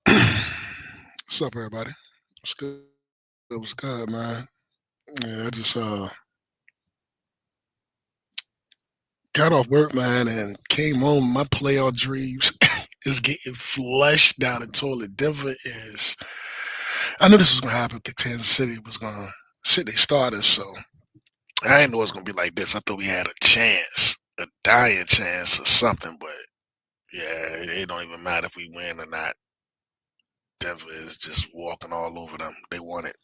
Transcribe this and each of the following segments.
What's up, everybody? What's good? What's good, man? Yeah, I just got off work, man, and came home. My playoff dreams is getting flushed down the toilet. Denver is. I knew this was gonna happen. 'Cause Kansas City was gonna sit their starters, so I didn't know it was gonna be like this. I thought we had a chance, a dying chance, or something. But yeah, it don't even matter if we win or not. Denver is just walking all over them. They want it.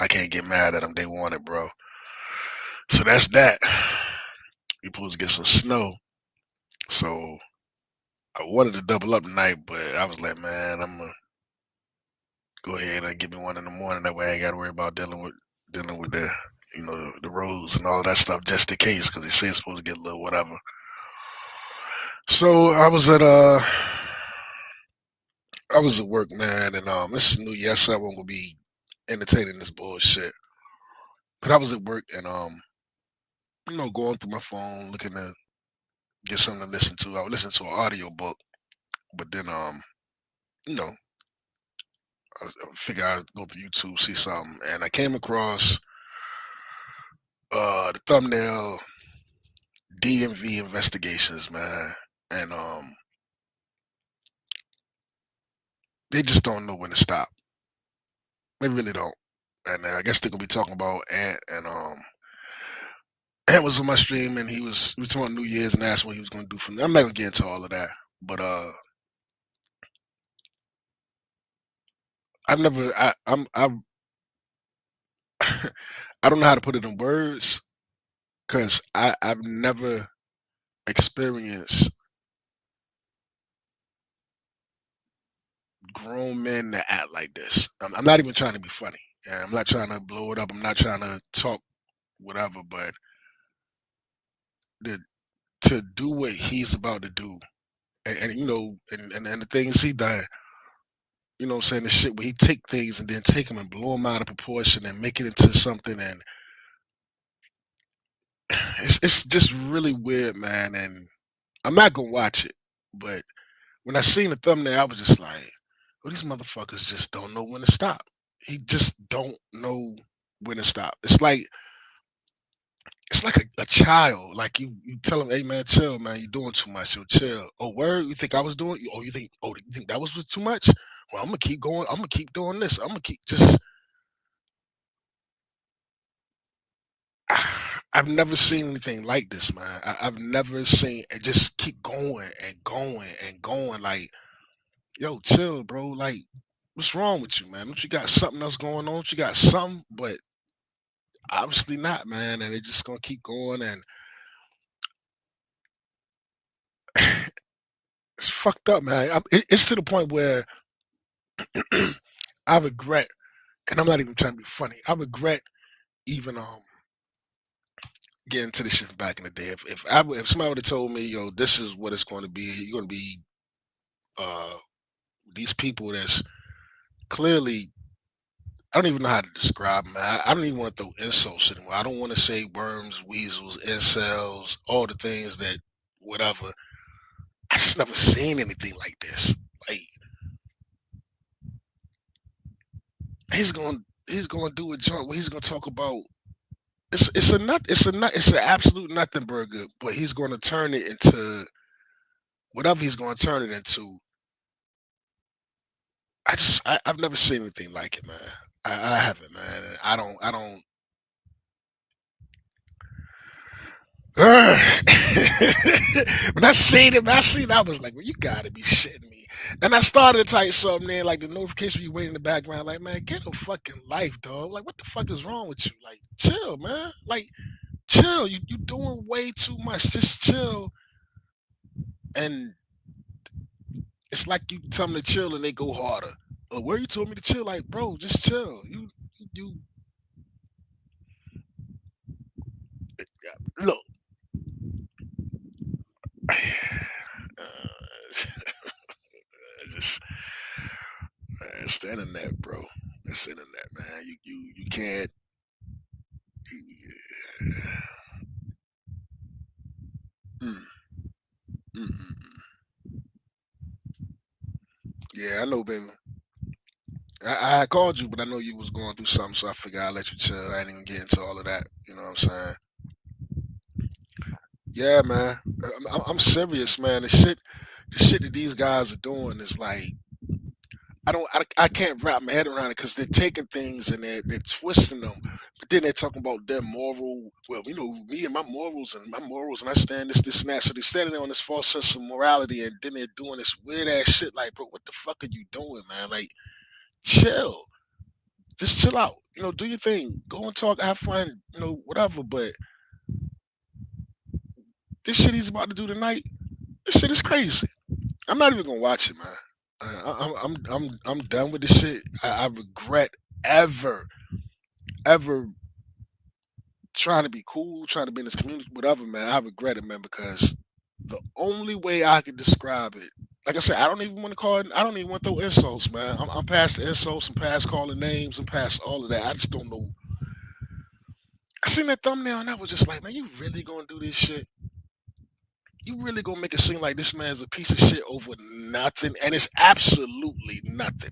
I can't get mad at them. They want it, bro. So that's that. We supposed to get some snow. So I wanted to double up tonight, but I was like, man, I'm gonna go ahead and give me one in the morning. That way I ain't got to worry about dealing with the roads and all that stuff just in case because they say it's supposed to get a little whatever. So I was at work, man, and this is New Year. So I won't gonna be entertaining this bullshit. But I was at work and going through my phone looking to get something to listen to. I would listen to an audio book, but then you know I figure I'd go through YouTube, see something, and I came across the thumbnail DMV investigations, man, and they just don't know when to stop. They really don't. And I guess they're gonna be talking about Ant, and Ant was on my stream, and we were talking about New Year's and asked what he was gonna do for me. I'm not gonna get into all of that, but I've never I don't know how to put it in words because I've never experienced grown men that act like this. I'm not even trying to be funny, and I'm not trying to blow it up. I'm not trying to talk whatever, but the to do what he's about to do, and the things he done, what I'm saying, the shit where he take things and then take them and blow them out of proportion and make it into something, and it's just really weird, man. And I'm not gonna watch it, but when I seen the thumbnail, I was just like, well, these motherfuckers just don't know when to stop. He just don't know when to stop. It's like a child. Like you tell him, hey man, chill, man, you doing too much. Yo, chill. Oh, word? You think I was doing? You think that was too much? Well, I'm gonna keep going. I'm gonna keep doing this. I'm gonna keep just. I've never seen anything like this, man. I've never seen it just keep going and going and going. Like, yo, chill, bro. Like, what's wrong with you, man? Don't you got something else going on? Don't you got something? But obviously not, man. And they're just gonna keep going, and it's fucked up, man. It's to the point where I regret, and I'm not even trying to be funny. I regret even getting to this shit back in the day. If somebody would have told me, yo, this is what it's going to be. You're going to be uh these people that's clearly. I don't even know how to describe them. I don't even want to throw insults anymore. I don't want to say worms, weasels, incels, all the things that whatever. I just never seen anything like this. Like he's going to do a joint where he's going to talk about it's an absolute nothing burger, but he's going to turn it into whatever he's going to turn it into. I've never seen anything like it, man. I haven't, man. I don't. When I was like, well, you gotta be shitting me. Then I started to type something in, like the notification you wait in the background, like, man, get a fucking life, dog. Like, what the fuck is wrong with you? Like, chill, man. Like, chill. You doing way too much. Just chill. And it's like you tell them to chill and they go harder. Where you told me to chill, like, bro, just chill. You look. Just it's the internet, bro. It's the internet, man. You can't. Mm, mm, mm, mm. Yeah, I know, baby. I called you, but I know you was going through something, so I figured I'd let you chill. I didn't even get into all of that. You know what I'm saying? Yeah, man. I'm serious, man. The shit that these guys are doing is like I can't wrap my head around it because they're taking things and they're twisting them, but then they're talking about their moral. Well, me and my morals, and I stand this and that. So they're standing there on this false sense of morality, and then they're doing this weird ass shit. Like, bro, what the fuck are you doing, man? Like, chill, just chill out. Do your thing, go and talk, have fun, whatever. But this shit he's about to do tonight, this shit is crazy. I'm not even gonna watch it, man. I'm done with this shit. I regret ever ever trying to be cool, trying to be in this community, whatever, man. I regret it, man, because the only way I can describe it, like I said, I don't even want to call it. I don't even want to throw insults, man. I'm past the insults. I'm past calling names. I'm past all of that. I just don't know. I seen that thumbnail and I was just like, man, you really gonna do this shit? You really gonna make it seem like this man's a piece of shit over nothing? And it's absolutely nothing.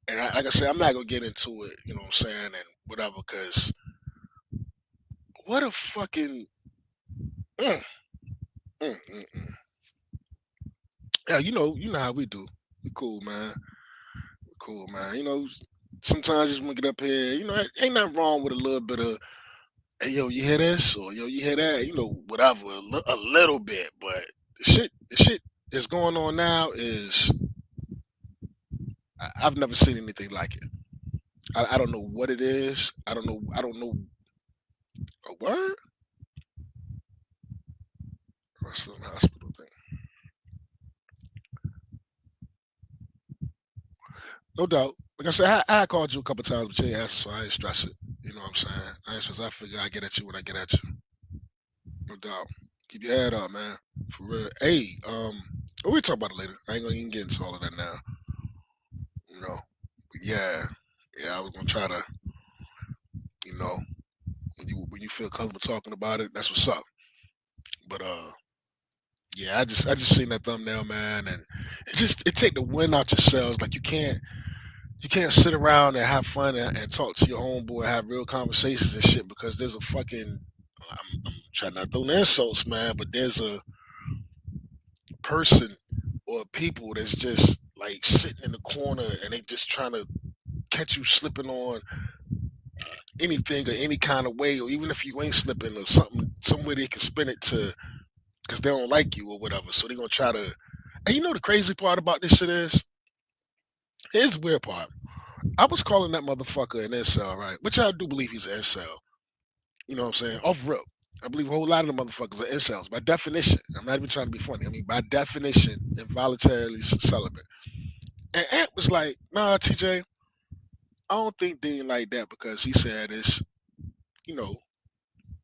And like I said, I'm not gonna get into it. You know what I'm saying? And whatever, because what a fucking. Mm, mm. Yeah, you know how we do. We cool, man. We cool, man. Sometimes just want to get up here. Ain't nothing wrong with a little bit of, hey, yo, you hear this? Or, yo, you hear that? Whatever, a little bit. But the shit that's going on now is, I've never seen anything like it. I don't know what it is. I don't know a word. Rest of the hospital thing. No doubt. Like I said, I called you a couple times, but you ain't answer, so I ain't stress it. You know what I'm saying? I ain't stress. I figure I get at you when I get at you. No doubt. Keep your head up, man. For real. Hey, we'll talk about it later. I ain't gonna even get into all of that now. You know. But yeah. I was gonna try to, you know, when you feel comfortable talking about it, that's what's up. But yeah, I just seen that thumbnail, man, and it take the wind out your sails. Like you can't sit around and have fun and talk to your homeboy and have real conversations and shit because there's a fucking. I'm trying not to throw no insults, man, but there's a person or people that's just like sitting in the corner and they just trying to catch you slipping on anything or any kind of way, or even if you ain't slipping or something, some way they can spin it to because they don't like you or whatever. So they're gonna try to. And the crazy part about this shit is, here's the weird part. I was calling that motherfucker an incel, right? Which I do believe he's an incel. You know what I'm saying? Off rip. I believe a whole lot of the motherfuckers are incels by definition. I'm not even trying to be funny. I mean, by definition, involuntarily celibate. And Ant was like, nah, TJ, I don't think Dean like that because he said it's, you know,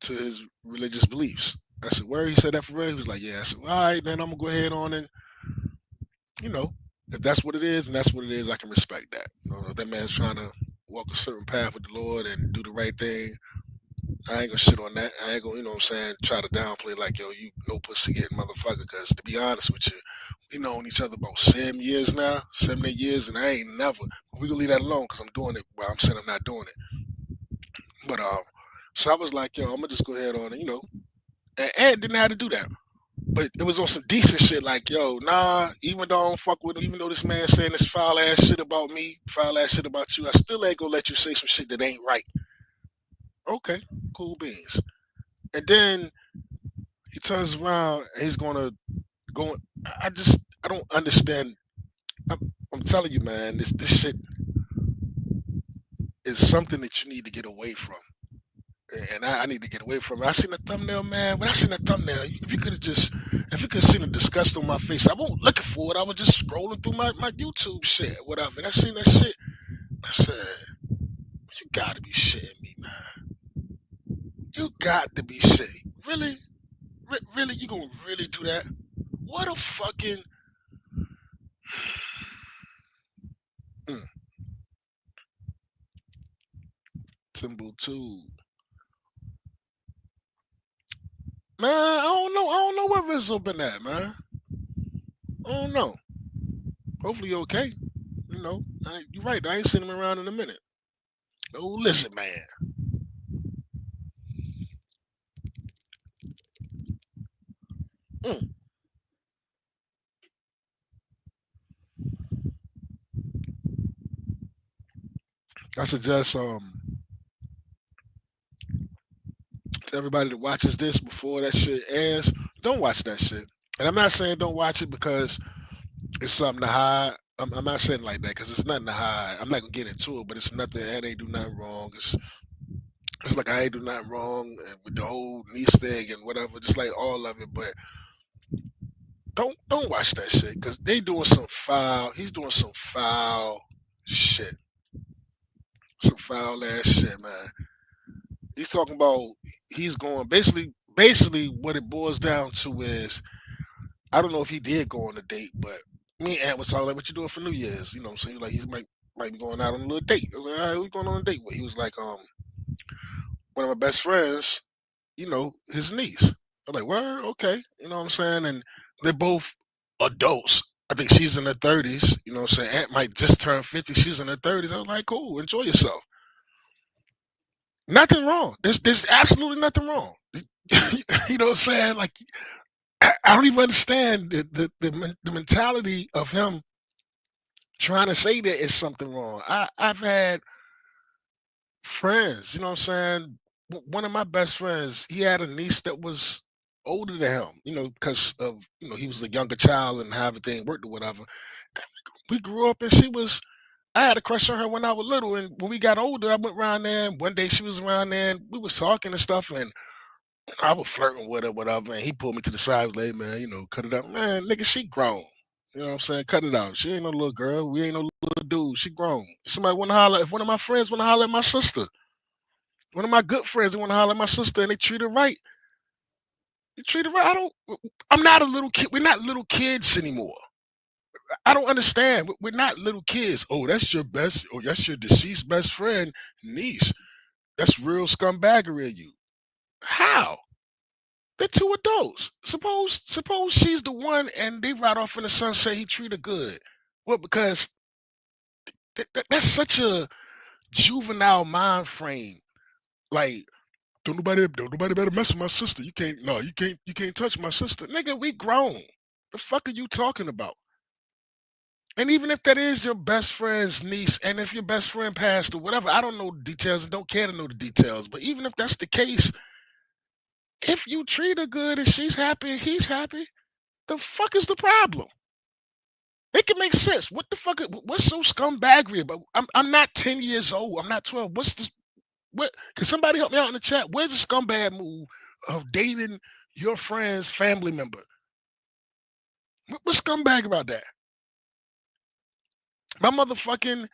to his religious beliefs. I said, where he said that for real? He was like, yeah. I said, all right, then I'm gonna go ahead on and, you know, if that's what it is and that's what it is, I can respect that. If that man's trying to walk a certain path with the Lord and do the right thing, I ain't gonna shit on that. I ain't gonna, you know what I'm saying, try to downplay like, yo, you no pussy getting motherfucker. Because to be honest with you, we known each other about 7 years now, 7, 8 years, and I ain't never. But we gonna leave that alone because I'm doing it while I'm saying I'm not doing it. But so I was like, yo, I'm gonna just go ahead on and and Ed didn't have to do that. But it was on some decent shit, like, yo, nah, even though I don't fuck with him, even though this man saying this foul ass shit about me, foul ass shit about you, I still ain't gonna let you say some shit that ain't right. Okay, cool beans. And then he turns around and he's gonna go. I don't understand. I'm telling you, man, this shit is something that you need to get away from. And I need to get away from it. I seen the thumbnail, man. When I seen the thumbnail, if you could see the disgust on my face, I wasn't looking for it. I was just scrolling through my YouTube shit, whatever. And I seen that shit. I said, you gotta be shitting me, man. You got to be shitting. Really? Really? You gonna really do that? What a fucking. Mm, Timbuktu. Man, I don't know. I don't know where Rizzo been at, man. I don't know. Hopefully, you okay. You're right. I ain't seen him around in a minute. Oh, listen, man. Mm. I suggest to everybody that watches this before that shit airs, don't watch that shit. And I'm not saying don't watch it because it's something to hide. I'm not saying like that because it's nothing to hide. I'm not gonna get into it, but it's nothing. And ain't do nothing wrong. It's like I ain't do nothing wrong with the whole niece thing and whatever. Just like all of it, but don't watch that shit because they doing some foul. He's doing some foul shit, some foul ass shit, man. He's talking about he's going basically what it boils down to is I don't know if he did go on a date, but me and Ant was talking like, "What you doing for New Year's?" You know what I'm saying? Like might be going out on a little date. I was like, "All right, we going on a date with?" He was like, one of my best friends, his niece. I'm like, "Word, okay." You know what I'm saying? And they're both adults. I think she's in her 30s. You know what I'm saying? Aunt might just turn 50. She's in her 30s. I was like, "Cool, enjoy yourself." Nothing wrong. There's absolutely nothing wrong. You know what I'm saying? Like I don't even understand the mentality of him trying to say that it's something wrong. I've had friends, you know what I'm saying? One of my best friends, he had a niece that was older than him, because of, he was a younger child and how everything worked or whatever. We grew up and I had a crush on her when I was little. And when we got older, I went around there. And one day she was around there and we was talking and stuff. And I was flirting with her, whatever. And he pulled me to the side, was like, man, cut it out. Man, nigga, she grown. You know what I'm saying? Cut it out. She ain't no little girl. We ain't no little dude. She grown. If somebody want to holler, if one of my friends want to holler at my sister, one of my good friends want to holler at my sister and they treat her right, you treat her right. I'm not a little kid. We're not little kids anymore. I don't understand. We're not little kids. Oh, that's your deceased best friend, niece. That's real scumbaggery of you. How? They're two adults. Suppose she's the one and they ride off in the sunset. He treat her good. Well, because that's such a juvenile mind frame. Like, don't nobody better mess with my sister. You can't. No, you can't touch my sister, nigga. We grown. The fuck are you talking about? And even if that is your best friend's niece, and if your best friend passed or whatever, I don't know the details and don't care to know the details. But even if that's the case, if you treat her good and she's happy and he's happy, the fuck is the problem? It can make sense. What the fuck? What's so scumbaggery about? I'm not 10 years old. I'm not 12. What's this? What? Can somebody help me out in the chat? Where's the scumbag move of dating your friend's family member? What's scumbag about that? My motherfucking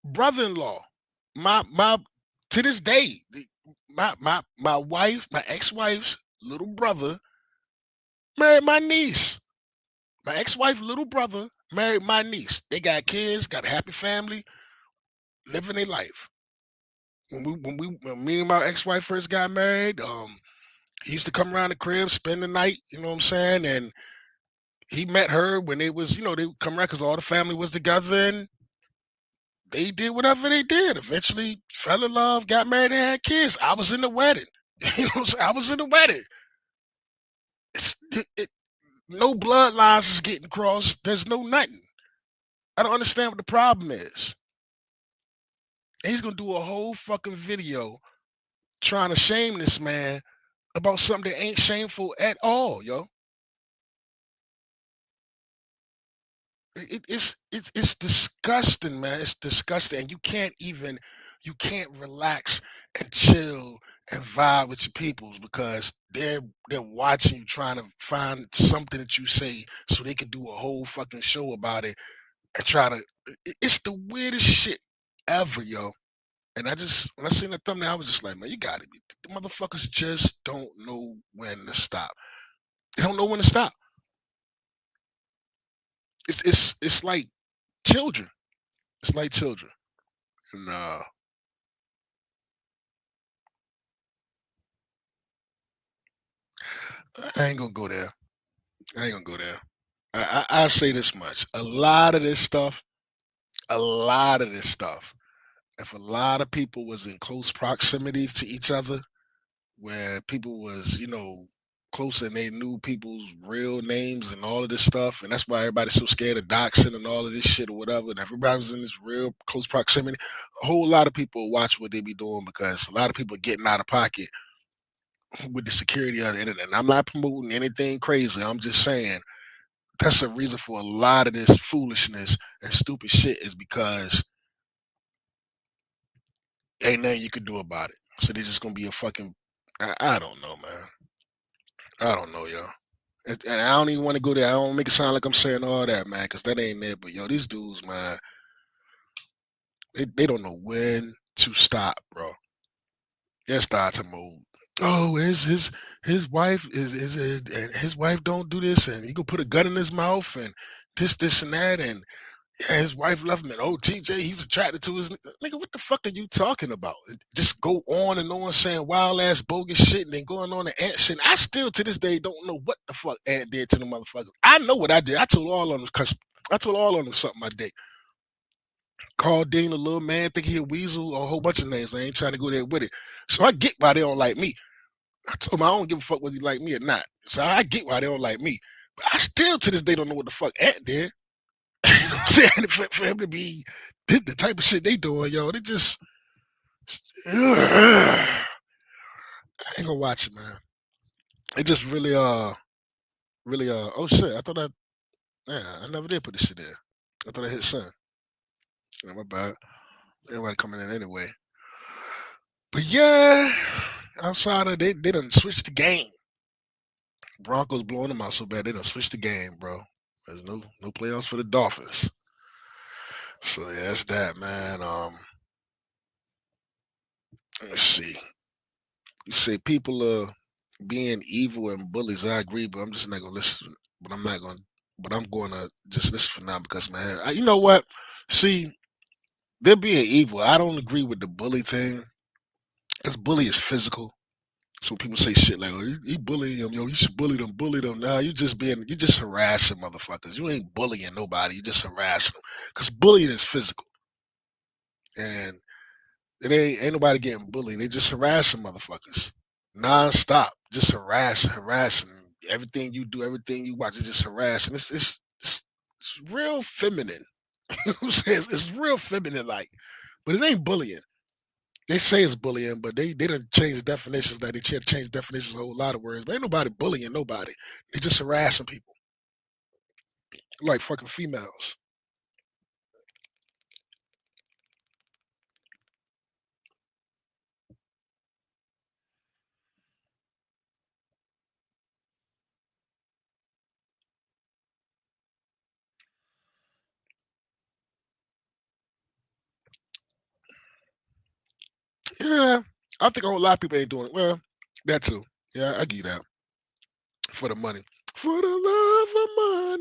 brother-in-law, my to this day, my wife, my ex-wife's little brother married my niece. My ex-wife little brother married my niece. They got kids, got a happy family, living their life. When me and my ex-wife first got married, he used to come around the crib, spend the night, you know what I'm saying? And he met her when they was, they would come around because all the family was together and they did whatever they did. Eventually fell in love, got married, and had kids. I was in the wedding. You know what I'm saying? I was in the wedding. No bloodlines is getting crossed. There's no nothing. I don't understand what the problem is. And he's gonna do a whole fucking video trying to shame this man about something that ain't shameful at all, yo. It's disgusting, man. It's disgusting, and you can't relax and chill and vibe with your peoples because they're watching you trying to find something that you say so they can do a whole fucking show about it and try to. It's the weirdest shit ever, yo. And when I seen the thumbnail, I was just like, man, you got it. The motherfuckers just don't know when to stop. They don't know when to stop. It's like children. It's like children. And I ain't gonna go there. I ain't gonna go there. I say this much. A lot of this stuff. a lot of this stuff, if a lot of people was in close proximity to each other, where people was, close and they knew people's real names and all of this stuff, and that's why everybody's so scared of doxing and all of this shit or whatever. And everybody was in this real close proximity, a whole lot of people watch what they be doing because a lot of people are getting out of pocket with the security of the internet. And I'm not promoting anything crazy. I'm just saying that's a reason for a lot of this foolishness and stupid shit is because ain't nothing you can do about it. So they're just gonna be a fucking. I don't know, man. I don't know, y'all. And I don't even want to go there. I don't make it sound like I'm saying all that, man, because that ain't it. But yo, these dudes, man, they don't know when to stop, bro. They start to move. Oh, his wife and his wife don't do this, and he gonna put a gun in his mouth, and this and that, and yeah, his wife left him, and oh, TJ, he's attracted to his nigga. What the fuck are you talking about? Just go on and on saying wild ass bogus shit, and then going on and Ant shit. I still to this day don't know what the fuck Ant did to the motherfuckers. I know what I did. I told all of them because I told all of them something I did. Called Dean a little man, think he a weasel, a whole bunch of names. I ain't trying to go there with it. So I get why they don't like me. I told him I don't give a fuck whether you like me or not. So I get why they don't like me. But I still to this day don't know what the fuck Ant did. You know what I'm saying? For him to be the type of shit they doing, yo, they just I ain't gonna watch it, man. It just really oh shit. I thought I never did put this shit there. I thought I hit send. Yeah, my bad. Everybody coming in anyway. But yeah, outside of they done switched the game. Broncos blowing them out so bad they done switched the game, bro. There's no playoffs for the Dolphins. So yeah, that's that, man. Let's see. You say people are being evil and bullies. I agree, but I'm just not gonna listen. But I'm not gonna. But I'm gonna just listen for now because man, you know what? See, they're being evil. I don't agree with the bully thing because bully is physical. So people say shit like, "Oh, you bullying them, yo. You should bully them, bully them." Nah, you just harassing motherfuckers. You ain't bullying nobody. You just harassing them because bullying is physical, and it ain't nobody getting bullied. They just harassing motherfuckers nonstop, just harassing. Everything you do, everything you watch, is just harassing. It's real feminine. You know what I'm saying? It's real feminine like, but it ain't bullying. They say it's bullying, but they done change definitions. Like they try to change definitions of a whole lot of words. But ain't nobody bullying nobody. They just harassing people like fucking females. Yeah, I think a whole lot of people ain't doing it. Well, that too. Yeah, I give you that for the money. For the love of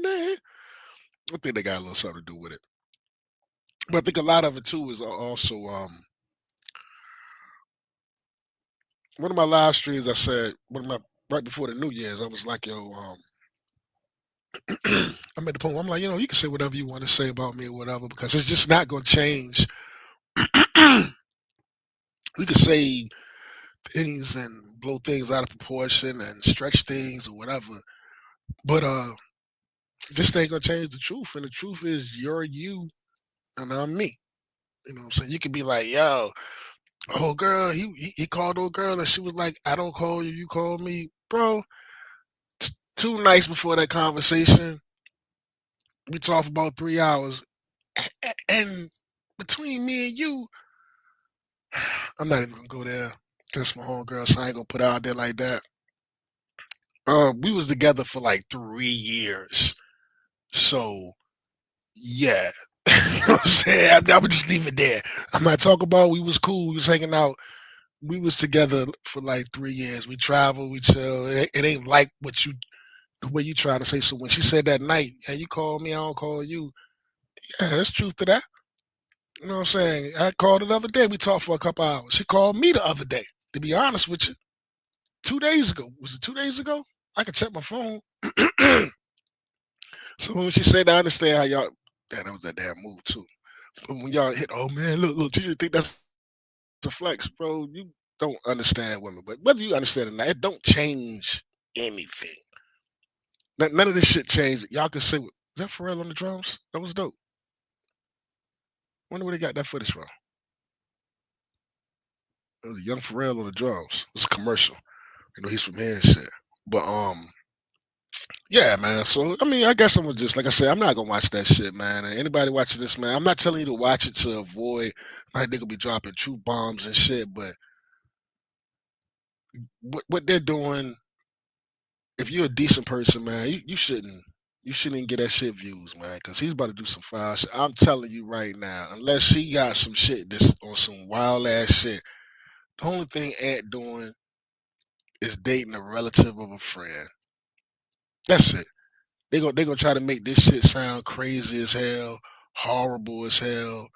money. I think they got a little something to do with it. But I think a lot of it too is also one of my live streams. I said one of my right before the New Year's. I was like, yo, I'm at the point where I'm like, you can say whatever you want to say about me or whatever because it's just not gonna change. We could say things and blow things out of proportion and stretch things or whatever, but this ain't gonna change the truth. And the truth is, you're you and I'm me. You know what I'm saying? You could be like, yo, oh girl, he called old girl and she was like, I don't call you, you call me, bro. 2 nights before that conversation, we talked for about 3 hours, and between me and you, I'm not even gonna go there. That's my homegirl, so I ain't gonna put it out there like that. We was together for like 3 years, so yeah. You know what I'm saying? I would just leave it there. I'm not talking about we was cool, we was hanging out. We was together for like 3 years. We traveled, we chill. It ain't like what you the way you trying to say. So when she said that night, yeah, you call me, I don't call you. Yeah, there's truth to that. You know what I'm saying? I called the other day. We talked for a couple hours. She called me the other day. To be honest with you, 2 days ago. Was it 2 days ago? I can check my phone. So when she said, I understand how y'all. Damn, that was that damn move too. But when y'all hit, oh man, look, teacher think that's a flex, bro. You don't understand women. But whether you understand it or not, it don't change anything. None of this shit changed. Y'all can say, is that Pharrell on the drums? That was dope. Wonder where they got that footage from. It was a young Pharrell on the drums. It was a commercial. He's from here and shit. But yeah, man. So I mean, I guess I'm gonna just like I said, I'm not gonna watch that shit, man. And anybody watching this, man, I'm not telling you to watch it to avoid like they could be dropping truth bombs and shit. But what they're doing, if you're a decent person, man, you shouldn't even get that shit views, man, because he's about to do some foul shit. I'm telling you right now, unless she got some shit that's on some wild ass shit, the only thing Ant doing is dating a relative of a friend. That's it. They gonna try to make this shit sound crazy as hell, horrible as hell.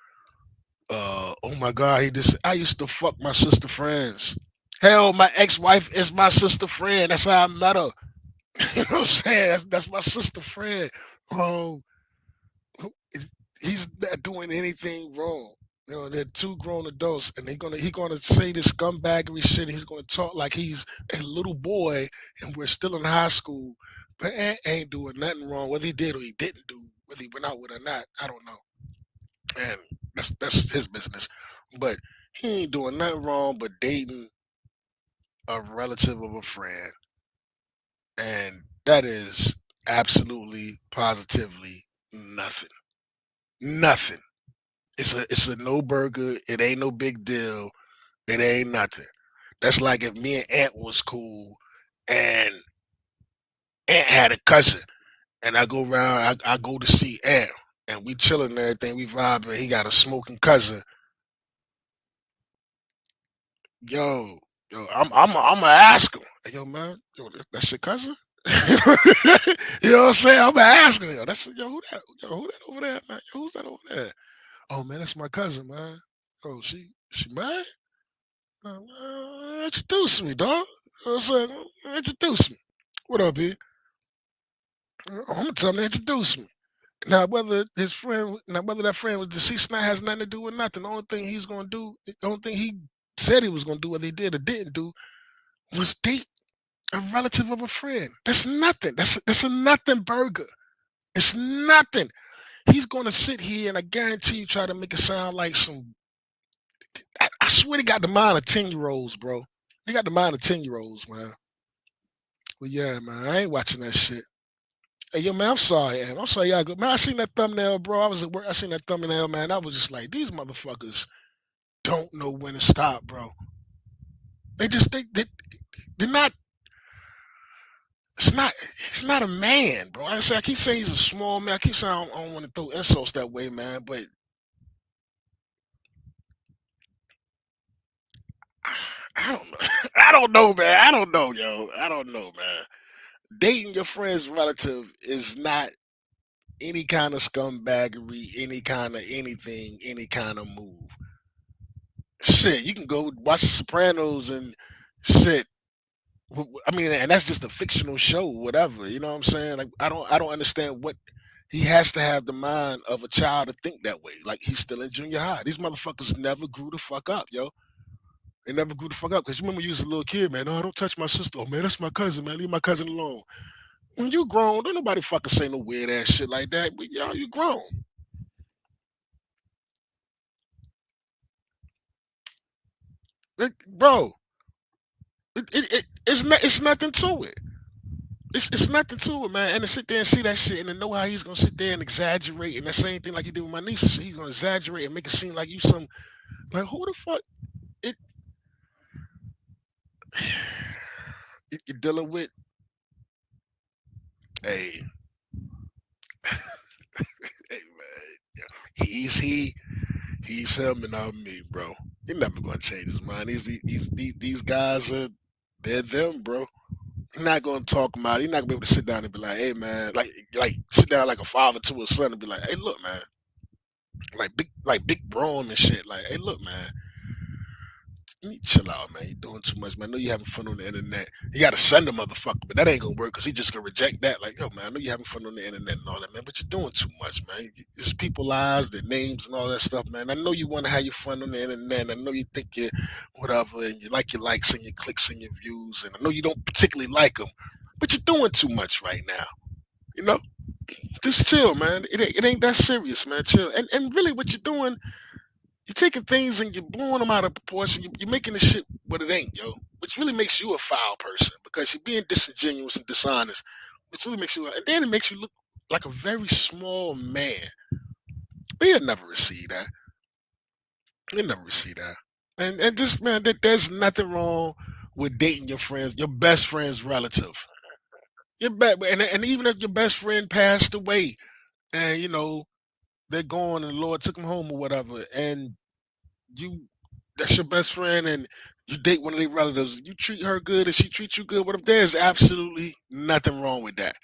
Oh my god, I used to fuck my sister friends. Hell, my ex-wife is my sister friend. That's how I met her. You know what I'm saying? That's my sister friend. Um, he's not doing anything wrong. They're two grown adults, and he gonna say this scumbaggery shit. He's gonna talk like he's a little boy, and we're still in high school. But ain't doing nothing wrong. Whether he did or he didn't do, whether he went out with or not, I don't know. And that's his business. But he ain't doing nothing wrong but dating a relative of a friend, and that is absolutely positively nothing. Nothing. It's a no burger. It ain't no big deal. It ain't nothing. That's like if me and Aunt was cool, and Aunt had a cousin, and I go around. I go to see Aunt, and we chilling and everything. We vibing. He got a smoking cousin. Yo, I'm gonna ask him. Hey, yo, man, yo, that's your cousin? You know what I'm saying? I'm gonna ask him. Yo, who that over there, man? Yo, who's that over there? Oh man, that's my cousin, man. Oh, she married? Introduce me, dog. You know what I'm saying? Introduce me. What up, B? I'm gonna tell him to introduce me. Now whether that friend was deceased, now has nothing to do with nothing. The only thing he said he was gonna do, whether he did or didn't do, was date a relative of a friend. That's nothing. That's a nothing burger. It's nothing. He's gonna sit here and I guarantee you try to make it sound like some. I swear he got the mind of 10-year olds, bro. He got the mind of 10-year olds, man. Well, yeah, man, I ain't watching that shit. Hey, yo, man, I'm sorry, man. I'm sorry, y'all. Man, I seen that thumbnail, bro. I was at work. I seen that thumbnail, man. I was just like, these motherfuckers don't know when to stop, bro. They just they're not. It's not. It's not a man, bro. I say I keep saying he's a small man. I keep saying I don't want to throw insults that way, man. But I don't know. I don't know, man. I don't know, yo. I don't know, man. Dating your friend's relative is not any kind of scumbaggery, any kind of anything, any kind of move. Shit, you can go watch The Sopranos and shit. I mean, and that's just a fictional show, whatever. You know what I'm saying? Like, I don't understand what he has to have the mind of a child to think that way. Like he's still in junior high. These motherfuckers never grew the fuck up, yo. They never grew the fuck up. Cause you remember you was a little kid, man. No, don't touch my sister. Oh man, that's my cousin, man. Leave my cousin alone. When you grown, don't nobody fucking say no weird ass shit like that. But y'all, you grown. Bro, it's nothing to it. It's nothing to it, man. And to sit there and see that shit and to know how he's gonna sit there and exaggerate and the same thing like he did with my niece. He's gonna exaggerate and make it seem like you some like who the fuck it you're dealing with. Hey, hey man, he's him and I'm me, bro. You're never gonna change his mind. These guys are they're them, bro. He's not gonna talk about it. He's not gonna be able to sit down and be like, hey man, like sit down like a father to a son and be like, hey look man, like big bro and shit. Like, hey look man, You need to chill out, man. You're doing too much, man. I know you're having fun on the internet. You got to send a motherfucker, but that ain't gonna work because he just gonna reject that. Like, yo, man, I know you're having fun on the internet and all that, man, but you're doing too much, man. It's people lives, their names, and all that stuff, man. I know you want to have your fun on the internet. And I know you think you're whatever, and you like your likes and your clicks and your views, and I know you don't particularly like them, but you're doing too much right now. You know, just chill, man. It ain't that serious, man. Chill. And really, what you're doing, you're taking things and you're blowing them out of proportion. You're making the shit what it ain't, yo. Which really makes you a foul person because you're being disingenuous and dishonest. Which really makes you, and then it makes you look like a very small man. But you'll never receive that. You'll never receive that. And just man, there's nothing wrong with dating your friends, your best friend's relative. And even if your best friend passed away, and they're gone, and the Lord took them home or whatever, and you that's your best friend and you date one of their relatives, you treat her good and she treats you good. What if there's absolutely nothing wrong with that?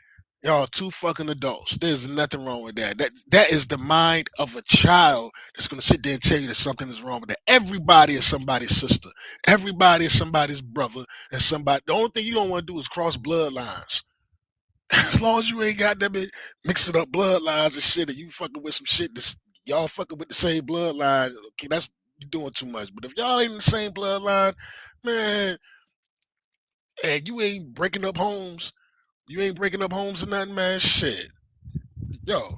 Y'all two fucking adults. There's nothing wrong with that. That is the mind of a child that's gonna sit there and tell you that something is wrong with that. Everybody is somebody's sister. Everybody is somebody's brother and somebody. The only thing you don't want to do is cross bloodlines. As long as you ain't got them mixing up bloodlines and shit, and you fucking with some shit that's y'all fucking with the same bloodline, okay, that's you doing too much. But if y'all ain't in the same bloodline, man, and you ain't breaking up homes, you ain't breaking up homes or nothing, man. Shit, yo,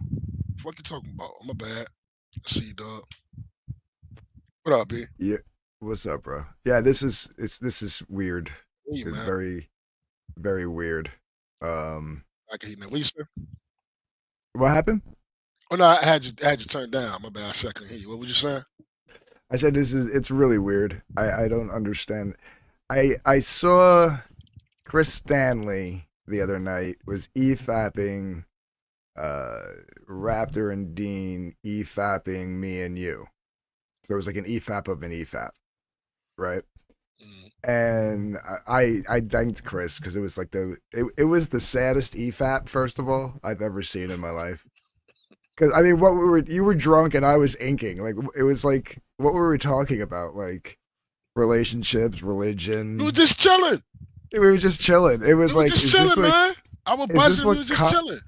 fuck you talking about? My bad. I see you, dog. What up, B? Yeah. What's up, bro? Yeah, this is weird. Hey, It's man. very weird. Um, I can hear that. What you say? what happened? Oh no, I had you turned down. My bad. I second hear you. What was you saying? I said it's really weird. I don't understand. I saw Chris Stanley the other night was e-fapping uh Raptor and Dean e-fapping me and you. So it was like an e-fap of an e-fap, right? Mm. And I thanked Chris because it was like it was the saddest EFAP first of all I've ever seen in my life. Because I mean, what we were you were drunk and I was inking. Like it was like what were we talking about? Like relationships, We were religion. just chilling. We were just chilling. It We was were like, just chilling, man. I was is this buzzing. We what were just chilling.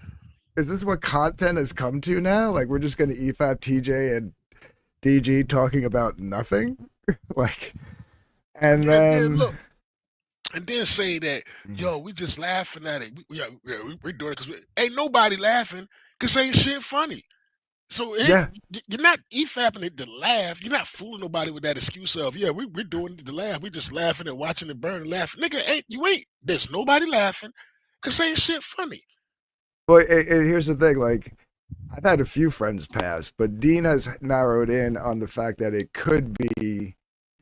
is this what content has come to now? Like we're just gonna EFAP TJ and DG talking about nothing, like, and And then then look, and then say that, yo, we just laughing at it. We're doing it because ain't nobody laughing because ain't shit funny. So yeah. you're not e-fapping it to laugh. You're not fooling nobody with that excuse of, yeah, we're doing it to laugh. We just laughing and watching it burn and laughing. Nigga, ain't. There's nobody laughing because ain't shit funny. Well, and here's the thing, like I've had a few friends pass, but Dean has narrowed in on the fact that it could be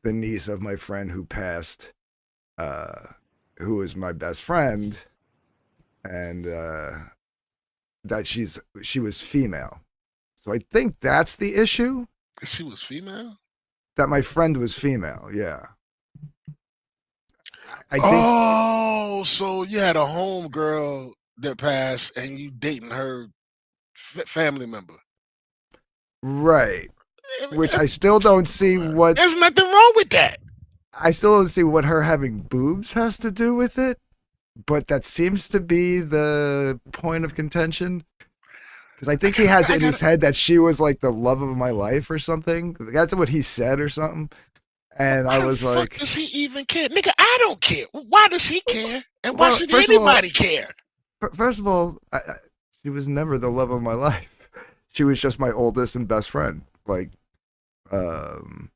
the niece of my friend who passed, uh, who is my best friend, and that she was female. So I think that's the issue. She was female? That my friend was female. Yeah, I think Oh, so you had a home girl that passed and you dating her family member. right. Eh, Which eh, I still don't see what There's nothing wrong with that. I still don't see what her having boobs has to do with it. But that seems to be the point of contention. Because I I think he gotta, has it I in his gotta. head that she was like the love of my life or something. That's what he said or something. And I Why the was fuck like, does he even care, nigga? I don't care. Why does he care? And why well, should anybody care? first of all, she was never the love of my life. She was just my oldest and best friend. Like, um,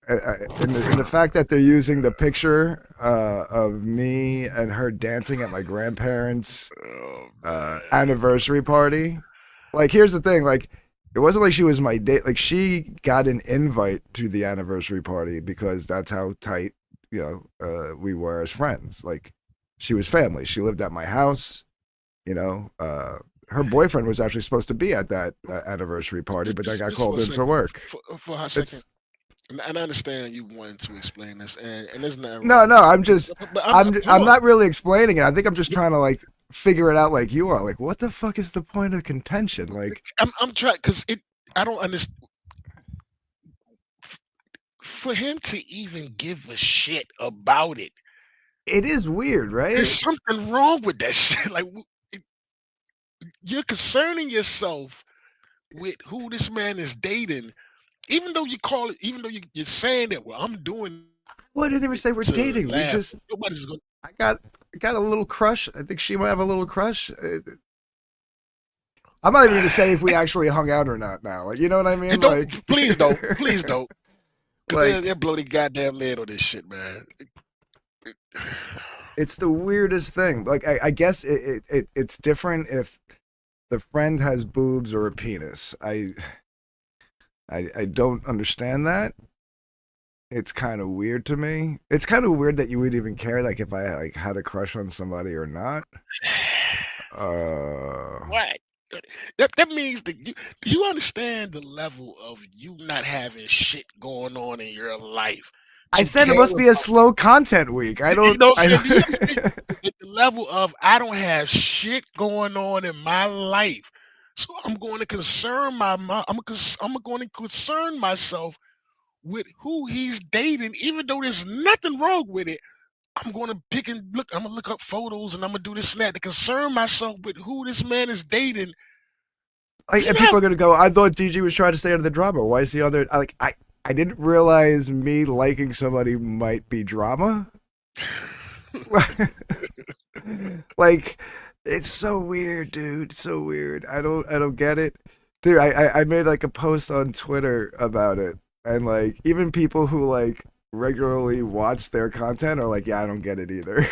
in the fact that they're using the picture of me and her dancing at my grandparents' Oh man. anniversary party. Like, here's the thing. Like, it wasn't like she was my date. Like, she got an invite to the anniversary party because that's how tight, we were as friends. Like, she was family. She lived at my house. You know, her boyfriend was actually supposed to be at that anniversary party, but I got Just for called a in for second. work. For a second. It's And I understand you wanting to explain this, and there's nothing no, wrong no. with I'm it. just, But hold I'm on. not really explaining it. I think I'm just trying to like figure it out, like you are. Like, what the fuck is the point of contention? Like, I'm trying because it. I don't understand. for him to even give a shit about it, It is weird, there's right? something wrong with that shit. Like it- you're concerning yourself with who this man is dating, even though you call it, even though you're saying that, well, I'm doing it Well, I didn't even to say we're laugh. dating. We just Nobody's gonna. I got a little crush. I think she might have a little crush. I'm not even gonna say if we actually hung out or not now. Like, you know what I And mean? don't, Like, please don't, because they'll like blow the goddamn lid on this shit, man. it's the weirdest thing. Like, I guess it's different if the friend has boobs or a penis. I don't understand that. It's kind of weird to me. It's kind of weird that you would even care, like if I like had a crush on somebody or not. Uh, What? That means that do you understand the level of you not having shit going on in your life I to said it care must be a about, slow content week. I you don't. know what I'm I saying? Do you understand don't. the level of I don't have shit going on in my life, so I'm going to concern I'm going to concern myself with who he's dating, even though there's nothing wrong with it. I'm going to pick and look. I'm gonna look up photos and I'm gonna do this and that to concern myself with who this man is dating. Do Like, you and have? people are gonna go. I thought DG was trying to stay out of the drama. Why is the other? I didn't realize me liking somebody might be drama. Like, it's so weird, dude. It's so weird. I don't get it, dude. I made like a post on Twitter about it, and like even people who like regularly watch their content are like, yeah, I don't get it either.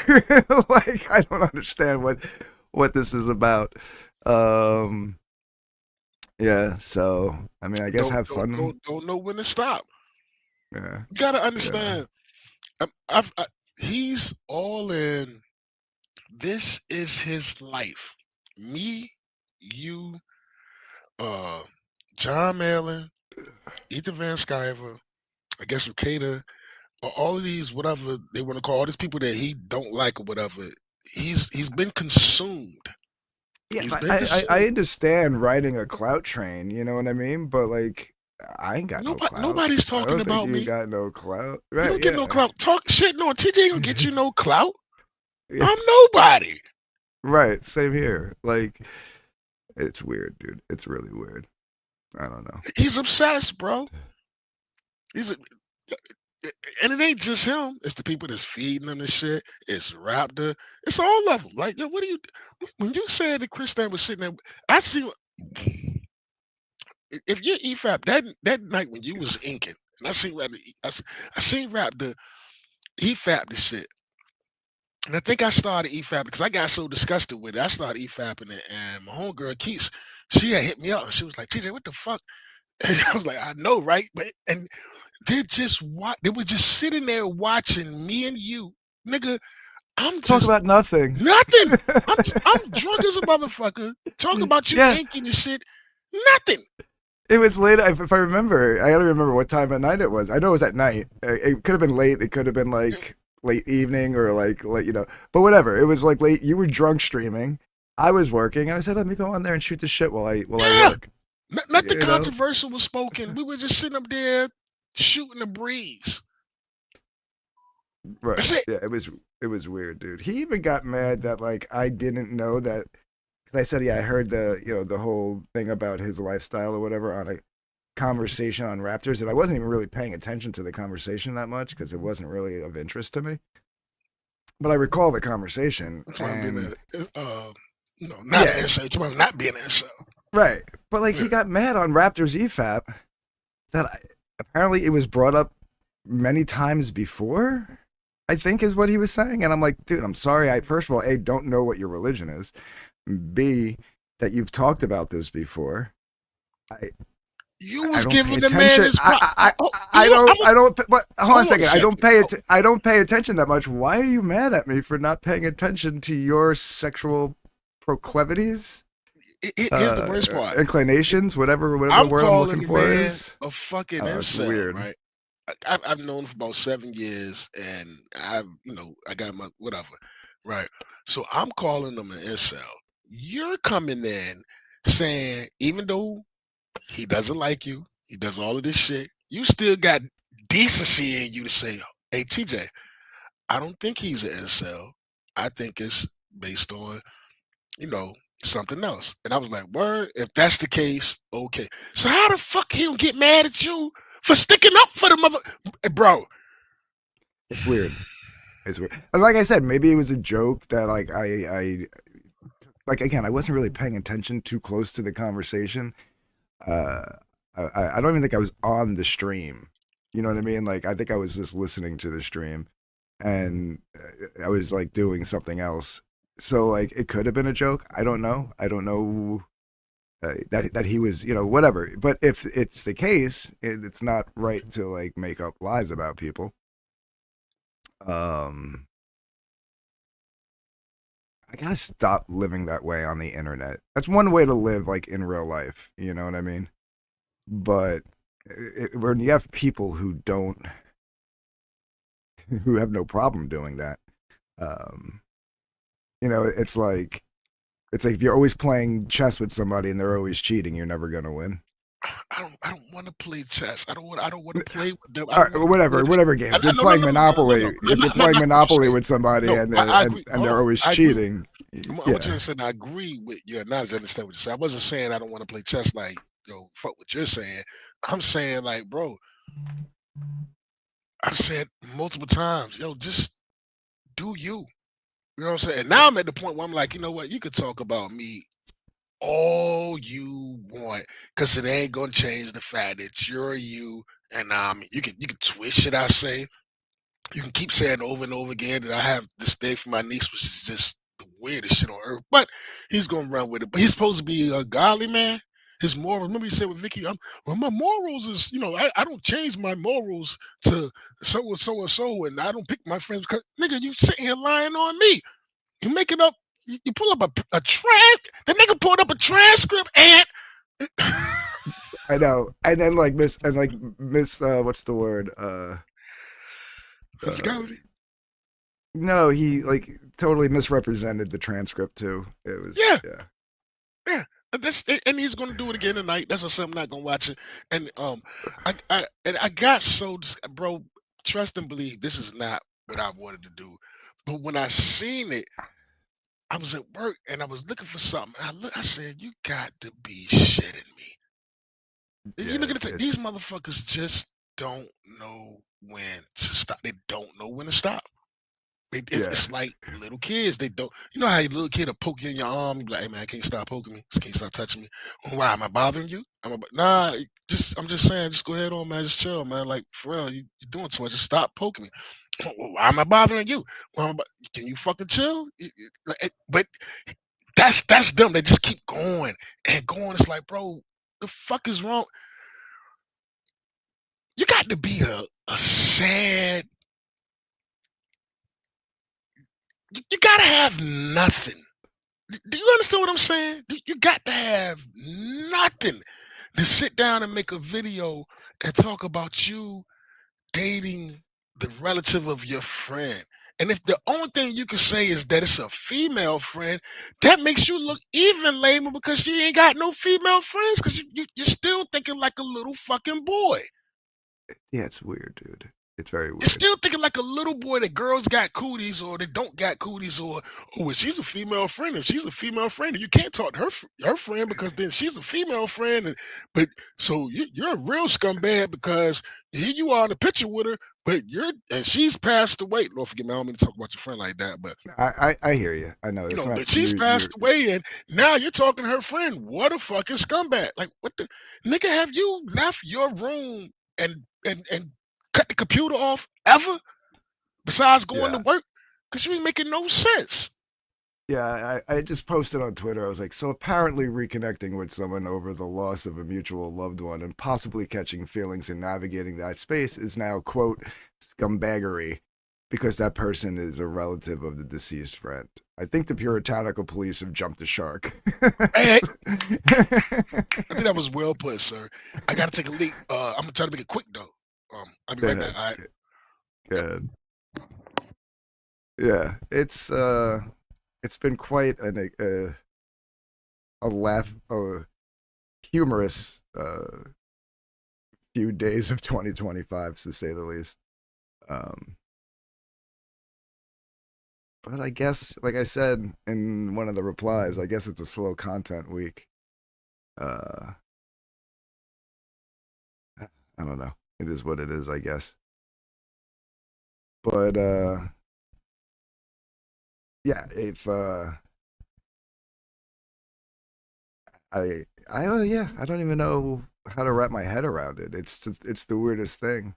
Like, I don't understand what this is about. Um, yeah. So I mean, I guess don't have don't fun. don't don't know when to stop. Yeah. You gotta Yeah. understand. He's all in. This is his life. Me, you, uh, John Malin, Ethan Van Sciver, I guess Ricada, or all of these whatever they want to call all these people that he don't like or whatever. He's been consumed. Yeah, He's but been I consumed. understand riding a clout train, you know what I mean? But like, I ain't got no clout. Nobody's I talking don't think about you me. got no clout. You Right, don't get no yeah. clout. Talk shit. No, TJ ain't gonna get you no clout. Yeah, I'm nobody. right, same here. Like, it's weird, dude. It's really weird. I don't know. He's obsessed, bro. He's a, and it ain't just him. It's the people that's feeding him the shit. It's Raptor. It's all of them. Like, yo, what do you? When you said that Chris Stan was sitting there, I see. If you're EFAP that night when you was inking, and I seen Raptor, I seen Raptor EFAP the shit. And I think I started EFAP because I got so disgusted with it. I started EFAPing it, and my homegirl Keith, she had hit me up. And she was like, "TJ, what the fuck?" And I was like, "I know, right?" But and they were just sitting there watching me and you, nigga. I'm Talk just about nothing. nothing. I'm drunk as a motherfucker. Talk about you Yeah, inking and shit. Nothing. it was late. If I remember, I gotta remember what time at night it was. I know it was at night. It could have been late. It could have been like late evening or like late, but whatever. It was like late. You were drunk streaming. I was working, and I said, "Let me go on there and shoot the shit while I Yeah. work." Nothing You know, controversial was spoken. We were just sitting up there shooting the breeze. right? That's it. Yeah, it was weird, dude. He even got mad that like I didn't know that. 'Cause I said, yeah, I heard the whole thing about his lifestyle or whatever on a conversation on Raptors, and I wasn't even really paying attention to the conversation that much because it wasn't really of interest to me. But I recall the conversation, That's why I'm being and not an yeah, insult. That's why I'm not being an insult. right. But like Yeah. he got mad on Raptors EFAP that apparently it was brought up many times before. I think is what he was saying, and I'm like, dude, I'm sorry. I first of all, A, don't know what your religion is. B, that you've talked about this before. I You I was don't pay giving the man attention. his I pro. I Oh, I you, I'm don't I don't. But hold on a hold on a second. I don't second. pay it. I don't pay attention that much. Why are you mad at me for not paying attention to your sexual proclivities, Here's the worst part. inclinations, whatever the I'm word I'm calling looking the for man is? a fucking I don't know. It's incel, weird. right? I've known him for about 7 years, and I got my whatever, right? So I'm calling him an incel. You're coming in saying, even though he doesn't like you, he does all of this shit, you still got decency in you to say, "Hey, TJ, I don't think he's an incel. I think it's based on, you know, something else." And I was like, "Word, if that's the case, okay." So how the fuck he don't get mad at you for sticking up for the mother, bro? It's weird. It's weird. And like I said, maybe it was a joke that like I like again, I wasn't really paying attention too close to the conversation. Uh, I don't even think I was on the stream. You know what I mean? Like I think I was just listening to the stream, and I was like doing something else. So like it could have been a joke. I don't know. I don't know that he was, you know, whatever. But if it's the case, it's not right to like make up lies about people. Um, I gotta stop living that way on the internet. That's one way to live, like in real life. You know what I mean? But when you have people who don't, who have no problem doing that, um, you know, it's like if you're always playing chess with somebody and they're always cheating, you're never gonna win. I don't want to play chess. I don't want to play with them. I All don't right, want to play this. whatever game. If you're No, no, playing no, no, no, no, Monopoly, no, if you're not playing what you're Monopoly saying. with somebody No, I agree. and Hold they're on, always I agree. cheating, I want you to yeah, understand. I agree with your knowledge. I understand what you're saying. I wasn't saying I don't want to play chess. Like, fuck what you're saying. I'm saying, like, bro, I've said multiple times, just do you. You know what I'm saying? And now I'm at the point where I'm like, you know what? You could talk about me all you want, because it ain't gonna change the fact that you're you, and you can twist shit I say. You can keep saying over and over again that I have this thing for my niece, which is just the weirdest shit on earth. But he's gonna run with it. But he's supposed to be a godly man. His morals. Remember, he said with Vicky, "Well, my morals is, I don't change my morals to so and so and so, and I don't pick my friends because nigga, you sitting here lying on me. You making up. You pull up a the nigga pulled up a transcript and I know. And then like Miss, what's the word? Uh, physicality. no, he like totally misrepresented the transcript too. It was Yeah, yeah, yeah. And he's gonna do it again tonight. That's why I'm not gonna watch it. And I got so bro. Trust and believe. This is not what I wanted to do, but when I seen it, I was at work and I was looking for something. I said, "You got to be shitting me." You yeah. look at it. These motherfuckers just don't know when to stop. They don't know when to stop. Yeah. It's like little kids. They don't. You know how your little kid will poke you in your arm. You be like, "Hey man, I can't stop poking me. Can't stop touching me." Why am I bothering you? Nah. I'm just saying. Just go ahead on, man. Just chill, man. Like for real, you're doing too much. Just stop poking me. Why am I bothering you? Can you fucking chill? But that's them. They just keep going and going. It's like, bro, the fuck is wrong? You got to be a sad. You gotta have nothing. Do you understand what I'm saying? You got to have nothing to sit down and make a video and talk about you dating the relative of your friend. And if the only thing you can say is that it's a female friend, that makes you look even lamer because you ain't got no female friends because you're still thinking like a little fucking boy. Yeah, it's weird, dude. It's very You're weird. still thinking like a little boy that girls got cooties or they don't got cooties or well, she's a female friend. If she's a female friend, you can't talk to her friend because then she's a female friend. But so you're a real scumbag because here you are in the picture with her, but she's passed away. Lord forgive me, I don't mean to talk about your friend like that, but I hear you. I know it's not but she's you're passed away and now you're talking to her friend. What a fucking scumbag. Like what the nigga have you left your room and cut the computer off ever besides going to yeah. work? Because you ain't making no sense. Yeah, I just posted on Twitter. I was like, so apparently reconnecting with someone over the loss of a mutual loved one and possibly catching feelings and navigating that space is now, quote, scumbaggery because that person is a relative of the deceased friend. I think the puritanical police have jumped the shark. Hey, I think that was well put, sir. I gotta take a leak. I'm gonna try to make it quick though. I'll be right back. Good, All right. Yep. good. Yeah, it's been quite a laugh, a humorous few days of 2025, to say the least. Um, but I guess, like I said in one of the replies, I guess it's a slow content week. Uh, I don't know. It is what it is, I guess. But yeah, if I don't yeah, I don't even know how to wrap my head around it. It's the weirdest thing.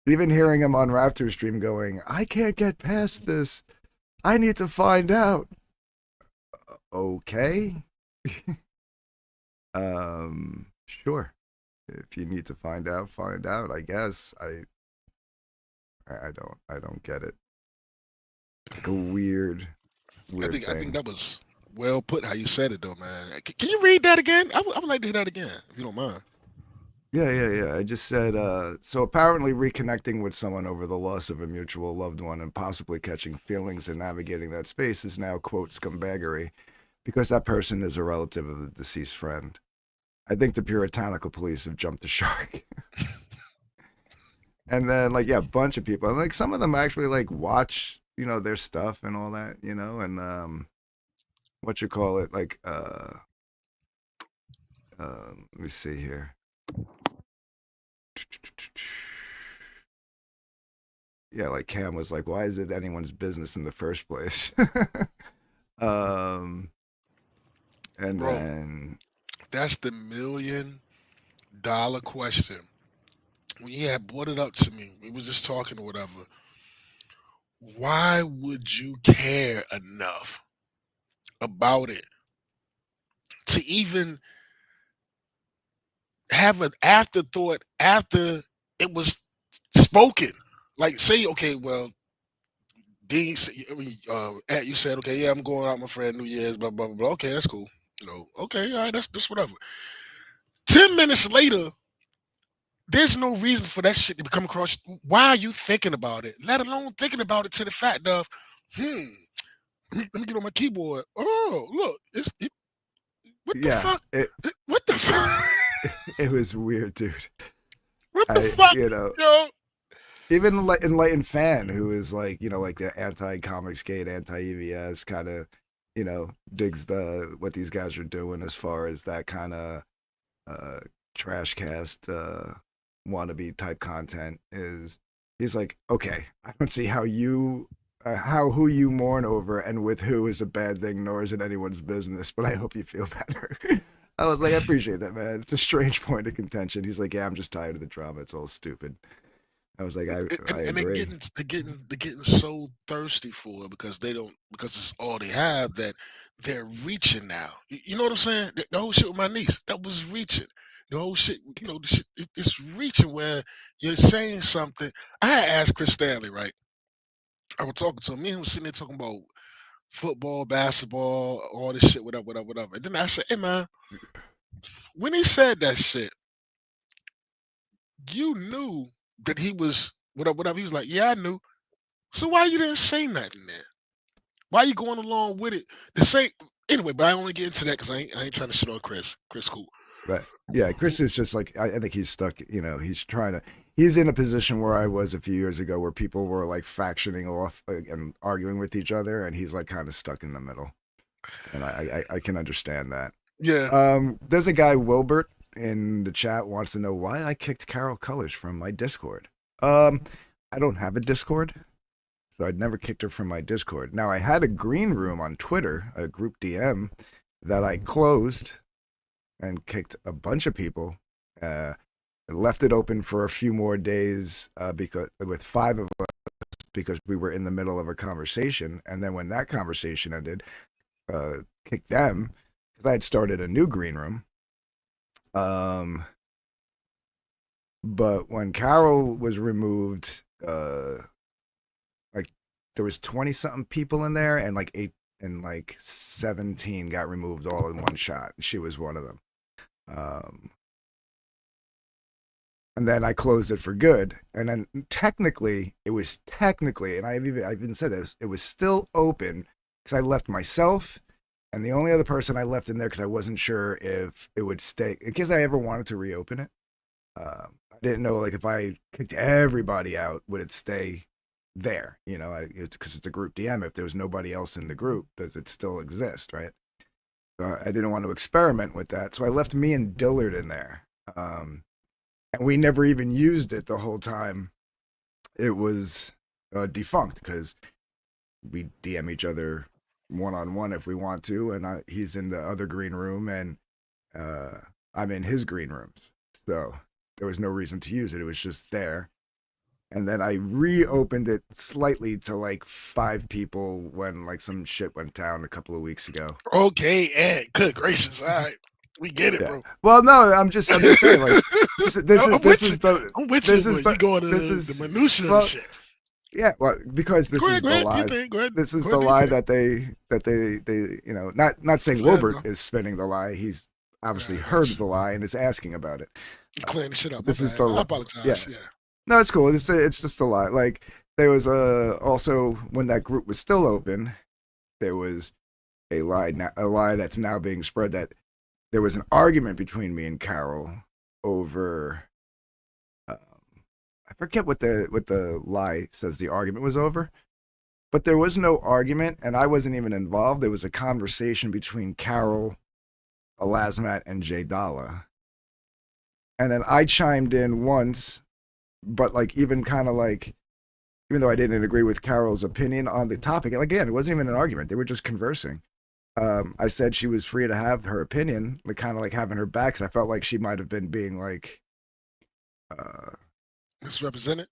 Even hearing him on Raptor stream going, I can't get past this. I need to find out. Okay. Sure. If you need to find out, I guess. I don't get it. It's like a weird I think thing. that was well put how you said it though, man. Can you read that again? I would like to hear that again if you don't mind. Yeah. I just said, so apparently reconnecting with someone over the loss of a mutual loved one and possibly catching feelings and navigating that space is now, quote, scumbaggery because that person is a relative of the deceased friend. I think the puritanical police have jumped the shark. And then, like, yeah, a bunch of people. And, like, some of them actually, like, watch, their stuff and all that, and, what you call it, like, let me see here. Yeah, like Cam was like, why is it anyone's business in the first place? um, and Bro, then that's the $1 million question. When you had brought it up to me, we was just talking or whatever. Why would you care enough about it to even have an afterthought after it was spoken? Like, say, okay, well, Dean, you said, okay, yeah, I'm going out with my friend New Year's, blah blah blah. Okay, that's cool. Okay, all right, that's whatever. 10 minutes later, there's no reason for that shit to come across. Why are you thinking about it? Let alone thinking about it to the fact of, hmm, let me get on my keyboard. Oh, look, what the yeah, fuck? What the fuck? it was weird, dude. What the I, fuck, yo? even enlightened fan who is like, like the anti comics gate, anti EVS kind of, digs what these guys are doing as far as that kind of uh, trash cast wannabe type content is. He's like, okay, I don't see how who you mourn over and with who is a bad thing, nor is it anyone's business. But I hope you feel better. I was like, I appreciate that, man. It's a strange point of contention. He's like, yeah, I'm just tired of the drama. It's all stupid. I was like, I And agree. they're getting so thirsty for it because they don't because it's all they have that they're reaching now. You know what I'm saying? The whole shit with my niece that was reaching. The whole shit, the shit, it's reaching where you're saying something. I had asked Chris Stanley, right? I was talking to him. Me and him was sitting there talking about football, basketball, all this shit, whatever, whatever, whatever. And then I said, "Hey man, when he said that shit, you knew that he was whatever, whatever." He was like, "Yeah, I knew." So why you didn't say nothing then? Why you going along with it? The same anyway, but I only get into that because I ain't trying to shit on Chris. Chris cool. Right. Yeah, Chris is just like I think he's stuck. He's in a position where I was a few years ago, where people were like factioning off and arguing with each other, and he's like kind of stuck in the middle. And I can understand that. Yeah. There's a guy Wilbert in the chat wants to know why I kicked Carol Cullish from my Discord. I don't have a Discord, so I'd never kicked her from my Discord. Now I had a green room on Twitter, a group DM that I closed and kicked a bunch of people. Left it open for a few more days because with five of us because we were in the middle of a conversation, and then when that conversation ended, kicked them because I had started a new green room. But when Carol was removed, like there was 20 something people in there, and like 17 got removed all in one shot. She was one of them. And then I closed it for good. And then technically, and I've even said this, it was still open because I left myself and the only other person I left in there because I wasn't sure if it would stay in case I ever wanted to reopen it. I didn't know like if I kicked everybody out, would it stay there? You know, because it's a group DM. If there was nobody else in the group, does it still exist, right? So I didn't want to experiment with that, so I left me and Dillard in there, and we never even used it the whole time. It was defunct because we DM each other one on one if we want to, and he's in the other green room, and I'm in his green rooms. So there was no reason to use it. It was just there. And then I reopened it slightly to like 5 people when like some shit went down a couple of weeks ago. Okay, and good gracious, all right, we get it, Yeah. bro. Well, no, I'm just saying like this I'm with you. I'm with you, this but is the you going to this the is minutia of the well shit. yeah, well, because this Go ahead, is go the ahead. Do lie. your thing. Go ahead. This is Go the ahead. Do your lie thing. that they not saying Go ahead, Wilbert bro. is spinning the lie. He's obviously I heard got you. the lie and is asking about it. I'm clearing the shit up. My This is bad. the I yeah. apologize. Yeah. No, it's cool. It's just a lie. Like there was also when that group was still open, there was a lie that's now being spread that there was an argument between me and Carol over I forget what the lie says the argument was over, but there was no argument, and I wasn't even involved. There was a conversation between Carol, Elasmat, and Jay Dalla, and then I chimed in once, but like even kind of like even though I didn't agree with Carol's opinion on the topic, again, it wasn't even an argument. They were just conversing. I said she was free to have her opinion, like kind of like having her back. 'Cause I felt like she might have been being like, uh, Misrepresented.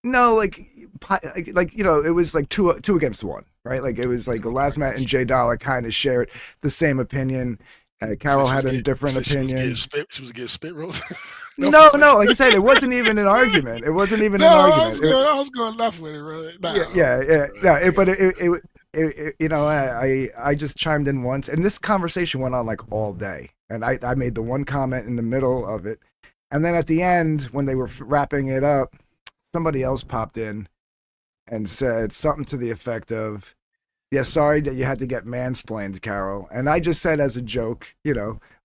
no, like it was like two against one, right? Like it was like Okay, I Elasmat got and you. Jay Dollar kind of shared the same opinion. Said Carol she was had a getting. different Said she was getting opinion. spit. She was getting spit roast. No, No, boys. no, like I said, it wasn't even an argument. It wasn't even No, an I was argument. going. I was going left with it, brother. Yeah, Nah, yeah, yeah. No, I got I just chimed in once, and this conversation went on like all day, and I made the one comment in the middle of it, and then at the end when they were wrapping it up, somebody else popped in and said something to the effect of, "Yeah, sorry that you had to get mansplained, Carol," and I just said as a joke,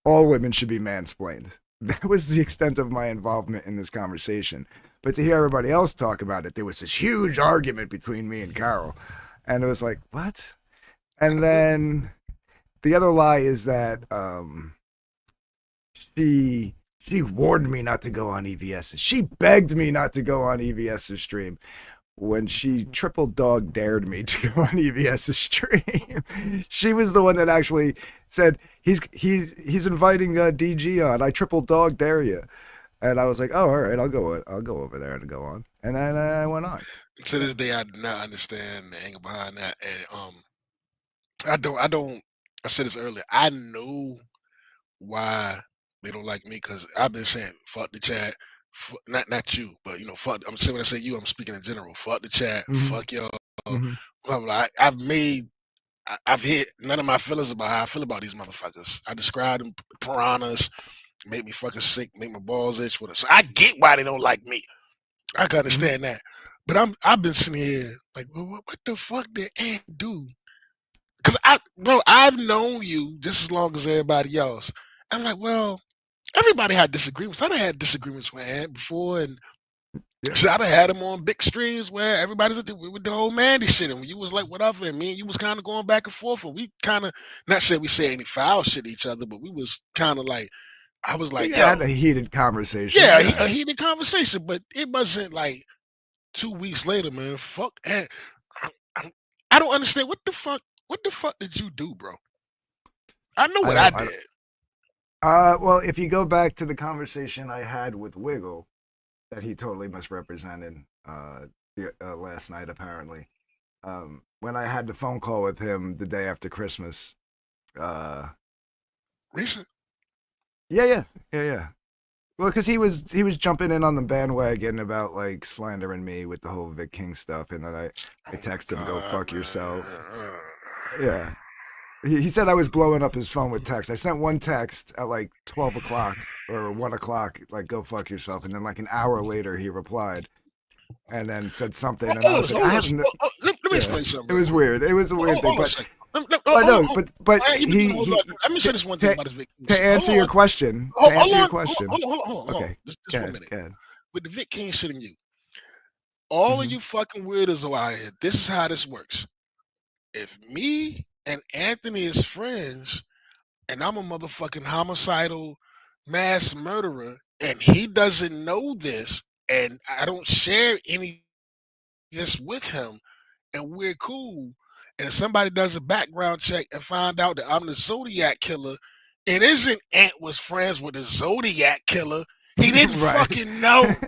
all women should be mansplained. That was the extent of my involvement in this conversation. But to hear everybody else talk about it, there was this huge argument between me and Carol. And it was like, what? And then the other lie is that she warned me not to go on EVS's. She begged me not to go on EVS's stream when she triple dog dared me to go on EVS's stream. She was the one that actually said he's inviting DG on. I triple dog dare you. And I was like, oh, all right, I'll go over there and go on. And then I went on. to this day, I do not understand the angle behind that, and I don't. I don't. I said this earlier. I know why they don't like me because I've been saying fuck the chat, not you, but fuck. I'm saying when I say you, I'm speaking in general. Fuck the chat, Mm-hmm. fuck y'all. Mm-hmm. Blah, blah. I've made. I've hit none of my feelings about how I feel about these motherfuckers. I describe them piranhas, make me fucking sick, make my balls itch with them. So I get why they don't like me. I can Mm-hmm. understand that. But I've been sitting here like, well, what the fuck did Ant do? Cause I've known you just as long as everybody else. I'm like, well, everybody had disagreements. I done had disagreements with Ant before, and Yeah. so I done had him on big streams where everybody's with the whole Mandy shit, and you was like, whatever, and me and you was kind of going back and forth, and we kind of not say we say any foul shit to each other, but we was kind of like, I was like, We had yo, a heated conversation. yeah, Yeah. a heated conversation, but it wasn't like 2 weeks later, man. Fuck Ant. I, I, I don't understand what the fuck. What the fuck did you do, bro? I know I what I don't. did. Well, if you go back to the conversation I had with Wiggle, that he totally misrepresented last night, apparently. When I had the phone call with him the day after Christmas. Uh, Recent. yeah, yeah, yeah, yeah. Well, because he was jumping in on the bandwagon about like slandering me with the whole Vic King stuff, and then I Oh my texted him, "Go god, fuck yourself." man. Yeah, he said I was blowing up his phone with text. I sent one text at like 12 o'clock or 1 o'clock, like "Go fuck yourself," and then like an hour later he replied and then said something, and I Hold was us, like, hold I us. haven't. Let me Yeah, explain something it real was quick. weird. It was a weird thing, Hold on a but second. I Hold on, know, but I ain't even done. Hold on. Let me say this one thing about this Vic King to shit. Hold answer your on. question, to Hold, hold answer your on. question. Hold on. Okay, Just go 1 ahead, minute. go ahead. With the Vic King shit in you, all of Hmm. you fucking weirdos are out here. This is how this works. If me and Anthony is friends, and I'm a motherfucking homicidal mass murderer, and he doesn't know this, and I don't share any this with him, and we're cool, and somebody does a background check and find out that I'm the Zodiac killer, it isn't Ant was friends with the Zodiac killer. He didn't Right, fucking know.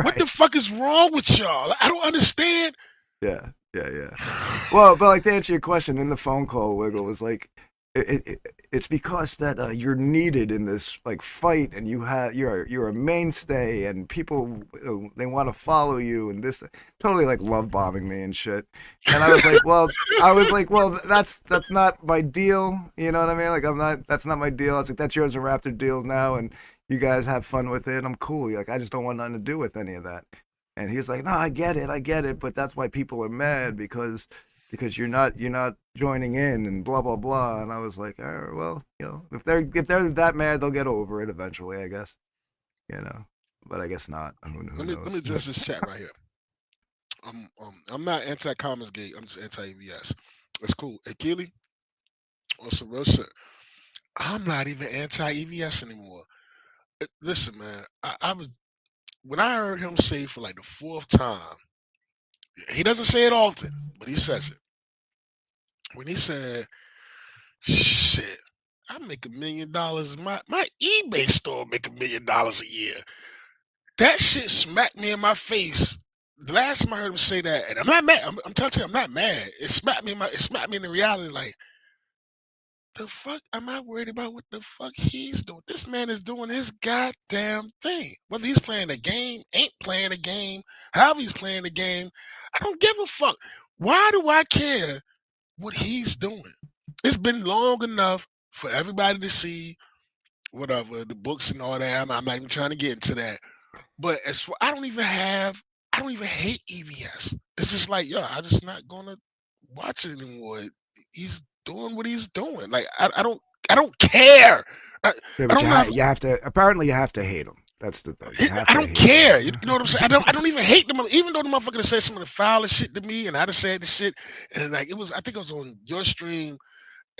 What the right. fuck is wrong with y'all? I don't understand. Yeah, yeah, yeah. Well, but like to answer your question, in the phone call, Wiggle was like, it's because that you're needed in this like fight, and you're a mainstay, and people they want to follow you, and this totally like love bombing me and shit. And I was like, well, that's not my deal. You know what I mean? Like I'm not. That's not my deal. I was like, that's yours and Raptor deal now, and you guys have fun with it. I'm cool. Like I just don't want nothing to do with any of that. And he was like, "No, I get it, but that's why people are mad because you're not joining in and blah blah blah." And I was like, well, if they're that mad, they'll get over it eventually, I guess. You know, but I guess not. Who Let me knows? address this chat right here. I'm not anti Commons Gate. I'm just anti EVS. It's cool. Hey, Keely, on some real shit. I'm not even anti EVS anymore. Listen, man. I was when I heard him say for like the fourth time. He doesn't say it often, but he says it. When he said, "Shit, I make $1 million. My eBay store make $1 million a year." That shit smacked me in my face. The last time I heard him say that, and I'm not mad. I'm telling you, I'm not mad. It smacked me in the reality. Like, the fuck am I worried about? What the fuck he's doing? This man is doing his goddamn thing. Whether he's playing the game, ain't playing the game, however he's playing the game, I don't give a fuck. Why do I care what he's doing? It's been long enough for everybody to see whatever the books and all that. I'm not even trying to get into that. But as for I don't even hate EVS. It's just like, yo, I'm just not gonna watch it anymore. He's doing what he's doing. Like I don't care. I, Yeah, I but don't know. you have to. Apparently, you have to hate them. That's the thing. You have I to don't hate them. care. You know what I'm saying? I don't even hate them. Even though the motherfucker said some of the foulest shit to me, and I just said the shit, and like it was. I think it was on your stream.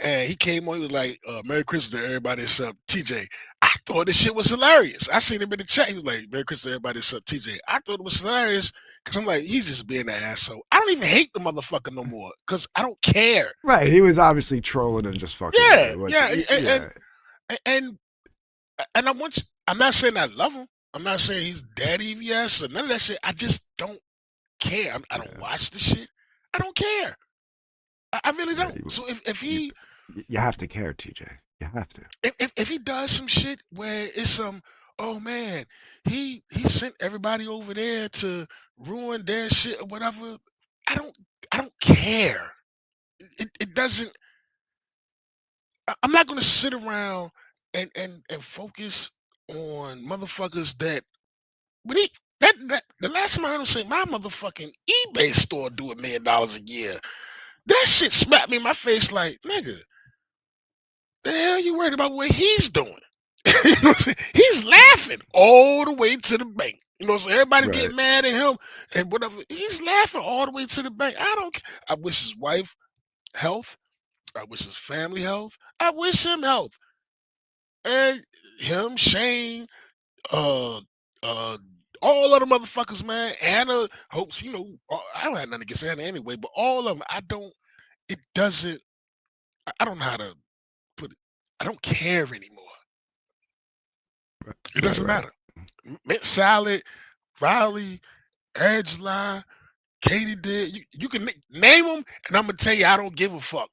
And he came on, he was like, Merry Christmas to everybody except TJ. I thought this shit was hilarious. I seen him in the chat. He was like, Merry Christmas to everybody except TJ. I thought it was hilarious because I'm like, he's just being an asshole. I don't even hate the motherfucker no more because I don't care. Right. He was obviously trolling and just fucking with Yeah, you. What's yeah. yeah. And, and I want you, I'm not saying I love him. I'm not saying he's dead EVS or none of that shit. I just don't care. I don't Yeah. watch the shit. I don't care. I really Yeah. don't. So if You, he you have to care, TJ. You have to. if he does some shit where it's some, oh man, he sent everybody over there to ruin their shit or whatever, I don't I don't care. It doesn't. I'm not gonna sit around and focus on motherfuckers that when he that the last time I heard him say my motherfucking eBay store do $1 million a year, that shit smacked me in my face like, nigga, the hell you worried about what he's doing? You know what I'm saying? He's laughing all the way to the bank. You know what I'm saying? Everybody's Right. getting mad at him and whatever. He's laughing all the way to the bank. I don't care. I wish his wife health. I wish his family health. I wish him health. And him, Shane, uh, uh, all of the motherfuckers, man. Anna hopes, I don't have nothing against Anna anyway, but all of them, it doesn't, I don't know how to put it. I don't care anymore. It Right. doesn't Right. matter. Mint Salad, Riley, Angela, Katie did. You can name them, and I'm gonna tell you I don't give a fuck.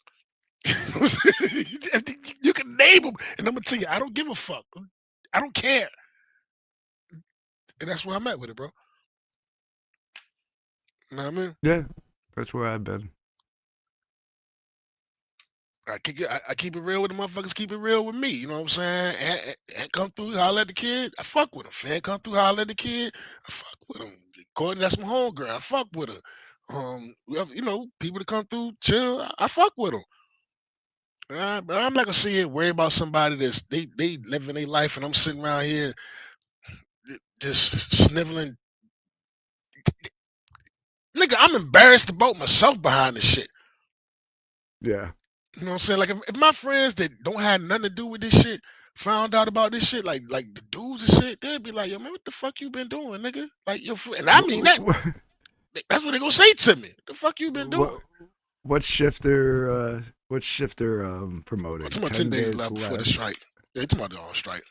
You can name them, and I'm gonna tell you I don't give a fuck. I don't care, and that's where I'm at with it, bro. You know what I mean? Yeah. That's where I've been. I keep it real with the motherfuckers. Keep it real with me. You know what I'm saying? And come through, holler at the kid. I fuck with him. Fan come through, holler at the kid. I fuck with him. Courtney, that's my homegirl. I fuck with her. We have, people to come through, chill. I fuck with them. But I'm not gonna sit here and worry about somebody that's they living their life, and I'm sitting around here just sniveling. Nigga, I'm embarrassed about myself behind this shit. Yeah. You know what I'm saying? Like if my friends that don't have nothing to do with this shit found out about this shit, like the dudes and shit, they'd be like, "Yo, man, what the fuck you been doing, nigga?" Like your friend, and I mean that. That's what they gonna say to me. The fuck you been doing? What what's shifter what's shifter I'm promoting? talking about 10 10 days days left before the left. strike. They talking about they're on strike.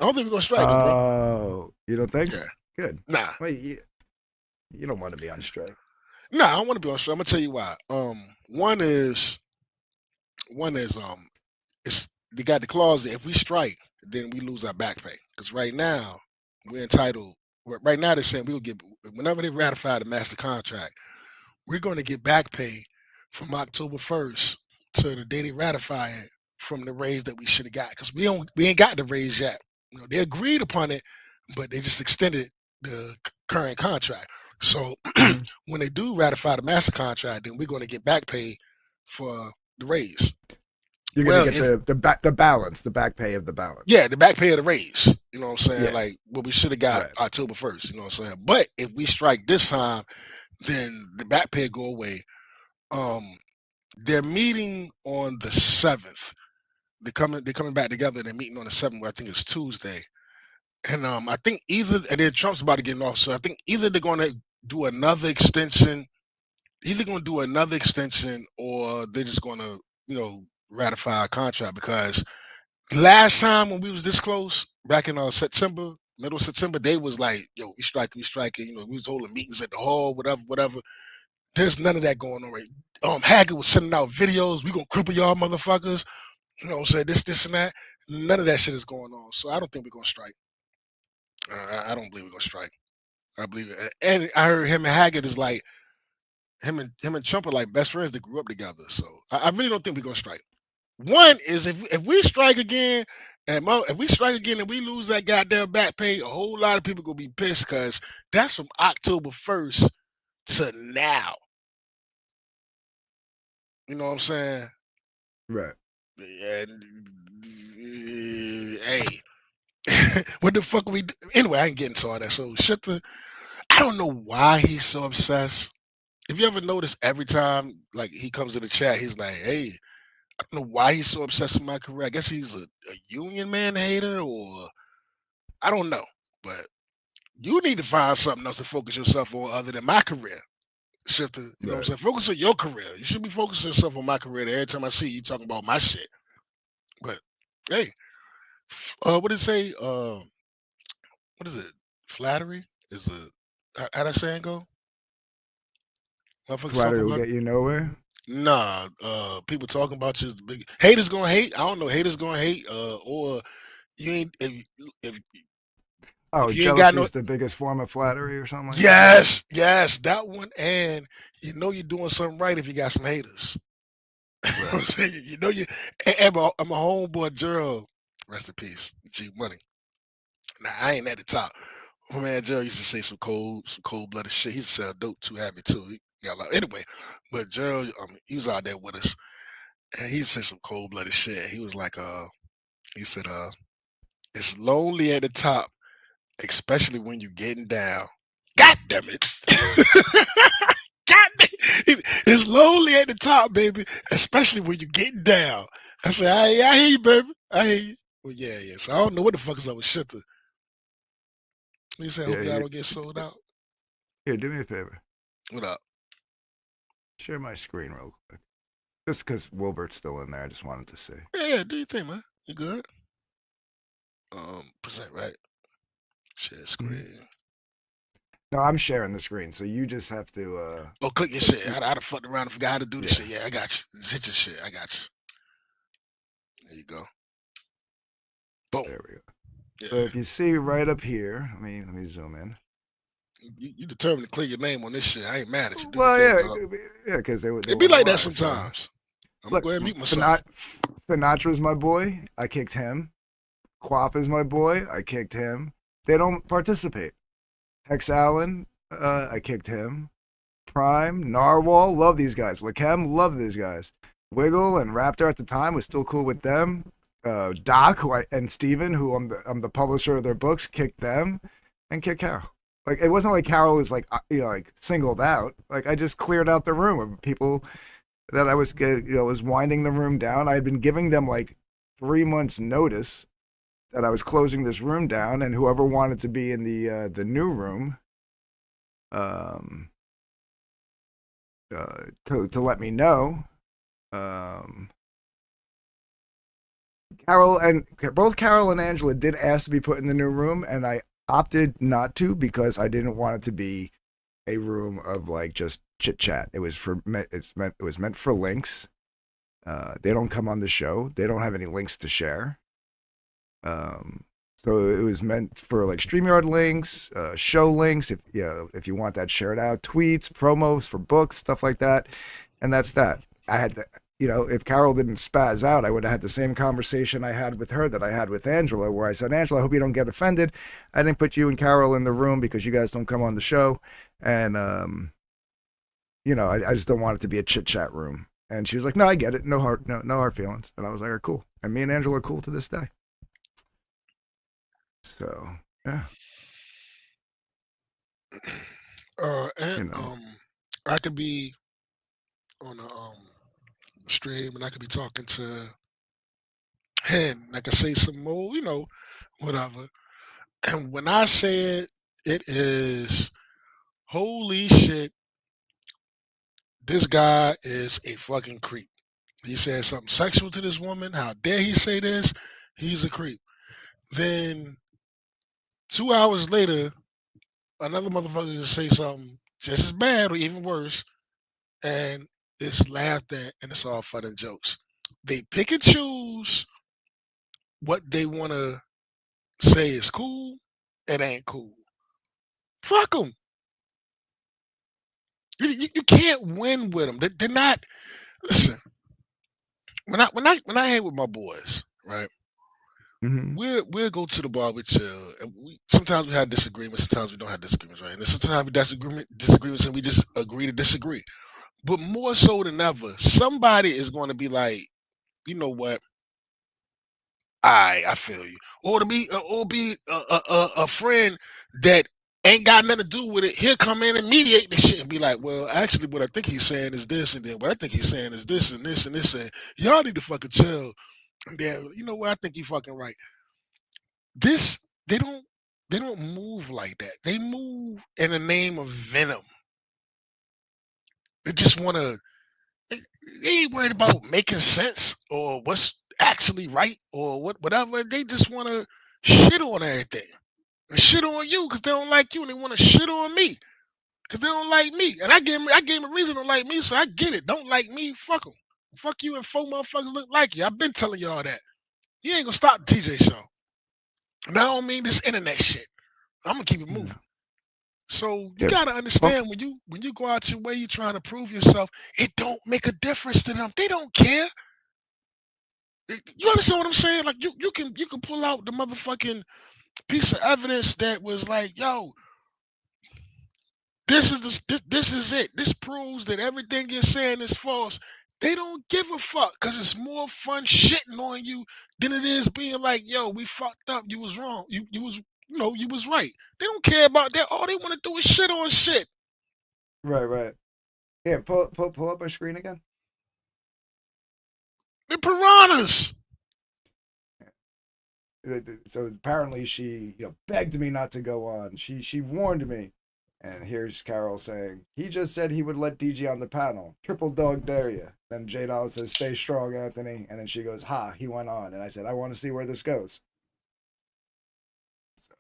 I don't think we're gonna strike though, bro. Oh, you don't think? Yeah. Good. Nah. Wait, you don't want to be on strike. Nah, I don't want to be on strike. I'm gonna tell you why. One is it's they got the clause that if we strike, then we lose our back pay. Because right now we're entitled. Right now they're saying we will get whenever they ratify the master contract, we're going to get back pay from October 1st to the day they ratify it from the raise that we should have got. Because we ain't got the raise yet. They agreed upon it, but they just extended the current contract. So Mm-hmm. when they do ratify the master contract, then we're going to get back pay for the raise. You're gonna Well, get if the balance, the back pay of the balance. yeah, the back pay of the raise. You know what I'm saying? Yeah. Like what we should have got Right. October 1st. You know what I'm saying? But if we strike this time, then the back pay go away. Um, they're meeting on the 7th. They're coming back together. They're meeting on the 7th, where I think it's Tuesday. And I think and then Trump's about to get off. So I think either they're going to do another extension, or they're just going to ratify a contract because last time when we was this close, back in September, middle of September, they was like, "Yo, we striking." We was holding meetings at the hall, whatever, whatever. There's none of that going on right. Haggard was sending out videos. We gonna cripple y'all motherfuckers. You know what I'm saying? This, and that. None of that shit is going on. So I don't think we're gonna strike. I don't believe we're gonna strike. I believe it. And I heard him and Haggard is like him and Trump are like best friends that grew up together. So I really don't think we're gonna strike. One is if we strike again, if we strike again and we lose that goddamn back pay, a whole lot of people gonna be pissed because that's from October 1st to now. You know what I'm saying? Right. And hey, what the fuck are we? Anyway, I ain't getting to all that. So shut the. I don't know why he's so obsessed. If you ever notice, every time like he comes in the chat, he's like, "Hey, I don't know why he's so obsessed with my career. I guess he's a union man hater, or I don't know, but." You need to find something else to focus yourself on other than my career. Shifter, you know what I'm Right. saying? Focus on your career. You should be focusing yourself on my career. Every time I see you talking about my shit. But hey, what did it say? What is it? Flattery is a how that saying go? Motherfuckers talking Flattery will about get you nowhere. nah. People talking about you is the big haters gonna hate. I don't know. Haters gonna hate. Or you ain't if Oh, if you ain't got jealousy no is the biggest form of flattery or something like that. yes, that one. And you know you're doing something right if you got some haters. You know what I'm Right. saying? I'm a homeboy Gerald. Rest in peace, G Money. Now I ain't at the top. My man Gerald used to say some cold blooded shit. He used to sell dope too happy too. He got a lot. Anyway, but Gerald, he was out there with us, and he said some cold blooded shit. He was like, he said, it's lonely at the top, especially when you're getting down. God damn it. God damn. It's lonely at the top, baby, especially when you're getting down. I said, I hear you, baby. I hear you. Well, yeah. So I don't know what the fuck is up with Shifter. He said, I Yeah. hope y'all don't get sold out. Here, do me a favor. What up? Share my screen real quick. Just because Wilbert's still in there, I just wanted to see. Yeah, do you think, man? You good? Percent right. Share Mhm. screen. No, I'm sharing the screen, so you just have to. Oh, click your shit. I'd have fucked around and forgot how to do this Yeah. shit. Yeah, I got you. Hit your shit. I got you. There you go. Boom. There we go. Yeah. So if you see right up here, let me zoom in. You determined to clear your name on this shit. I ain't mad at you. Do your Well, thing, yeah, dog. yeah, because they It be want to like that lie. So sometimes. I'm gonna look, go ahead and mute myself. Sinatra's my boy. I kicked him. Quap is my boy. I kicked him. They don't participate. Hex Allen, I kicked him. Prime, Narwhal, love these guys. Lakem, love these guys. Wiggle and Raptor at the time was still cool with them. Doc and Steven, who I'm the publisher of their books, kicked them and kicked Carol. Like it wasn't like Carol was like like singled out. Like I just cleared out the room of people that I was was winding the room down. I had been giving them like 3 months notice that I was closing this room down, and whoever wanted to be in the new room, um, to let me know. Um, Carol and both Carol and Angela did ask to be put in the new room, and I opted not to because I didn't want it to be a room of like just chit chat. It was meant for links. They don't come on the show. They don't have any links to share. Um, so it was meant for like StreamYard links, show links. If you want that shared out, tweets, promos for books, stuff like that, and that's that. I had to, if Carol didn't spaz out, I would have had the same conversation I had with her that I had with Angela, where I said, Angela, I hope you don't get offended. I didn't put you and Carol in the room because you guys don't come on the show, and I just don't want it to be a chit chat room. And she was like, no, I get it, no hard feelings. And I was like, all right, cool. And me and Angela are cool to this day. So yeah, And you know. I could be on a stream and I could be talking to him. I could say some more, whatever. And when I say it, it is holy shit. This guy is a fucking creep. He said something sexual to this woman. How dare he say this? He's a creep. Then 2 hours later, another motherfucker just say something just as bad or even worse, and it's laughed at and it's all fun and jokes. They pick and choose what they want to say is cool. It ain't cool. Fuck them. You can't win with them. They're not. Listen, when I hang with my boys, right? Mm-hmm. We'll go to the bar with chill, and sometimes we have disagreements, sometimes we don't have disagreements, right? And then sometimes we disagreements, and we just agree to disagree. But more so than ever, somebody is going to be like, you know what? I feel you. Or be a friend that ain't got nothing to do with it. He'll come in and mediate this shit and be like, well, actually, what I think he's saying is this, and then what I think he's saying is this and this and this, and y'all need to fucking chill. And then, you know what? I think you fucking right. This they don't they don't move like that. They move in the name of venom. They just want to. They ain't worried about making sense or what's actually right or whatever. They just want to shit on everything and shit on you because they don't like you, and they want to shit on me because they don't like me. And I gave 'em a reason to like me, so I get it. Don't like me, fuck them. Fuck you and four motherfuckers look like you. I've been telling y'all that. You ain't gonna stop the TJ show. And I don't mean this internet shit. I'm gonna keep it moving. Yeah. So you Yeah. gotta Well, understand when you go out your way, you're trying to prove yourself. It don't make a difference to them. They don't care. You understand what I'm saying? Like you can pull out the motherfucking piece of evidence that was like, yo, this is it. This proves that everything you're saying is false. They don't give a fuck because it's more fun shitting on you than it is being like, yo, we fucked up. You was wrong. You was right. They don't care about that. All they want to do is shit on shit. right, right. Yeah, pull up my screen again. They're piranhas. So apparently she begged me not to go on. She warned me. And here's Carol saying, he just said he would let DG on the panel. Triple dog dare you. Then J Doll says, stay strong, Anthony. And then she goes, ha, he went on. And I said, I want to see where this goes. So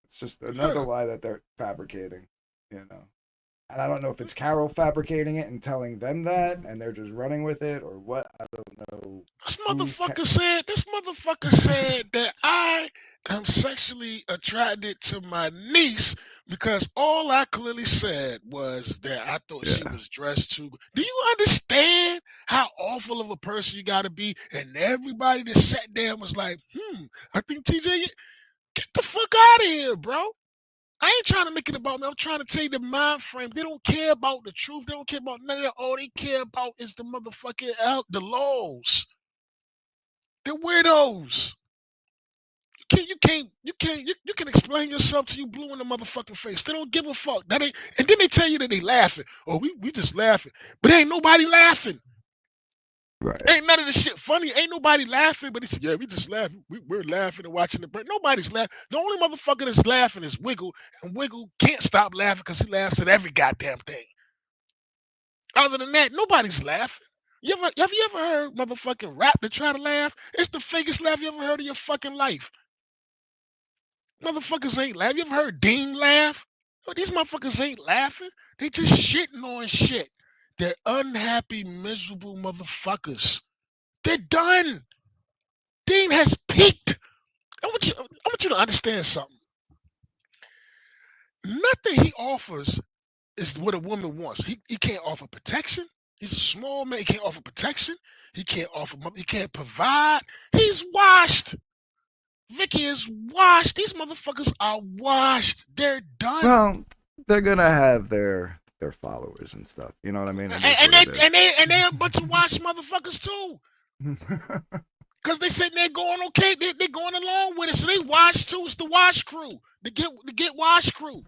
it's just another lie that they're fabricating, you know. And I don't know if it's Carol fabricating it and telling them that, and they're just running with it, or what. I don't know This who's. motherfucker said. This motherfucker said that I am sexually attracted to my niece because all I clearly said was that I thought she Yeah. was dressed too. Do you understand how awful of a person you got to be? And everybody that sat there was like, I think TJ, get the fuck out of here, bro. I ain't trying to make it about me. I'm trying to tell you the mind frame. They don't care about the truth. They don't care about none of that. All they care about is the motherfucking the laws. They're weirdos. You can explain yourself to you blue in the motherfucking face. They don't give a fuck. That ain't, and then they tell you that they laughing. Oh, we just laughing. But ain't nobody laughing. Right. Ain't none of this shit funny. Ain't nobody laughing. But he said, yeah, we just laughing. We're laughing and watching the bird. Nobody's laughing. The only motherfucker that's laughing is Wiggle, and Wiggle can't stop laughing because he laughs at every goddamn thing. Other than that, nobody's laughing. Have you ever heard motherfucking rap to try to laugh? It's the fakest laugh you ever heard in your fucking life. Motherfuckers ain't laughing. You ever heard Dean laugh? No, these motherfuckers ain't laughing. They just shitting on shit. They're unhappy, miserable motherfuckers. They're done. Dean has peaked. I want you to understand something. Nothing he offers is what a woman wants. He can't offer protection. He's a small man. He can't offer protection. He can't offer. He can't provide. He's washed. Vicky is washed. These motherfuckers are washed. They're done. Well, they're gonna have their followers and stuff. You know what I mean? It is And what they it and is. they and they're a bunch of washed motherfuckers too. Cause they sitting there going okay, they going along with it. So they wash too. It's the wash crew. The get wash crew.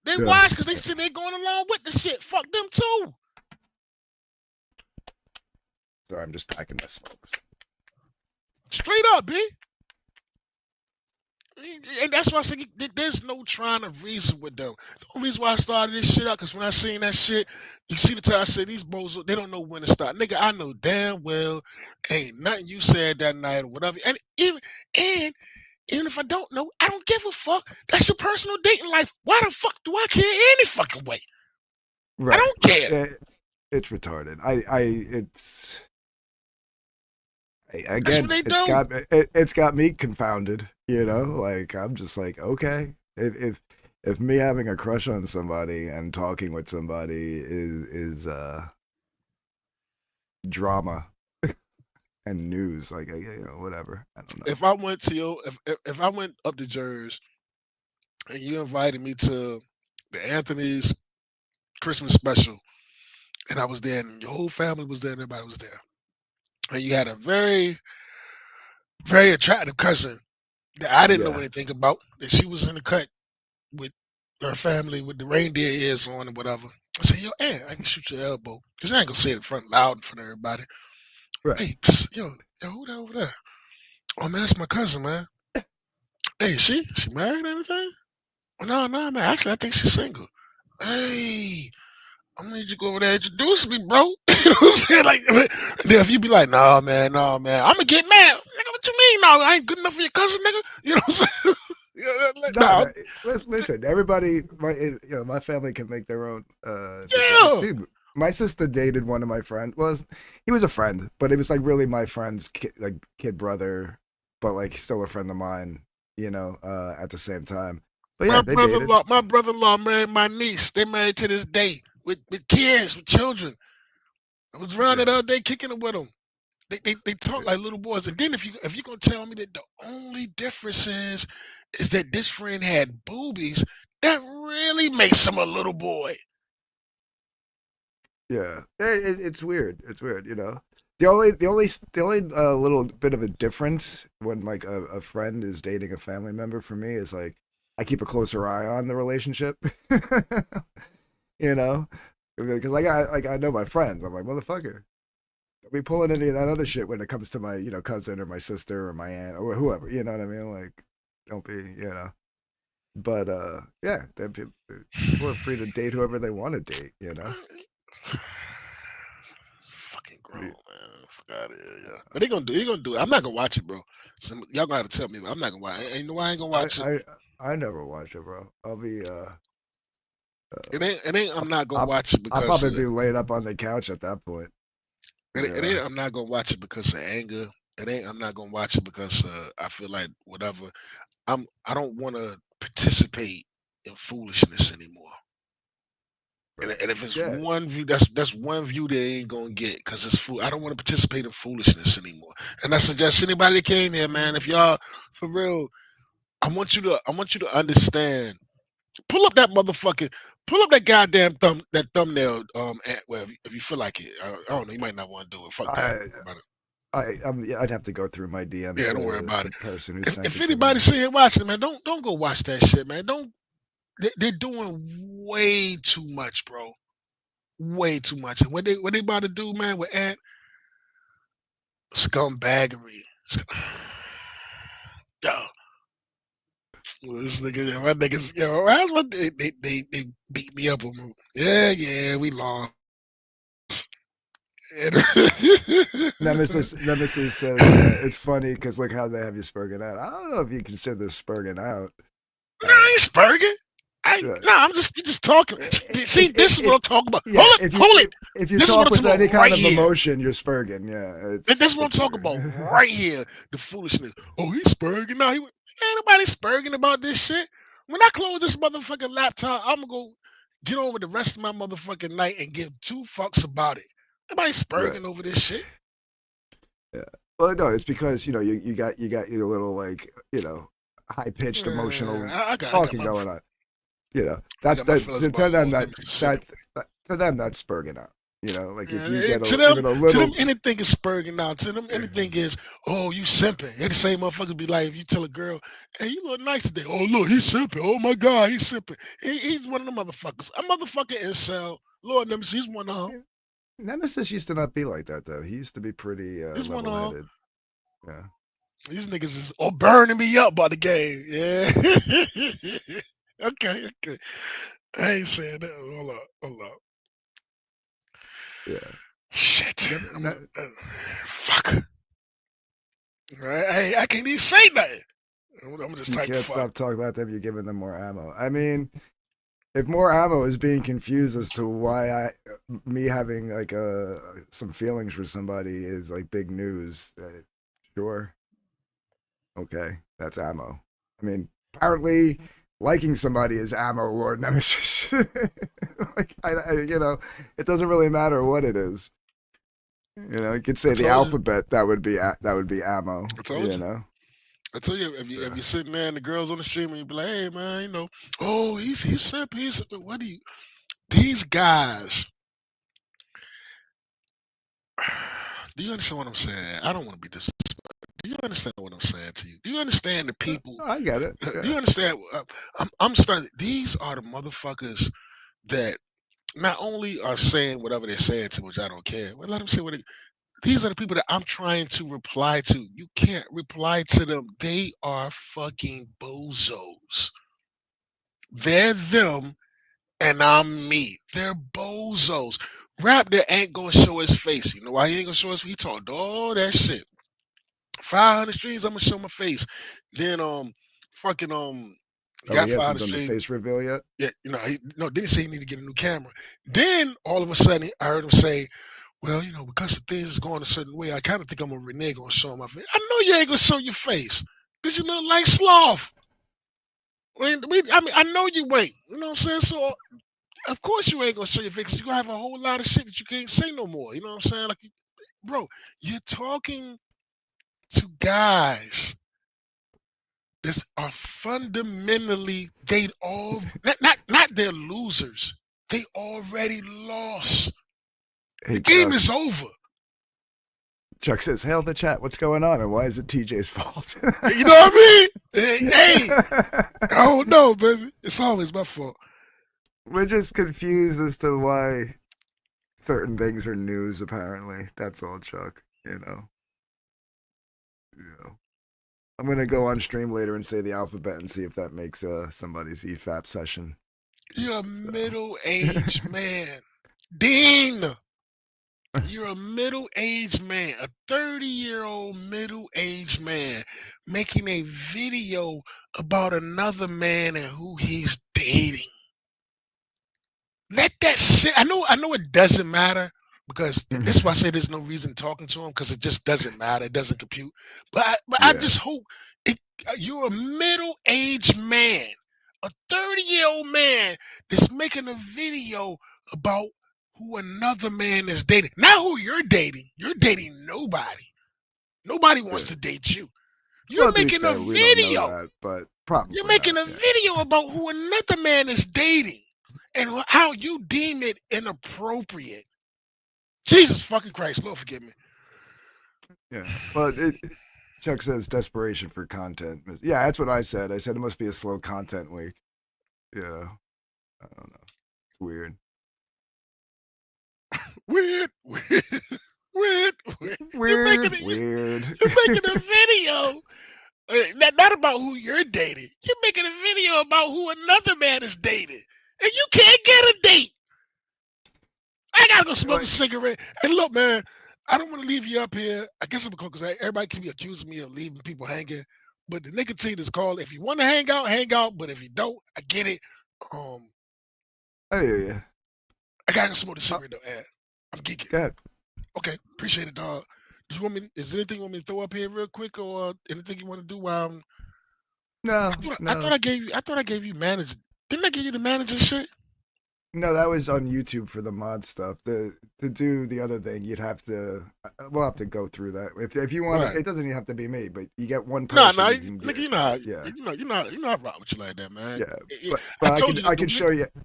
They Yeah. wash because they sitting there going along with the shit. Fuck them too. Sorry, I'm just packing my smokes. Straight up, B. And that's why I said there's no trying to reason with them. The only reason why I started this shit up, because when I seen that shit, you see the time I said these bozos, they don't know when to stop. Nigga, I know damn well ain't nothing you said that night or whatever. And even if I don't know, I don't give a fuck. That's your personal dating life. Why the fuck do I care any fucking way? I Right, don't right. care. It's retarded. It's That's what again. they do. It's got me confounded. You know, like I'm just like, okay, if me having a crush on somebody and talking with somebody is drama and news, like whatever. I don't know. If I went to your if I went up to Jersey and you invited me to the Anthony's Christmas special, and I was there, and your whole family was there, and everybody was there, and you had a very, very attractive cousin that I didn't know Yeah, anything about, that she was in the cut with her family with the reindeer ears on and whatever. I said, yo, Aunt, I can shoot your elbow. Because I ain't going to say it in front loud in front of everybody. right. Hey, psst, yo, who that over there? Oh, man, that's my cousin, man. Hey, she married or anything? Oh, no, man. Actually, I think she's single. Hey, I'm gonna need you to go over there and introduce me, bro. You know what I'm saying? Like, then if you be like, no, man, I'm gonna get mad. Nigga, what you mean? No, I ain't good enough for your cousin, nigga. You know what I'm saying? No, No, no. Listen, everybody, my family can make their own decision. yeah. Dude, my sister dated one of my friends. Well, he was a friend, but it was like really my friend's kid brother, but like still a friend of mine. At the same time. But yeah, they dated. My brother-in-law married my niece. They married to this day with kids, with children. I was around it Yeah, all day kicking it with them. They talk like little boys. And then if you're gonna tell me that the only difference is that this friend had boobies, that really makes him a little boy. yeah. It's weird. It's weird. The only little bit of a difference when like a friend is dating a family member for me is like I keep a closer eye on the relationship. you know, because I know my friends. I'm like motherfucker. Don't be pulling any of that other shit when it comes to my cousin or my sister or my aunt or whoever. You know what I mean? Like, don't be But yeah, people are free to date whoever they want to date. Fucking grown, man. Fuck out of here, yeah. But they gonna do it. I'm not gonna watch it, bro. Y'all gonna have to tell me, but I'm not gonna watch it. Ain't no why I ain't gonna I watch it. I I never watch it, bro. It ain't I'm not gonna I'll, watch it I'll because probably be laid up on the couch at that point. it Yeah, ain't I'm not gonna watch it because of anger. It ain't I'm not gonna watch it because I feel like whatever. I don't wanna participate in foolishness anymore. right. And if it's Yeah, one view, that's one view they ain't gonna get because it's fool. I don't want to participate in foolishness anymore. And I suggest anybody that came here, man, if y'all for real, I want you to understand. Pull up that motherfucking. Pull up that goddamn thumbnail. Well, if you feel like it, I don't know. You might not want to do it. Fuck that. I, But yeah, I'd have to go through my DMs yeah, don't worry to about the it. person who sent If it to me. anybody's sitting here watching, man, don't go watch that shit, man. Don't. They're doing way too much, bro. Way too much. And what they about to do, man, with Ant scumbaggery. Yo, this nigga, yo, my niggas, yo, that's what they beat me up on. Yeah, we lost. Nemesis says it's funny because look how they have you spurging out. I don't know if you consider this spurging out. No, I ain't spurging. Right. I'm just you just talking. See, this is what I'm talking about. Yeah, Hold it. if you This is what talk I'm with talking any about kind right of here. emotion, you're spurging. Yeah, This is what I'm it's talking about weird. right here. The foolishness. Oh, he's spurging now. Ain't nobody spurging about this shit. When I close this motherfucking laptop, I'm gonna go get on with the rest of my motherfucking night and give two fucks about it. Nobody Right. spurging over this shit. Yeah. Well, no, it's because you got your little like high pitched emotional I got talking my going on. I That's got my that feelings to about them Lord that Nemesis that, anyway. that to them that's spurging out. Like if you Yeah, get even a to them, little. anything is spurging now. To them, anything is, oh, you simping. They're the same motherfuckers be like, if you tell a girl, hey, you look nice today. Oh, look, he's simping. Oh my God, he's simping. He's one of them motherfuckers. A motherfucker incel. Lord Nemesis, he's one of them. Nemesis used to not be like that though. He used to be pretty He's one level of them. headed. Yeah. These niggas is all burning me up by the game. Yeah. Okay. I ain't saying that. Hold up. Yeah. Shit. Never, I'm ne- fuck. Right? I can't even say nothing. I'm gonna just you type can't fuck. stop talking about them. You're giving them more ammo. I mean, if more ammo is being confused as to why me having like some feelings for somebody is like big news, sure, okay, that's ammo. I mean, apparently liking somebody is ammo, Lord Nemesis. Like it doesn't really matter what it is. You could I say the told you. alphabet. That would be ammo. I told you. I told you if So, you sitting there and the girls on the stream and you be like, hey man, oh he's simp, he's simp. What do you these guys do you understand what I'm saying? I don't want to be disrespectful. Do you understand what I'm saying to you? Do you understand the people? I get it. Do Yeah. you understand? I'm starting. These are the motherfuckers that not only are saying whatever they're saying to, which I don't care. But let them say what these are the people that I'm trying to reply to. You can't reply to them. They are fucking bozos. They're them and I'm me. They're bozos. Raptor ain't gonna show his face. You know why he ain't gonna show his face? He talked all that shit. 500 streams, I'm gonna show my face. Then fucking he Oh, got he hasn't 500 done the streams. face reveal yet. Yeah, didn't say he need to get a new camera. Then all of a sudden I heard him say, well, because the things is going a certain way, I kind of think I'm a Renee gonna show my face. I know you ain't gonna show your face because you look like sloth. I mean, I know you ain't. You know what I'm saying? So of course you ain't gonna show your face. 'Cause you gonna have a whole lot of shit that you can't say no more. You know what I'm saying? Like, bro, you're talking to guys that are fundamentally they all not they're losers. They already lost. The Hey, game Chuck. is over. Chuck says, "Hail the chat. What's going on? And why is it TJ's fault?" You know what I mean? Hey, I don't know, baby. It's always my fault. We're just confused as to why certain things are news. Apparently, that's all, Chuck. You know. I'm gonna go on stream later and say the alphabet and see if that makes somebody's EFAP session. You're a So. middle-aged man. Dean, you're a middle-aged man, a 30-year-old middle-aged man making a video about another man and who he's dating. Let that sit. I know it doesn't matter because this is why I say there's no reason talking to him because it just doesn't matter. It doesn't compute. But I Yeah. just hope you're a middle-aged man, a 30-year-old man that's making a video about who another man is dating. Not who you're dating. You're dating nobody. Nobody wants Yeah. to date you. You're Well, to be making a fair, we don't know video. that, but You're probably making not. a Yeah. video about who another man is dating and how you deem it inappropriate. Jesus fucking Christ, Lord forgive me. Yeah. Well, Chuck says desperation for content. Yeah, that's what I said. I said it must be a slow content week. Yeah. I don't know. It's weird. Weird, weird, weird, weird. You're making Weird. it. Weird. You're making a video. Not about who you're dating. You're making a video about who another man is dating, and you can't get a date. I gotta go smoke a Like, cigarette. And look, man, I don't want to leave you up here. I guess I'm because everybody can be accusing me of leaving people hanging. But the nicotine is called. If you want to hang out, hang out. But if you don't, I get it. Um, I hear you. I gotta go smoke a Oh, cigarette though. Ed. I'm geeking. go ahead. Okay, appreciate it, dog. Do you want me? Is there anything you want me to throw up here real quick, or anything you want to do while I'm? No, I thought no. I gave you. I thought I gave you manager. Didn't I give you the manager shit? No, that was on YouTube for the mod stuff. The to do the other thing, you'd have to. We'll have to go through that. If you want, Right. it doesn't even have to be me, but you get one Nah, person nah, you can nigga, get. you Yeah, know, you know, I rock with you like that, man. yeah. It- But I but I told can you I the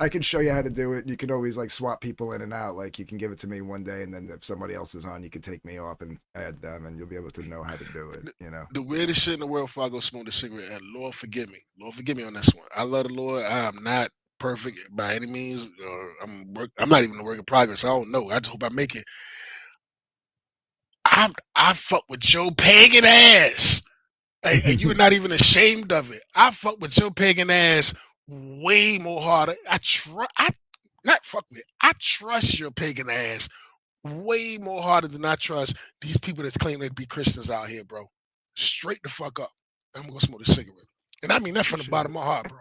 can show you how to do it. You can always like swap people in and out. Like you can give it to me one day, and then if somebody else is on, you can take me off and add them, and you'll be able to know how to do it. You know. the weirdest shit in the world before I go smoke a cigarette. And Lord forgive me on this one. I love the Lord. I am not perfect by any means. I'm not even a work in progress. I don't know. I just hope I make it. I fuck with your pagan ass. And you're not even ashamed of it. I fuck with your pagan ass way more harder. I not fuck with. I trust your pagan ass way more harder than I trust these people that claim they be Christians out here, bro. Straight the fuck up. I'm gonna smoke a cigarette, and I mean that from the Appreciate bottom it. of my heart, bro.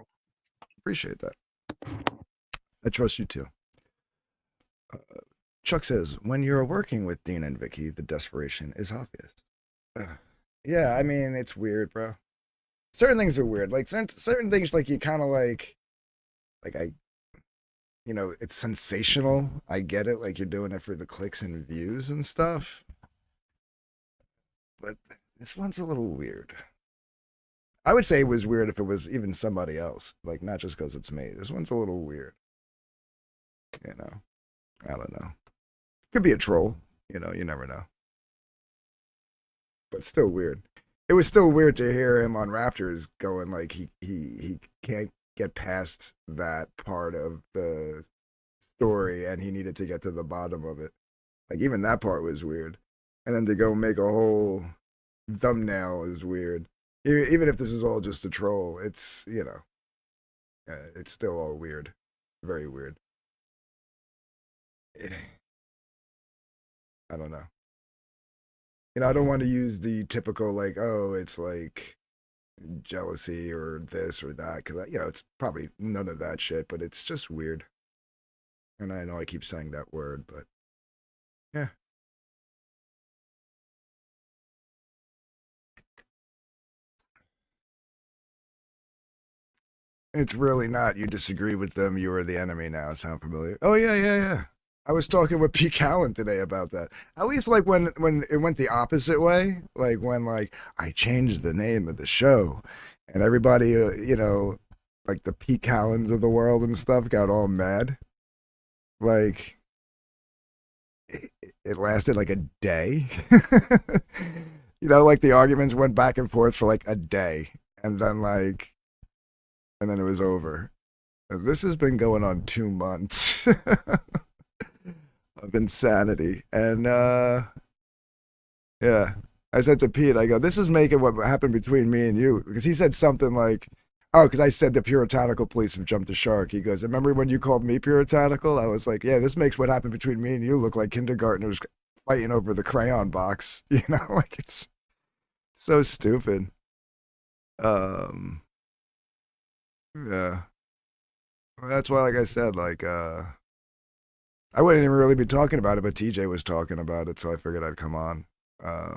Appreciate that. I trust you too. Uh, Chuck says, when you're working with Dean and Vicky, the desperation is obvious. Yeah, I mean, it's weird, bro. Certain things are weird. Like certain things, like you kind of like I, it's sensational. I get it. Like you're doing it for the clicks and views and stuff. But this one's a little weird. I would say it was weird if it was even somebody else. Like not just because it's me. This one's a little weird. You know, I don't know. Could be a troll. You never know. But still weird. It was still weird to hear him on Raptors going like he can't get past that part of the story and he needed to get to the bottom of it. Like even that part was weird. And then to go make a whole thumbnail is weird. Even if this is all just a troll, it's it's still all weird, very weird. I don't know. I don't want to use the typical like, oh, it's like jealousy or this or that because it's probably none of that shit, but it's just weird. And I know I keep saying that word, but yeah. It's really not. You disagree with them. You are the enemy now. Sound familiar? Oh yeah, yeah, yeah. I was talking with Pete Callen today about that. At least like when it went the opposite way, like when like I changed the name of the show, and everybody, like the Pete Callens of the world and stuff, got all mad. Like it lasted like a day. Like the arguments went back and forth for like a day, and then it was over. This has been going on 2 months of insanity. And yeah, I said to Pete, I go, this is making what happened between me and you. Because he said something like, oh, because I said the puritanical police have jumped the shark. He goes, remember when you called me puritanical? I was like, yeah, this makes what happened between me and you look like kindergartners fighting over the crayon box. Like it's so stupid. Yeah. Well, that's why, like I said, like, I wouldn't even really be talking about it, but TJ was talking about it, so I figured I'd come on. I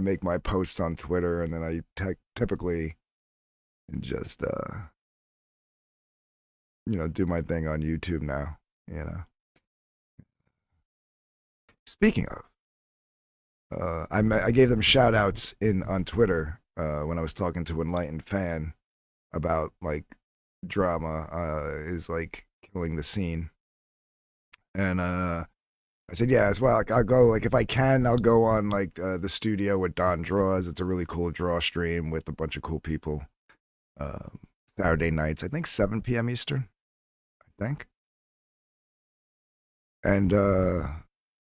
make my posts on Twitter, and then I typically just, do my thing on YouTube now. Speaking of, I gave them shout outs on Twitter. when I was talking to Enlightened Fan about like drama is like killing the scene, and I said yeah as well. Like, I'll go like if I can, I'll go on like the studio with Don Draws. It's a really cool draw stream with a bunch of cool people. Saturday nights, I think 7 p.m. Eastern. I think. And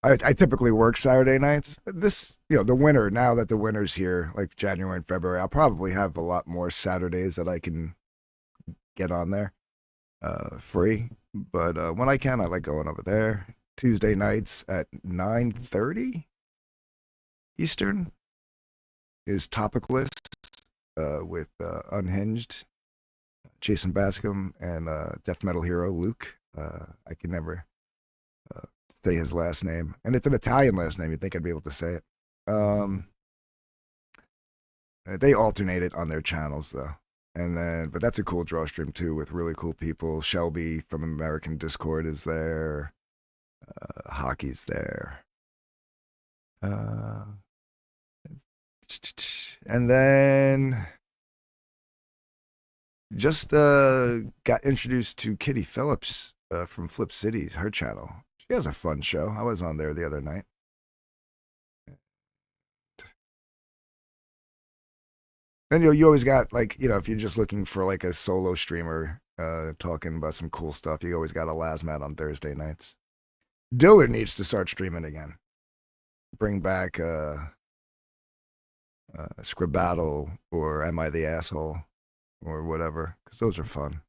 I typically work Saturday nights. This, the winter, now that the winter's here, like January and February, I'll probably have a lot more Saturdays that I can get on there free. But when I can, I like going over there. Tuesday nights at 9:30 Eastern is Topic List with Unhinged, Jason Bascom, and death metal hero Luke. I can never say his last name, and it's an Italian last name. You'd think I'd be able to say it. They alternate it on their channels though, but that's a cool draw stream too with really cool people. Shelby from American Discord is there. Hockey's there. And then just got introduced to Kitty Phillips from Flip Cities, her channel. She has a fun show. I was on there the other night. And you always got like, if you're just looking for like a solo streamer talking about some cool stuff, you always got a Lasmat on Thursday nights. Dillard needs to start streaming again. Bring back Scribbattle or Am I the Asshole or whatever, because those are fun.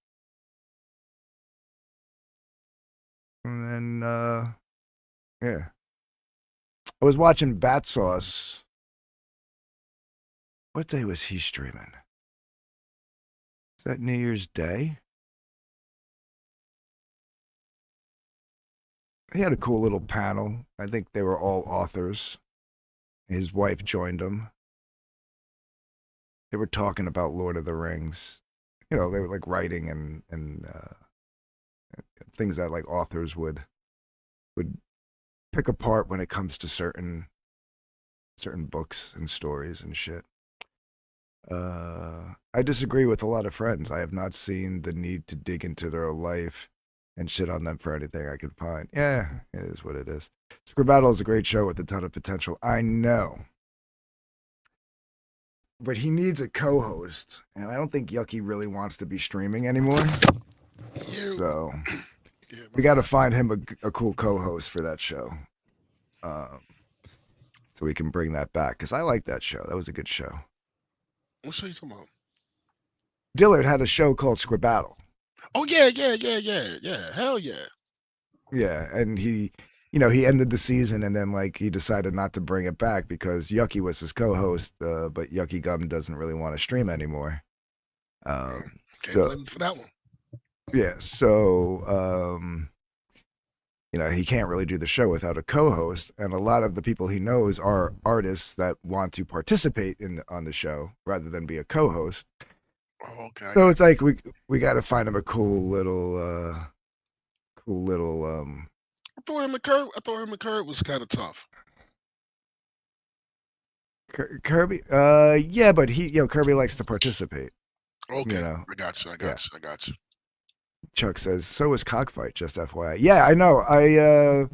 And then, yeah. I was watching Bat Sauce. What day was he streaming? Is that New Year's Day? He had a cool little panel. I think they were all authors. His wife joined him. They were talking about Lord of the Rings. They were like writing and things that like authors would pick apart when it comes to certain books and stories and shit. I disagree with a lot of friends. I have not seen the need to dig into their life and shit on them for anything I could find. Yeah, it is what it is. Scribbattle is a great show with a ton of potential. I know. But he needs a co-host, and I don't think Yucky really wants to be streaming anymore. So we got to find him a cool co-host for that show, so we can bring that back. Because I like that show. That was a good show. What show you talking about? Dillard had a show called Scribbattle. Oh yeah. Hell yeah. Yeah, and he ended the season, and then like he decided not to bring it back because Yucky was his co-host, but Yucky Gum doesn't really want to stream anymore. So for that one. Yeah, so he can't really do the show without a co-host, and a lot of the people he knows are artists that want to participate on the show rather than be a co-host. Oh, okay. So it's like we got to find him a cool little. I thought him and Kurt was kind of tough. Kirby, yeah, but Kirby likes to participate. Okay, I got you. Chuck says, so is Cockfight, just FYI. Yeah, I know.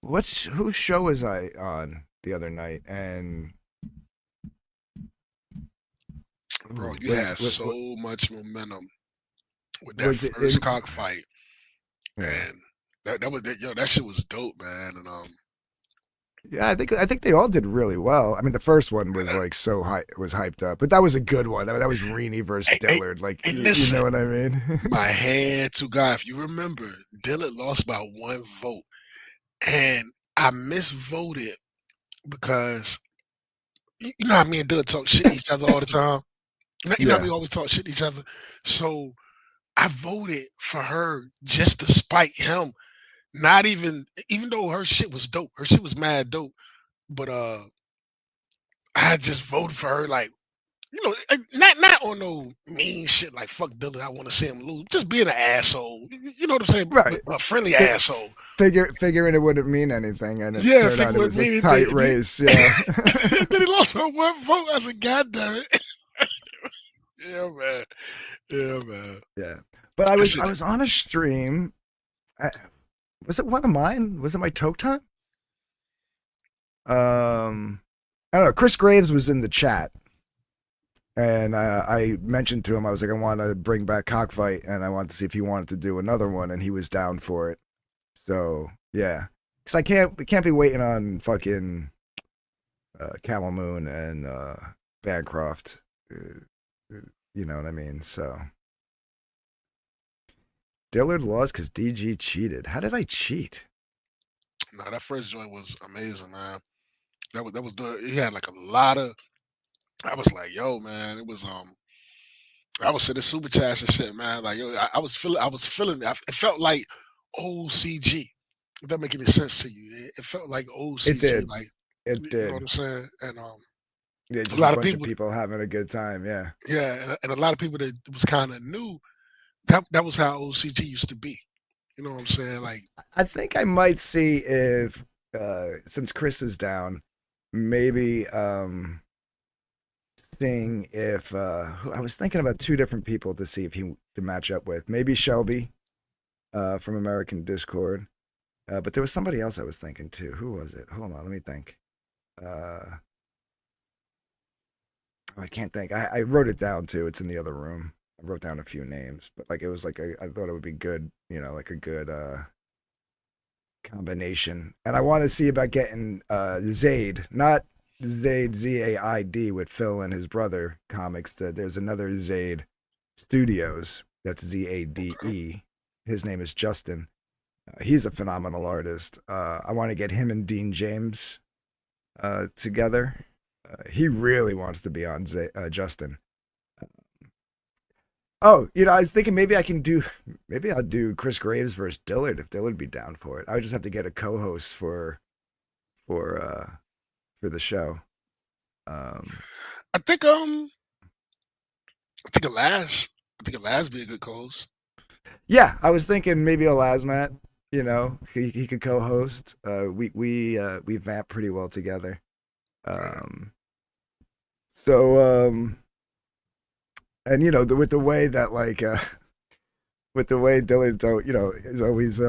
Whose show was I on the other night? And bro, you had so much momentum with that first Cockfight, and that shit was dope, man. And yeah, I think they all did really well. I mean, the first one was like so was hyped up, but that was a good one. That was Reenie versus Dillard. Like, listen, you know what I mean? My hand to God, if you remember, Dillard lost by 1 vote, and I misvoted because you know how me and Dillard talk shit to each other all the time. You know how we always talk shit to each other. So I voted for her just to spite him. Not even though her shit was dope. Her shit was mad dope. But I just voted for her like, not on no mean shit like fuck Dillard, I want to see him lose. Just being an asshole. You know what I'm saying? Right. A friendly asshole. Figuring it wouldn't mean anything, and it turned out it was a tight race. Yeah. Then he lost by 1 vote. I said, God damn it. Yeah, man. Yeah, man. Yeah, but I I was said I was on a stream. I, was it one of mine? Was it my Toke time? I don't know. Chris Graves was in the chat, and I mentioned to him I was like, I want to bring back Cockfight, and I wanted to see if he wanted to do another one, and he was down for it. So yeah, because we can't be waiting on fucking Camel Moon and Bancroft. You know what I mean? So Dillard lost because DG cheated. How did I cheat? no, that first joint was amazing, man. That was the he had like a lot of I was like, yo, man, it was I was sending super chats and shit, man. Like, yo, I was feeling it. It felt like old CG. If that make any sense to you, it felt like old It CG. did. Like, It you know what did. I'm saying? And Yeah, a just a lot of bunch of people, people having a good time. Yeah. yeah, and a lot of people that was kind of new. That was how old CG used to be. You know what I'm saying? Like, I think I might see if since Chris is down, maybe seeing if I was thinking about two different people to see if he to match up with. Maybe Shelby from American Discord. But there was somebody else I was thinking too. Who was it? Hold on, let me think. Uh, I can't think. I wrote it down too. It's in the other room. I wrote down a few names, but like it was like I thought it would be good, like a good combination. And I want to see about getting Zaid, not Zaid Zaid with Phil and his brother comics. That there's another Zaid Studios. That's Zade. His name is Justin. He's a phenomenal artist. I want to get him and Dean James together. He really wants to be on Justin. Oh, I was thinking maybe I'll do Chris Graves versus Dillard if Dillard would be down for it. I would just have to get a co-host for uh for the show. Um, I think I think Alas be a good co-host. yeah, I was thinking maybe Elasmat. He could co-host. We vamp pretty well together. Right. Um, so and with the way that like with the way Dillard, is always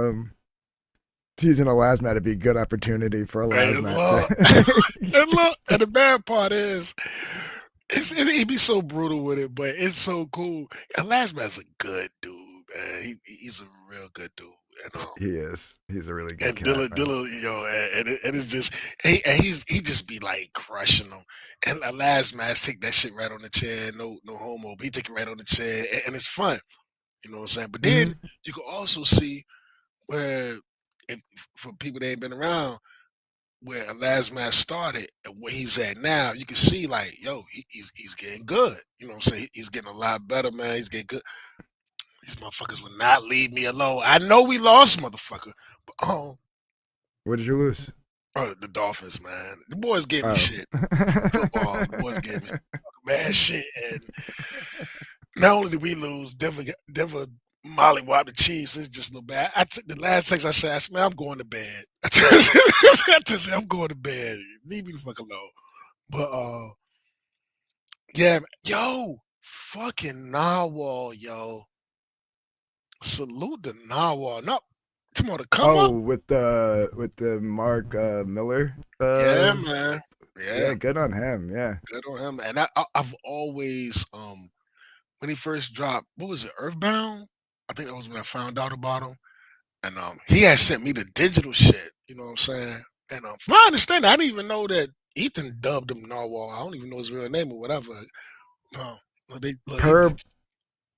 teasing Elasmat, it'd be a good opportunity for Hey, Elasmat look, to. and look, and the bad part is, he be so brutal with it, but it's so cool. And Last Man's a good dude, man. He's a real good dude, and He is. He's a really good and cat, man. Dilla, and it's just he just be like crushing them. And Last Man take that shit right on the chin, no homo. But he take it right on the chin, and it's fun. You know what I'm saying? But then Mm-hmm. you can also see where, if, for people that ain't been around, where Last Man started and where he's at now, you can see like, yo, he's getting good. You know what I'm saying? He's getting a lot better, man. He's getting good. These motherfuckers will not leave me alone. I know we lost, motherfucker, but What did you lose? the Dolphins, man. The boys gave me Oh. shit. Football, the boys gave me mad shit, and not only did we lose, Denver mollywop the Chiefs. It's just a little bad. I took the last text I said, man, I'm going to bed. I just said, I'm going to bed. Leave me the fuck alone. But yeah, yo, fucking Narwhal, yo. Salute the Narwhal. No, tomorrow to come up. Oh, with the Mark Miller. Yeah, man. Yeah, Yeah, good on him. Yeah. good on him. And I've always when he first dropped, what was it, Earthbound? I think that was when I found out about him. And he had sent me the digital shit. You know what I'm saying? And from my understanding, I didn't even know that Ethan dubbed him Narwhal. I don't even know his real name or whatever. No, they look, he Per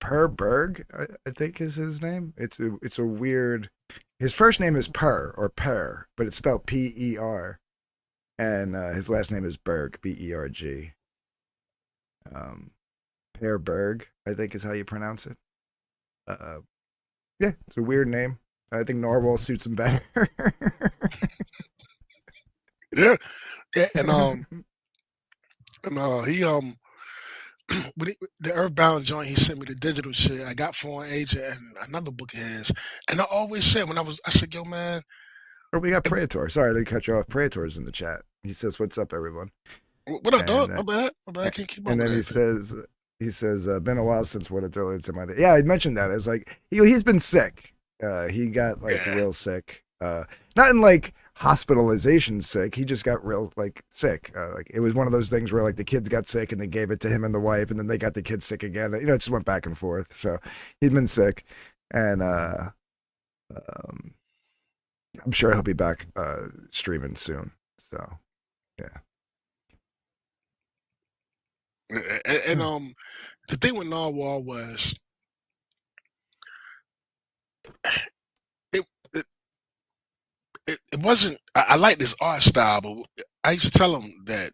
Per Berg, I think is his name. It's a weird. His first name is Per, but it's spelled P-E-R, and his last name is Berg, B-E-R-G. Um, Per Berg, I think is how you pronounce it. Uh, yeah, it's a weird name. I think Narwhal suits him better. yeah, yeah, and he when the Earthbound joint, he sent me the digital shit. I got Foreign Agent and another book of his. And I always said I said, yo, man, Or we got if, Praetor. Sorry, I didn't cut you off. Praetor's in the chat. He says, "What's up, everyone?" what up, dog? And My bad. My bad. I can't keep up and with then he everything. says, He says, been a while since what it's earlier to my. Yeah, I mentioned that. It was like he's been sick. He got like Yeah, real sick. Not in like hospitalization sick. He just got real like sick. Like it was one of those things where like the kids got sick and they gave it to him and the wife, and then they got the kids sick again. You know, it just went back and forth. So he's been sick, and um, I'm sure he'll be back streaming soon. So yeah. and the thing with Narwhal was it it, it wasn't. I like this art style, but I used to tell him that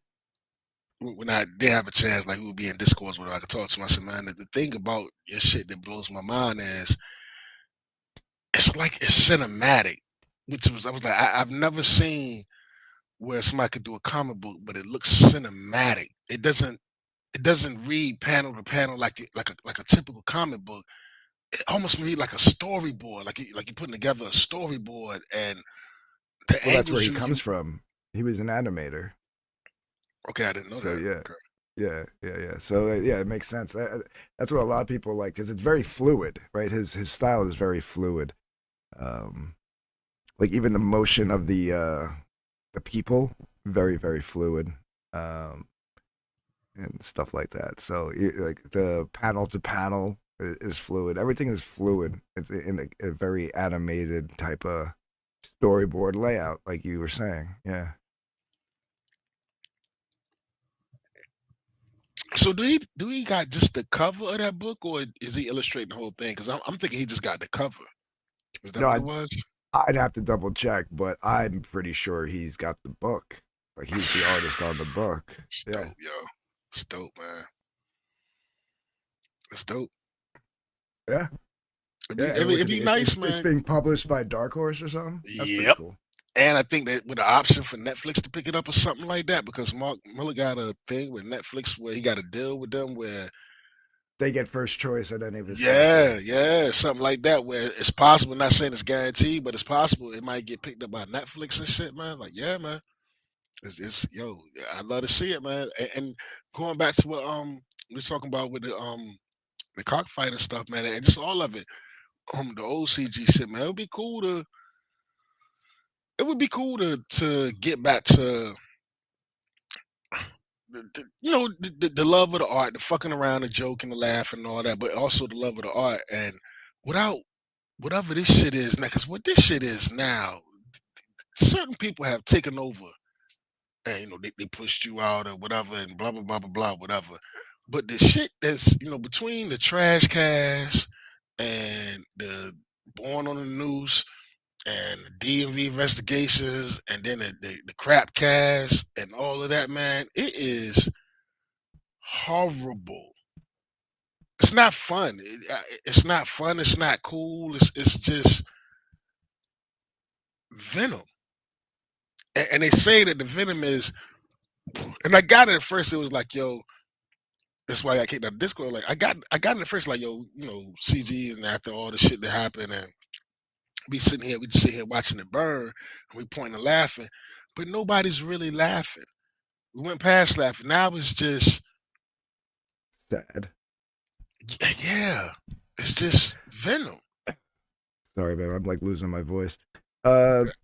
when I did have a chance, like we would be in discourse where I could talk to him. I said, man, the thing about your shit that blows my mind is it's like it's cinematic, which was I was like I've never seen where somebody could do a comic book, but it looks cinematic. It doesn't read panel to panel like a typical comic book. It almost read like a storyboard, like you're putting together a storyboard and the Well, that's where angles he you comes from. He was an animator. okay, I didn't know So that. yeah, Okay. yeah. So yeah, it makes sense. That's what a lot of people like because it's very fluid, right? His style is very fluid. Um, like even the motion of the people, very fluid, um, and stuff like that. So like the panel to panel is fluid. Everything is fluid. It's in a very animated type of storyboard layout, like you were saying. Yeah. So do he got just the cover of that book, or is he illustrating the whole thing? Because I'm thinking he just got the cover. Is that No, what it was? I'd have to double check, but I'm pretty sure he's got the book. Like he's the artist on the book. It's Yeah. dope, yo. It's dope, man. It's dope. Yeah. It'd be Yeah. it'd And be, what's it'd it? be It's nice, it's it's man. being published by Dark Horse or something. That's pretty Yep. cool. And I think that with the option for Netflix to pick it up or something like that, because Mark Miller got a thing with Netflix where he got a deal with them where They get first choice at any of his stuff. Yeah. yeah, something like that where it's possible, not saying it's guaranteed, but it's possible it might get picked up by Netflix and shit, man. Like, yeah, man. It's yo, I love to see it, man. And going back to what we are talking about with the cockfighting stuff, man, and just all of it, the old CG shit, man. It would be cool to get back to the love of the art, the fucking around, the joking, the laughing, and all that, but also the love of the art, and without whatever this shit is now, because what this shit is now, certain people have taken over, and they pushed you out or whatever, and blah blah blah blah blah whatever. But the shit that's between the trash cast and the born on the news and the DMV investigations and then the crap cast and all of that, man, it is horrible. It's not fun. It's not fun. It's not cool. It's just venom. And they say that the venom is, and I got it at first. It was like, yo, that's why I kicked out Discord. Like I got it at first, like, yo, CG, and after all the shit that happened, and we just sit here watching it burn, and we pointing and laughing, but nobody's really laughing. We went past laughing. Now it's just, Sad. yeah, it's just venom. Sorry, babe. I'm like losing my voice.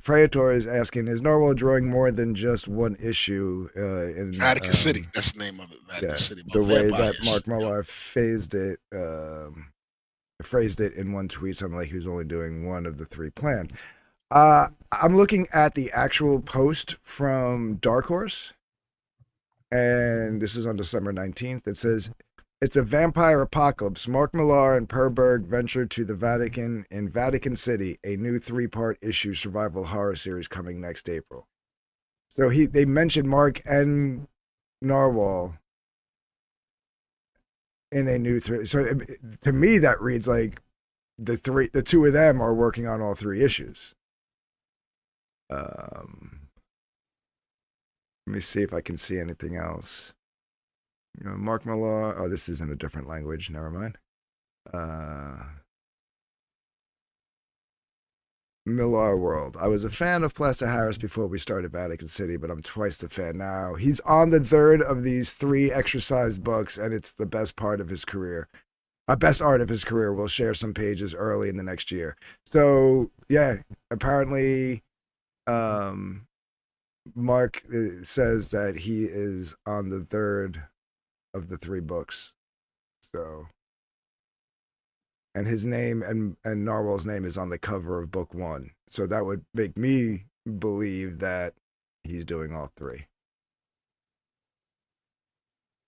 Praetor is asking: Is Norwell drawing more than just one issue? In Vatican City. That's the name of it. Vatican Yeah, City the about way that vampires. Mark Millar phrased it in one tweet, something like he was only doing one of the three planned. I'm looking at the actual post from Dark Horse, and this is on December 19th. It says, it's a vampire apocalypse. Mark Millar and Perberg venture to the Vatican in Vatican City, a new three-part issue survival horror series coming next April. So they mentioned Mark and Narwhal in a new three. So to me, that reads like the two of them are working on all three issues. Let me see if I can see anything else. Mark Millar. Oh, this is in a different language. Never mind. Millar World. I was a fan of Plaster Harris before we started Vatican City, but I'm twice the fan now. He's on the third of these three exercise books, and it's the best part of his career. Best art of his career. We'll share some pages early in the next year. So yeah, apparently, um, Mark says that he is on the third of the three books. So, and his name and Narwhal's name is on the cover of book one. So that would make me believe that he's doing all three.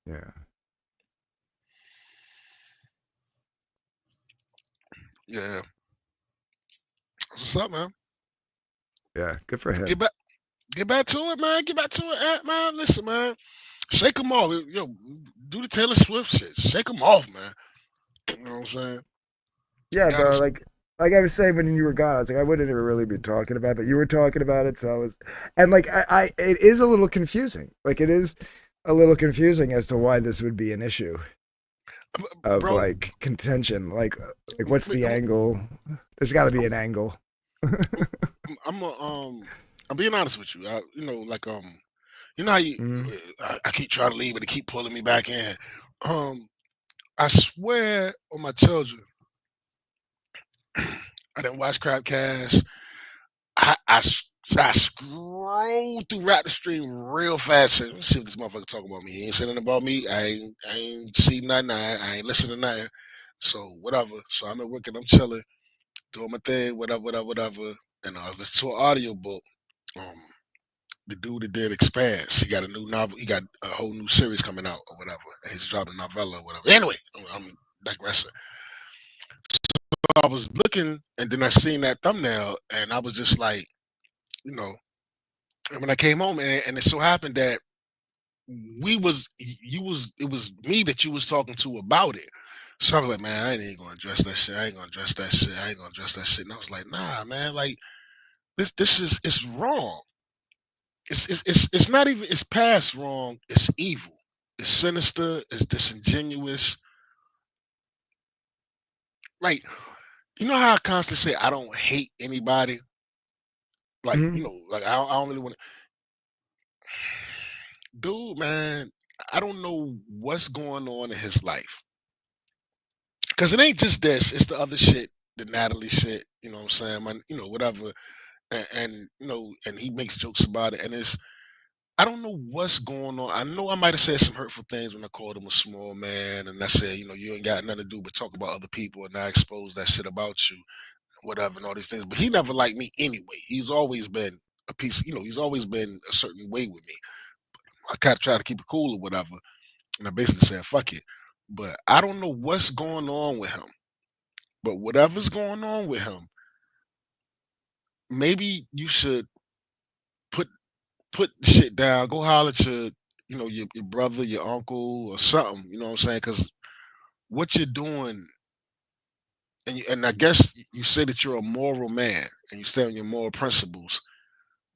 Yeah. Yeah. What's up, man? Yeah. Good for Get him. back, get back to it, man. Get back to it, man. Listen, man. Shake them off, yo. Do the Taylor Swift shit. Shake them off, man. You know what I'm saying? Yeah, Got bro. us. Like I was saying when you were gone, I was like, I wouldn't even really be talking about it, but you were talking about it, so I was, and like it is a little confusing. Like it is a little confusing as to why this would be an issue of Bro, like contention. Like what's the I'm, angle? There's got to be I'm, an angle. I'm, I'm being honest with you. Like you know how you, Mm, I keep trying to leave, but they keep pulling me back in. Um, I swear on my children, I didn't watch Crapcast. I scrolled through Rap the Stream real fast. Said, let's see what this motherfucker talking about me. He ain't saying nothing about me. I ain't see nothing. I ain't listening to nothing. So whatever. So I'm at work and I'm chilling, doing my thing, whatever. And I listened to an audio book. Um, the dude that did Expanse, he got a new novel. He got a whole new series coming out or whatever. And he's dropping a novella or whatever. Anyway, I'm digressing. I was looking and then I seen that thumbnail and I was just like, you know, and when I came home and it so happened that it was me that you was talking to about it. So I was like, man, I ain't even gonna address that shit. I ain't gonna address that shit. I ain't gonna address that shit. And I was like, nah, man, like this is it's wrong. It's not even it's past wrong. It's evil. It's sinister. It's disingenuous. Like you know how I constantly say I don't hate anybody. Like mm, like I don't really want to. Dude, man, I don't know what's going on in his life. Cause it ain't just this, it's the other shit, the Natalie shit, you know what I'm saying? Whatever. And he makes jokes about it. And it's I don't know what's going on. I know I might have said some hurtful things when I called him a small man and I said, you ain't got nothing to do but talk about other people and I expose that shit about you, whatever, and all these things. But he never liked me anyway. He's always been a piece, he's always been a certain way with me. I kind of try to keep it cool or whatever. And I basically said, fuck it. But I don't know what's going on with him. But whatever's going on with him, maybe you should put put the shit down. Go holler at your brother, your uncle, or something. You know what I'm saying? Because what you're doing, and I guess you say that you're a moral man and you stand on your moral principles,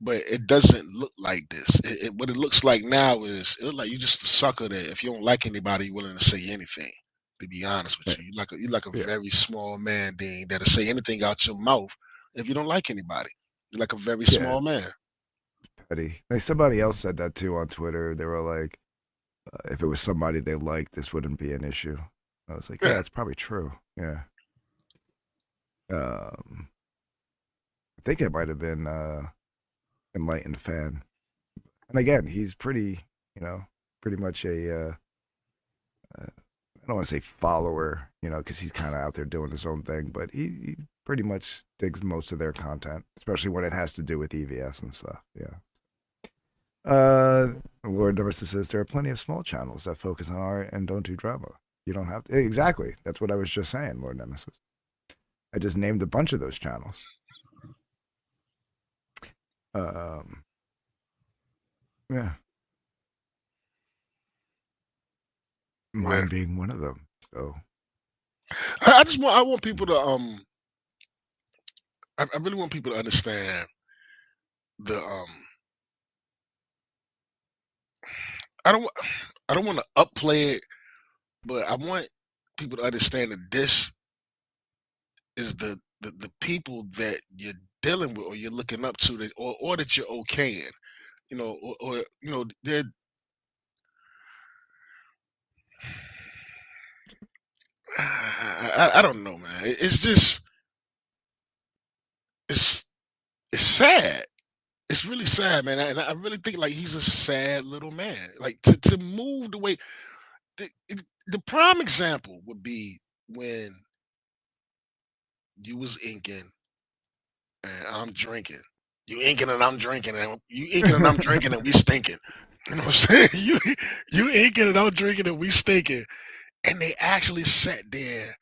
but it doesn't look like this. What it looks like now is it looks like you're just a sucker that if you don't like anybody, you're willing to say anything. To be honest with yeah. you, you're like a Yeah. very small man, Dean, that'll say anything out your mouth if you don't like anybody. You're like a very Yeah. small man. Petty. Like somebody else said that too on Twitter. They were like, if it was somebody they liked, this wouldn't be an issue. I was like, yeah, Yeah, it's probably true. Yeah. Um, I think it might have been enlightened fan. And again, he's pretty, pretty much I don't want to say follower, because he's kind of out there doing his own thing, but he pretty much digs most of their content, especially when it has to do with EVS and stuff. Yeah. Lord Nemesis says there are plenty of small channels that focus on art and don't do drama. You don't have to. Exactly. That's what I was just saying, Lord Nemesis. I just named a bunch of those channels. Um, yeah, yeah. mine being one of them. So, I want people to I really want people to understand the I don't I don't want to upplay it, but I want people to understand that this is the people that you're dealing with or you're looking up to that or that you're okaying, or they're I don't know, man. It's just it's it's sad. It's really sad, man. And I really think like he's a sad little man. Like to move the way the prime example would be when you was inking and I'm drinking. You inking and I'm drinking, and you inking and I'm drinking, and we stinking. You know what I'm saying? You inking and I'm drinking, and we stinking. And they actually sat there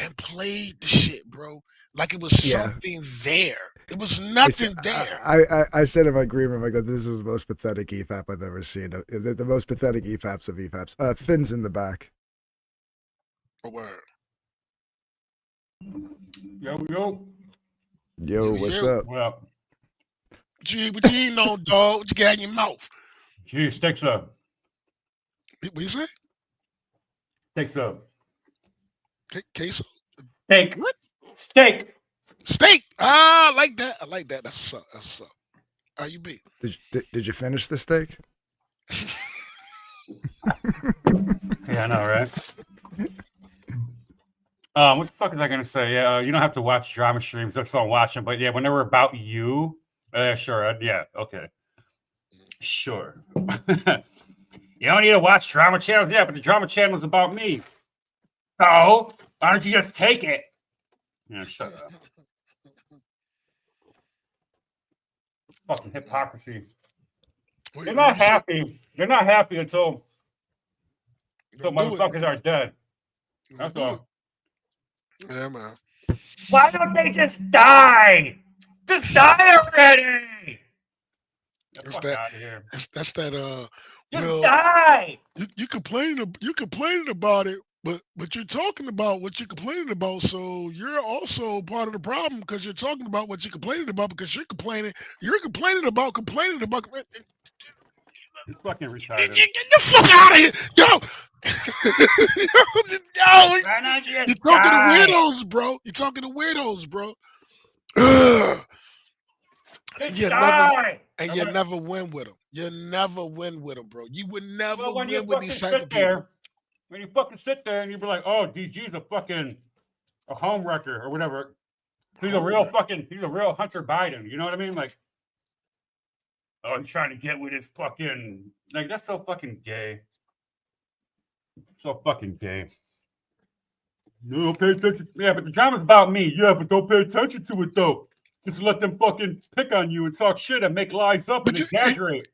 and played the shit, bro. Like it was Yeah. something there. It was nothing there. I said in my green room, I go, this is the most pathetic EFAP I've ever seen. The most pathetic EFAPs of EFAPs. Finn's in the back. A word. Yo. Yo, what's up? Well, What you eating on, dog? What you got in your mouth? gee, sticks up. What you say? Sticks up. Queso? Steak. What? Steak. Steak. Ah, I like that. I like that. That's what's up. That's what's up. How you be? Did you finish the steak? Yeah, I know, right? What the fuck is I gonna say? Yeah, you don't have to watch drama streams. That's all I'm watching. But yeah, when they were about you, sure, yeah, okay, sure. You don't need to watch drama channels, yeah, but the drama channel is about me. So why don't you just take it? Yeah, shut up. Fucking hypocrisy. They're not happy. They're not happy until motherfuckers are dead. That's all. Yeah, man. Why don't they just die? Just die already! Get the fuck out of here. That's that. Just die. You complaining about it, but you're talking about what you're complaining about. So you're also part of the problem because you're talking about what you're complaining about because you're complaining. You're complaining about. You're fucking retarded. Get the fuck out of here, yo! Why not just You're talking die? to weirdos, bro. You're talking to weirdos, bro. Ugh. Just You die. never win with them. You never win with them, bro. You would never Well, when you win with fucking these type of sit people. there, when you fucking sit there and you be like, oh, DG's a home wrecker or whatever. He's a real Hunter Biden. You know what I mean? Like, oh, he's trying to get with his fucking, like, that's so fucking gay. So fucking gay. You don't pay attention. Yeah, but the drama's about me. Yeah, but don't pay attention to it though. Just let them fucking pick on you and talk shit and make lies up and exaggerate.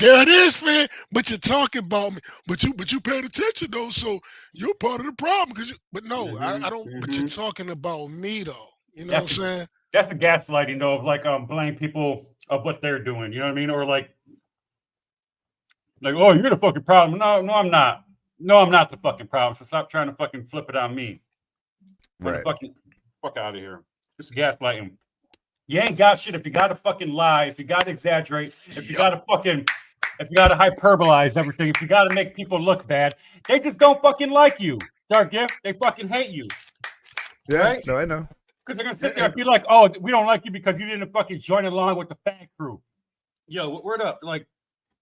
There it is, man. But you're talking about me. But you paid attention though, so you're part of the problem. But no, I don't. But you're talking about me though. You know what I'm saying? That's the gaslighting though, of like blame people of what they're doing. You know what I mean? Or like, oh, you're the fucking problem. No, I'm not. No, I'm not the fucking problem. So stop trying to fucking flip it on me. Right. Fuck out of here. Just gaslighting. You ain't got shit if you gotta fucking lie, if you gotta exaggerate, if you gotta hyperbolize everything, if you gotta make people look bad. They just don't fucking like you, Dark Gift. They fucking hate you. Yeah, right? No, I know. Because they're gonna sit there and be like, oh, we don't like you because you didn't fucking join along with the fag crew. Yo, word up. Like,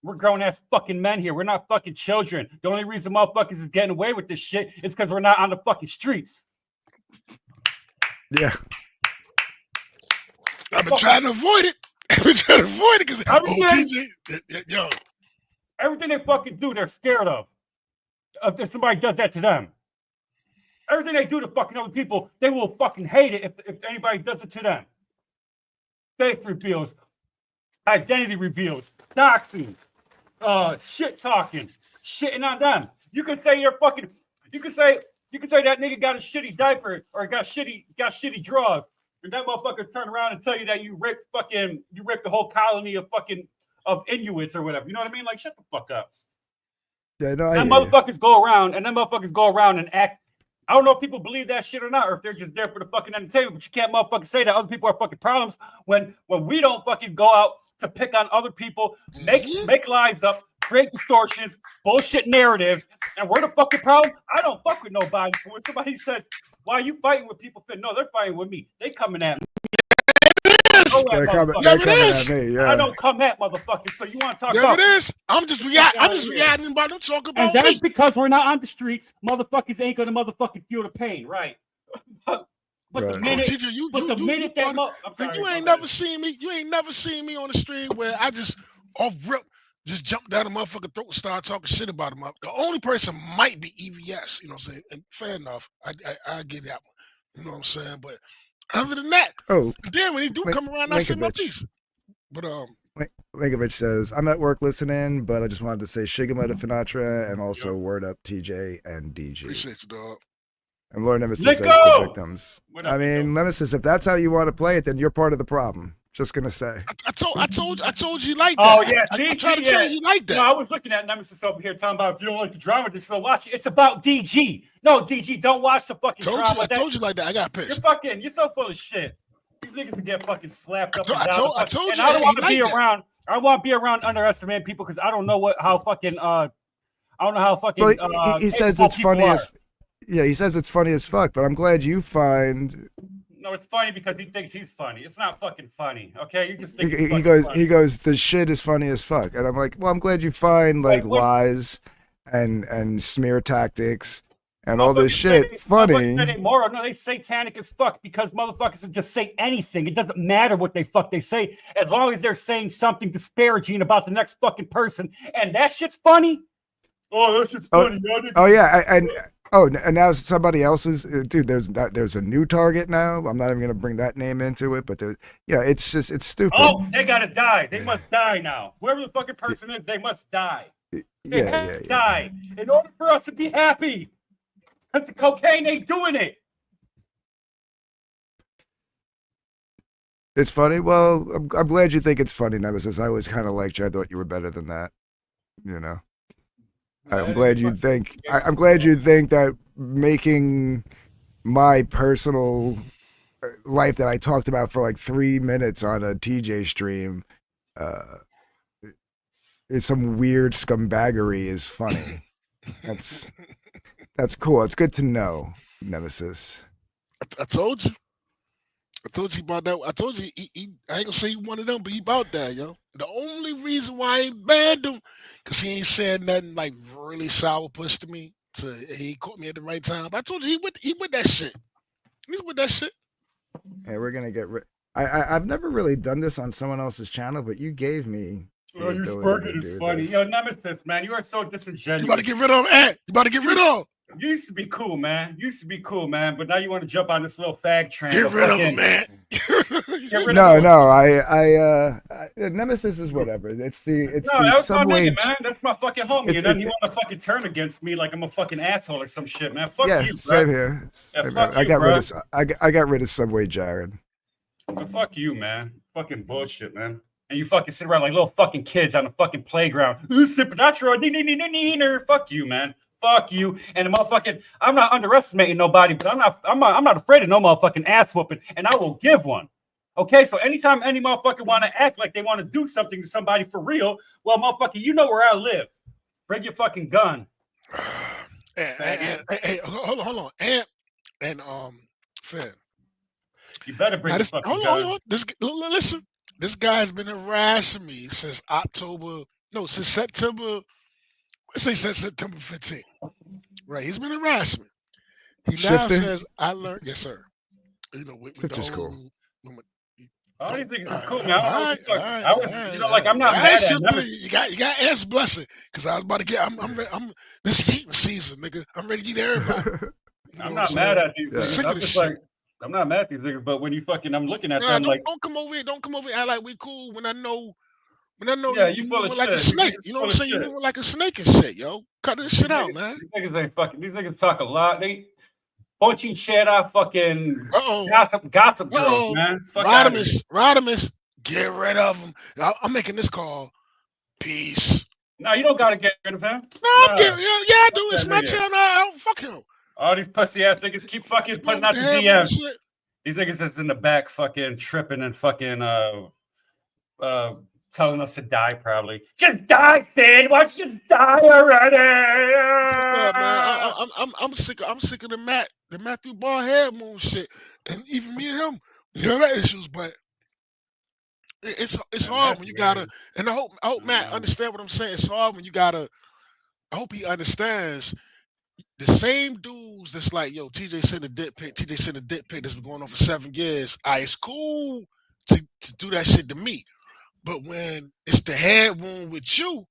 we're grown-ass fucking men here. We're not fucking children. The only reason motherfuckers is getting away with this shit is because we're not on the fucking streets. Yeah. I've been trying to avoid it. Because yo. Everything they fucking do, they're scared of. If somebody does that to them. Everything they do to fucking other people, they will fucking hate it if anybody does it to them. Face reveals, identity reveals, doxing, shit talking, shitting on them. You can say you're fucking. You can say that nigga got a shitty diaper or got shitty drawers, and that motherfucker turn around and tell you that you raped the whole colony of Inuits or whatever. You know what I mean? Like, shut the fuck up. Yeah, no, and motherfuckers go around and act. I don't know if people believe that shit or not, or if they're just there for the fucking entertainment, but you can't motherfucking say that other people are fucking problems when we don't fucking go out to pick on other people, make lies up, create distortions, bullshit narratives, and we're the fucking problem. I don't fuck with nobody. So when somebody says, why are you fighting with people? No, they're fighting with me. They coming at me. is. go at motherfuckers. There it coming is. at me. I Yeah. don't come at motherfuckers. So you want to talk There about? it is. I'm just reacting. I'm outta just here. reacting about them talking And about that's me. because we're not on the streets. Motherfuckers ain't gonna motherfucking feel the pain, right? But Right. the minute, TJ, minute that funny. I'm And sorry, you ain't go never seen me. You ain't never seen me on the street where I just off rip just jump down a motherfucker throat and start talking shit about him. The only person might be EVS. You know what I'm saying? And fair enough. I get that one. You know what I'm saying? But other than that, Oh, then when he do come around, I say my Linkovich. piece. But Linkovich says, I'm at work listening, but I just wanted to say Shigamata Finatra and also word up TJ and DG. appreciate you, dog. And Lord Nemesis Let says go! the victims. What up, I mean, Nemesis, if that's how you want to play it, then you're part of the problem. Just gonna say. I told you like that. Oh yeah, I tried to tell you like that. No, I was looking at Nemesis over here talking about if you don't like the drama, just don't watch it. It's about DG. No, DG, don't watch the fucking drama. I told you like that. I got pissed. You're so full of shit. These niggas can get fucking slapped up and down. I told and you. I don't want to like be that. around. I don't want to be around underestimating people because I don't know how fucking. I don't know how fucking. Well, he says it's funny as. Yeah, he says it's funny as fuck. But I'm glad you find. No, it's funny because he thinks he's funny. It's not fucking funny, okay? You just think he goes, the shit is funny as fuck, and I'm like, well, I'm glad you find like lies and smear tactics and all this shit funny. No, they satanic as fuck because motherfuckers will just say anything. It doesn't matter what they say as long as they're saying something disparaging about the next fucking person, and that shit's funny. Oh, that shit's funny. And now somebody else's dude. There's a new target now. I'm not even gonna bring that name into it, but it's stupid. Oh, they gotta die. They must die now. Whoever the fucking person is, they must die. They have to die in order for us to be happy. Because the cocaine ain't doing it. It's funny. Well, I'm glad you think it's funny, Nemesis. I always kind of liked you. I thought you were better than that. You know. I'm glad you think. I'm glad you think that making my personal life that I talked about for like 3 minutes on a TJ stream, is some weird scumbaggery is funny. That's cool. It's good to know, Nemesis. I told you. I told you about that. I told you I ain't gonna say he one of them, but he about that, yo. The only reason why I ain't banned him, cause he ain't said nothing like really sour puss to me. He caught me at the right time. But I told you he with that shit. He's with that shit. Hey, we're gonna get rid. I've never really done this on someone else's channel, but you gave me. Oh, your Spurget is funny. Yo, Nemesis, man, you are so disingenuous. You about to get rid of him, Ant. You about to get rid of him. You used to be cool, man. But now you want to jump on this little fag train. Get rid of him, man. No, Nemesis is whatever. It's the subway. My nigga, man. That's my fucking homie. And then he want to fucking turn against me like I'm a fucking asshole or some shit, man. Fuck you, bro. Same here. I got rid of Subway Jared. But fuck you, man. Fucking bullshit, man. And you fucking sit around like little fucking kids on the fucking playground. Supernatural, fuck you, man. Fuck you. And the motherfucking, I'm not underestimating nobody, but I'm not afraid of no motherfucking ass whooping, and I will give one. Okay, so anytime any motherfucker want to act like they want to do something to somebody for real, well, motherfucker, you know where I live. Bring your fucking gun. Hey, hold on. And Finn. You better bring your fucking gun. Hold on. Listen. This guy's been harassing me since September. Let's say since September 15th. Right, he's been harassing me. He now says, "I learned." Yes, sir. You know, which is cool. All these niggas are cool, man. I'm not mad at him. You got Ant's blessing because I was about to get. I'm this heating season, nigga. I'm ready to get everybody. I'm not mad at these niggas. I'm just like, I'm not mad at these niggas, but when you fucking, I'm looking at them like, don't come over here. Don't come over here. Act like we cool when I know. Yeah, you full of like shit. a snake. You know what I'm saying? You moving like a snake and shit, yo. Cut this shit out, man. These niggas ain't fucking. These niggas talk a lot. They Ponchinchera fucking gossip girls, man. Rodimus, get rid of them. I'm making this call. Peace. No, you don't gotta get rid of him. No, I'm getting. Yeah, I do. It's my channel. I don't fuck him. All these pussy ass niggas keep fucking putting out the DMs. These niggas is in the back fucking tripping and fucking telling us to die probably. Just die, Finn. Why don't you just die already? Yeah, man. I'm sick of the Matthew Barr head moon shit. And even me and him, we have that issues, but It's And hard that's when you gotta. weird. And I hope I don't Matt know. understand what I'm saying. It's hard when you gotta. I hope he understands the same dudes that's like, yo, TJ sent a dick pic. TJ sent a dick pic that's been going on for 7 years. It's cool to do that shit to me. But when it's the head wound with you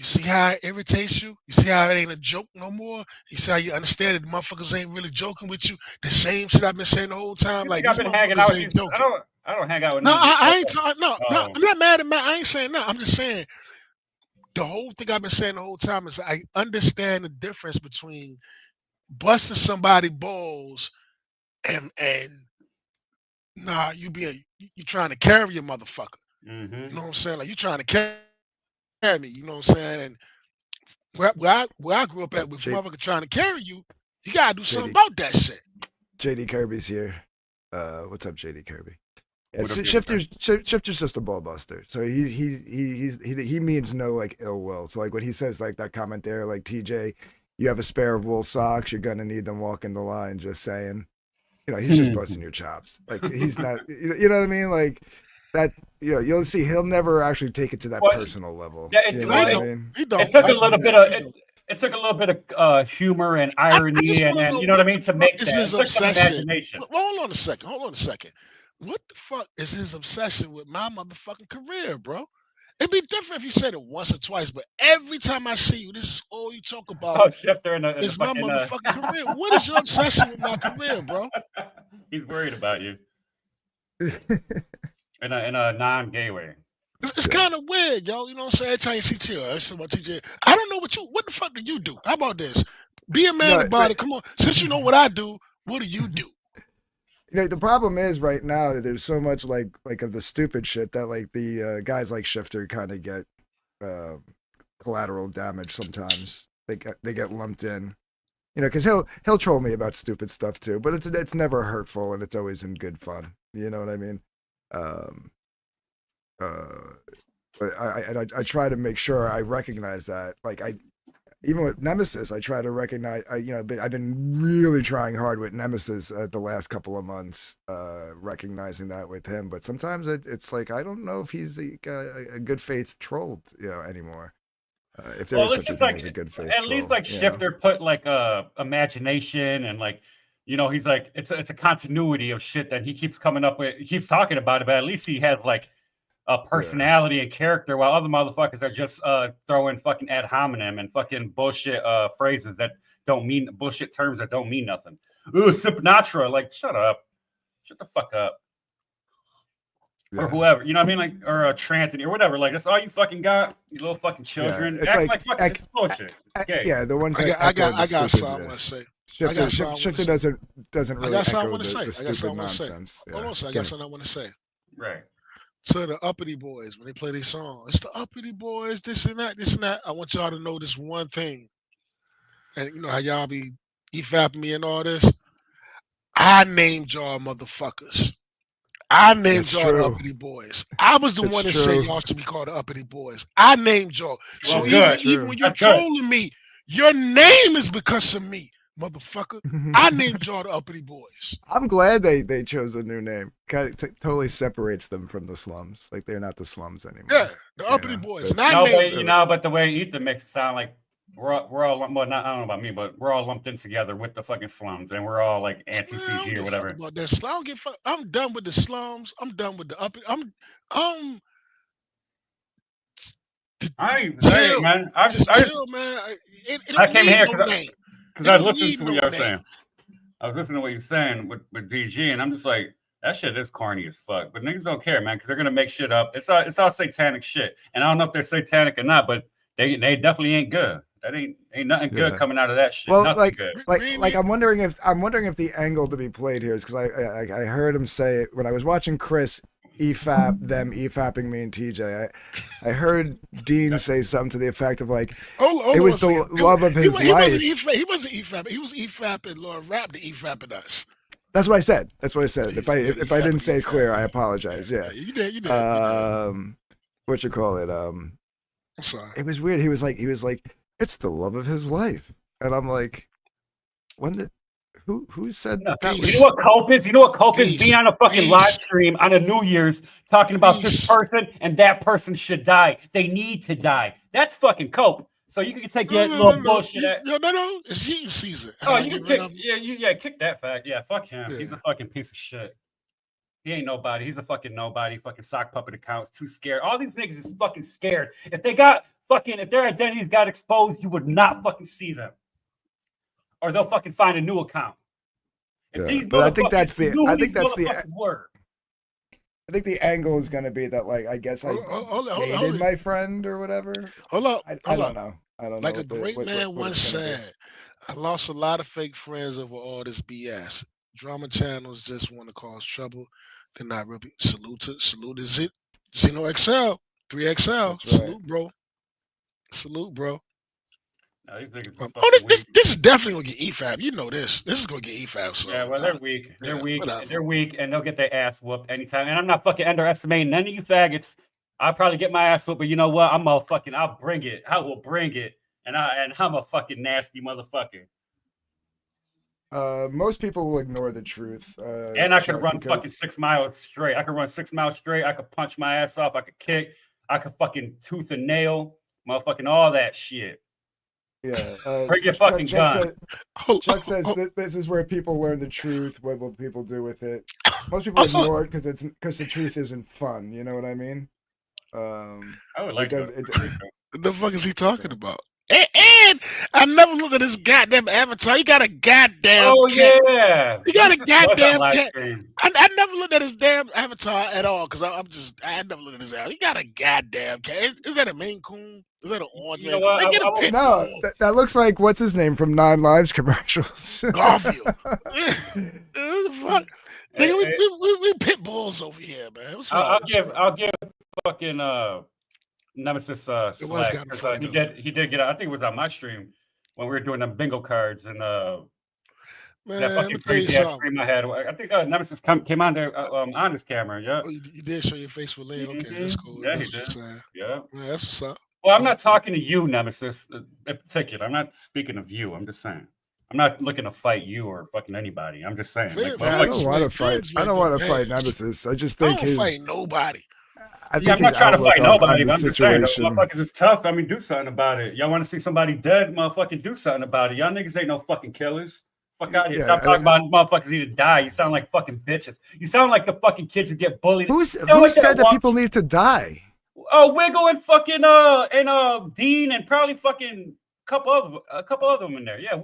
see how it irritates you? You see how it ain't a joke no more? You see how you understand that the motherfuckers ain't really joking with you? The same shit I've been saying the whole time. You Like think I've these been hanging motherfuckers out with ain't these? joking. I don't hang out with No, none of these. I ain't talking. No, Oh, I'm not mad at Matt. I ain't saying no. I'm just saying the whole thing I've been saying the whole time is I understand the difference between busting somebody balls and nah, you trying to carry your motherfucker. You mm-hmm. know what I'm saying? Like you trying to carry me. You know what I'm saying? And where I grew up Yo, at, with motherfucker trying to carry you, you gotta do something JD about that shit. JD Kirby's here. What's up, JD Kirby? Yeah, What up, Shifter's just a ball buster. So he means no like ill will. So like when he says like that comment there, like TJ, you have a spare of wool socks, you're gonna need them walking the line. Just saying, he's just busting your chops. Like he's not, you know what I mean? Like that, you'll see he'll never actually take it to that Well, personal level. yeah, You know No, he what I well, don't. mean? He it don't. took I a give you little bit that. of He it. don't. It took a little bit of humor and I irony, just and want to know you know what I what mean, the to fuck make is that. his It took some obsession. imagination. Well, hold on a second. Hold on a second. What the fuck is his obsession with my motherfucking career, bro? It'd be different if you said it once or twice, but every time I see you, this is all you talk about Oh, Shifter in the is my fucking. motherfucking career. What is your obsession with my career, bro? He's worried about you in a non-gay way. It's Yeah. kind of weird, yo. You know what I'm saying? Every time you see Tio, I say about TJ. I don't know what the fuck do you do? How about this? Be a man No, about it. Come on. Since you know what I do, what do you do? the problem is right now that there's so much like of the stupid shit that like the guys like Shifter kind of get uh, collateral damage sometimes. They get lumped in, because he'll troll me about stupid stuff too, but it's never hurtful and it's always in good fun. You know what I mean? Um, uh, but I try to make sure I recognize that. Like even with Nemesis, I try to recognize. I've been really trying hard with Nemesis the last couple of months, recognizing that with him. But sometimes it's like I don't know if he's a good faith troll, anymore. If there Well, is it's such a just thing like as a good faith at least troll, like Shifter put like imagination and like he's like it's a continuity of shit that he keeps coming up with. He keeps talking about it, but at least he has like a yeah, personality and character, while other motherfuckers are just throwing fucking ad hominem and fucking bullshit phrases that don't mean bullshit terms that don't mean nothing. Ooh, Supernatural, like shut up, shut the fuck up, or yeah, whoever, you know what I mean, like or a Tranthony or whatever. Like that's all you fucking got, you little fucking yeah. children. It's Act like like, fucking it's bullshit. It's gay. yeah, the ones I that got, I echo got, the I got something I want to stupidness. say. I Shifter, got something I want to Shifter say. doesn't I really got something I echo want to say. the I got stupid something I want to say. nonsense. Hold Yeah, on a second. I got get something I want to say. Right. To the uppity boys when they play these songs, it's the uppity boys, this and that, this and that. I want y'all to know this one thing. And you know how y'all be EFAPing me and all this? I named y'all motherfuckers. I named It's y'all the true. uppity boys. I was the It's one that said true. y'all should be called the uppity boys. I named y'all. Well, So even It's good. even true. when you That's good. trolling me, your name is because of me, motherfucker. I named y'all the uppity boys. I'm glad they chose a new name. Totally separates them from the slums. Like they're not the slums Yeah, anymore. the uppity boys. But And I No, named but them. but the way Ethan makes it sound like we're all well, not I don't know about me, but we're all lumped in together with the fucking slums, and we're all like anti Man, I don't CG or give a fuck whatever. about that. I don't give a fuck. I'm done with the slums. I'm done with the uppity. I'm Hey chill. man, I just Just chill, man. It I don't came need here no name. because It I don't listened need to what no you were name. saying. I was listening to what you're saying with DG, and I'm just like, that shit is corny as fuck. But niggas don't care, man, because they're gonna make shit up. It's all satanic shit, and I don't know if they're satanic or not, but they definitely ain't good. That ain't nothing good yeah. coming out of that shit. Well, Nothing good. Me, I'm wondering if the angle to be played here is because I heard him say it when I was watching Chris EFAPping me and TJ. I heard Dean say something to the effect of like hold it on was a the second. love of his He wasn't life. he wasn't EFAP. He was EFAPing Lord Rap to EFAPing us. That's what I said. That's what I said. If I Yeah, if I didn't say it EFAP. clear, I Yeah, apologize. Yeah. yeah, you did. What you call it? I'm sorry. It was weird. He was like, it's the love of his life, and I'm like, when did Who said No. that You was? know what cope is? You know what cope is? Peace. Being on a fucking live Peace. stream on a New Year's talking about this Peace. person and that person should die. They need to die. That's fucking cope. So you can take your little bullshit at. No. It's heating season. How Oh, do I you can get rid kick. of him? Yeah, kick that fact. Yeah, fuck him. He's Yeah. a fucking piece of shit. He ain't nobody. He's a fucking nobody. Fucking sock puppet accounts. Too scared. All these niggas is fucking scared. If their identities got exposed, you would not fucking see them, or they'll fucking find a new account. If Yeah, these but I think motherfuckers that's the. knew I who think these that's the. motherfuckers were. I think the angle is going to be that, like, I guess I dated my friend or whatever. Hold up. I don't know. I don't Like know. a great man once said, I lost a lot of fake friends over all this BS. Drama channels just want to cause trouble. They're not really. Salute is it? Zeno XL, 3XL. That's right. Salute, bro. Salute, bro. No, these niggas is Oh, fucking this is definitely gonna get EFAB. You know this. This is gonna get EFAB. So yeah, well, they're weak. They're weak. whatever. They're weak, and they'll get their ass whooped anytime. And I'm not fucking underestimating none of you faggots. I'll probably get my ass whooped, but you know what? I'll bring it. I will bring it. And I'm a fucking nasty motherfucker. Most people will ignore the truth. And I can run fucking 6 miles straight. I can run 6 miles straight. I could punch my ass off. I could kick. I could fucking tooth and nail. Motherfucking all that shit. Yeah. Bring your fucking gun. Chuck says this is where people learn the truth. What will people do with it? Most people ignore it because the truth isn't fun. You know what I mean? I would like to. The fuck is he talking about? And I never looked at this goddamn avatar. He got a goddamn cat. Yeah. He got a goddamn cat. I never looked at his damn avatar at all because I never looked at his avatar. He got a goddamn cat. Is that a Maine Coon? Is that an orange man? No, that looks like what's his name from 9 Lives commercials. Garfield. Fuck. Nigga, we pit bulls over here, man. I'll give fucking Nemesis slack. He did get out. I think it was on my stream when we were doing them bingo cards and that fucking crazy ass stream I had. I think Nemesis came on there on his camera. Yeah. Oh, you did show your face with Lane. Okay, that's cool. Yeah, that's he did. Yeah, that's what's up. Well, I'm not talking to you, Nemesis, in particular. I'm not speaking of you. I'm just saying. I'm not looking to fight you or fucking anybody. I'm just saying. I don't want to fight. I don't want to fight Nemesis. I just think I don't fight nobody. I'm not trying to fight nobody. I'm just saying, motherfuckers, it's tough. I mean, do something about it. Y'all want to see somebody dead? Motherfucking do something about it. Y'all niggas ain't no fucking killers. Fuck out of here. Stop talking about motherfuckers need to die. You sound like fucking bitches. You sound like the fucking kids who get bullied. Who said that people need to die? Oh, Wiggle and fucking Dean and probably fucking a couple of them in there. Yeah,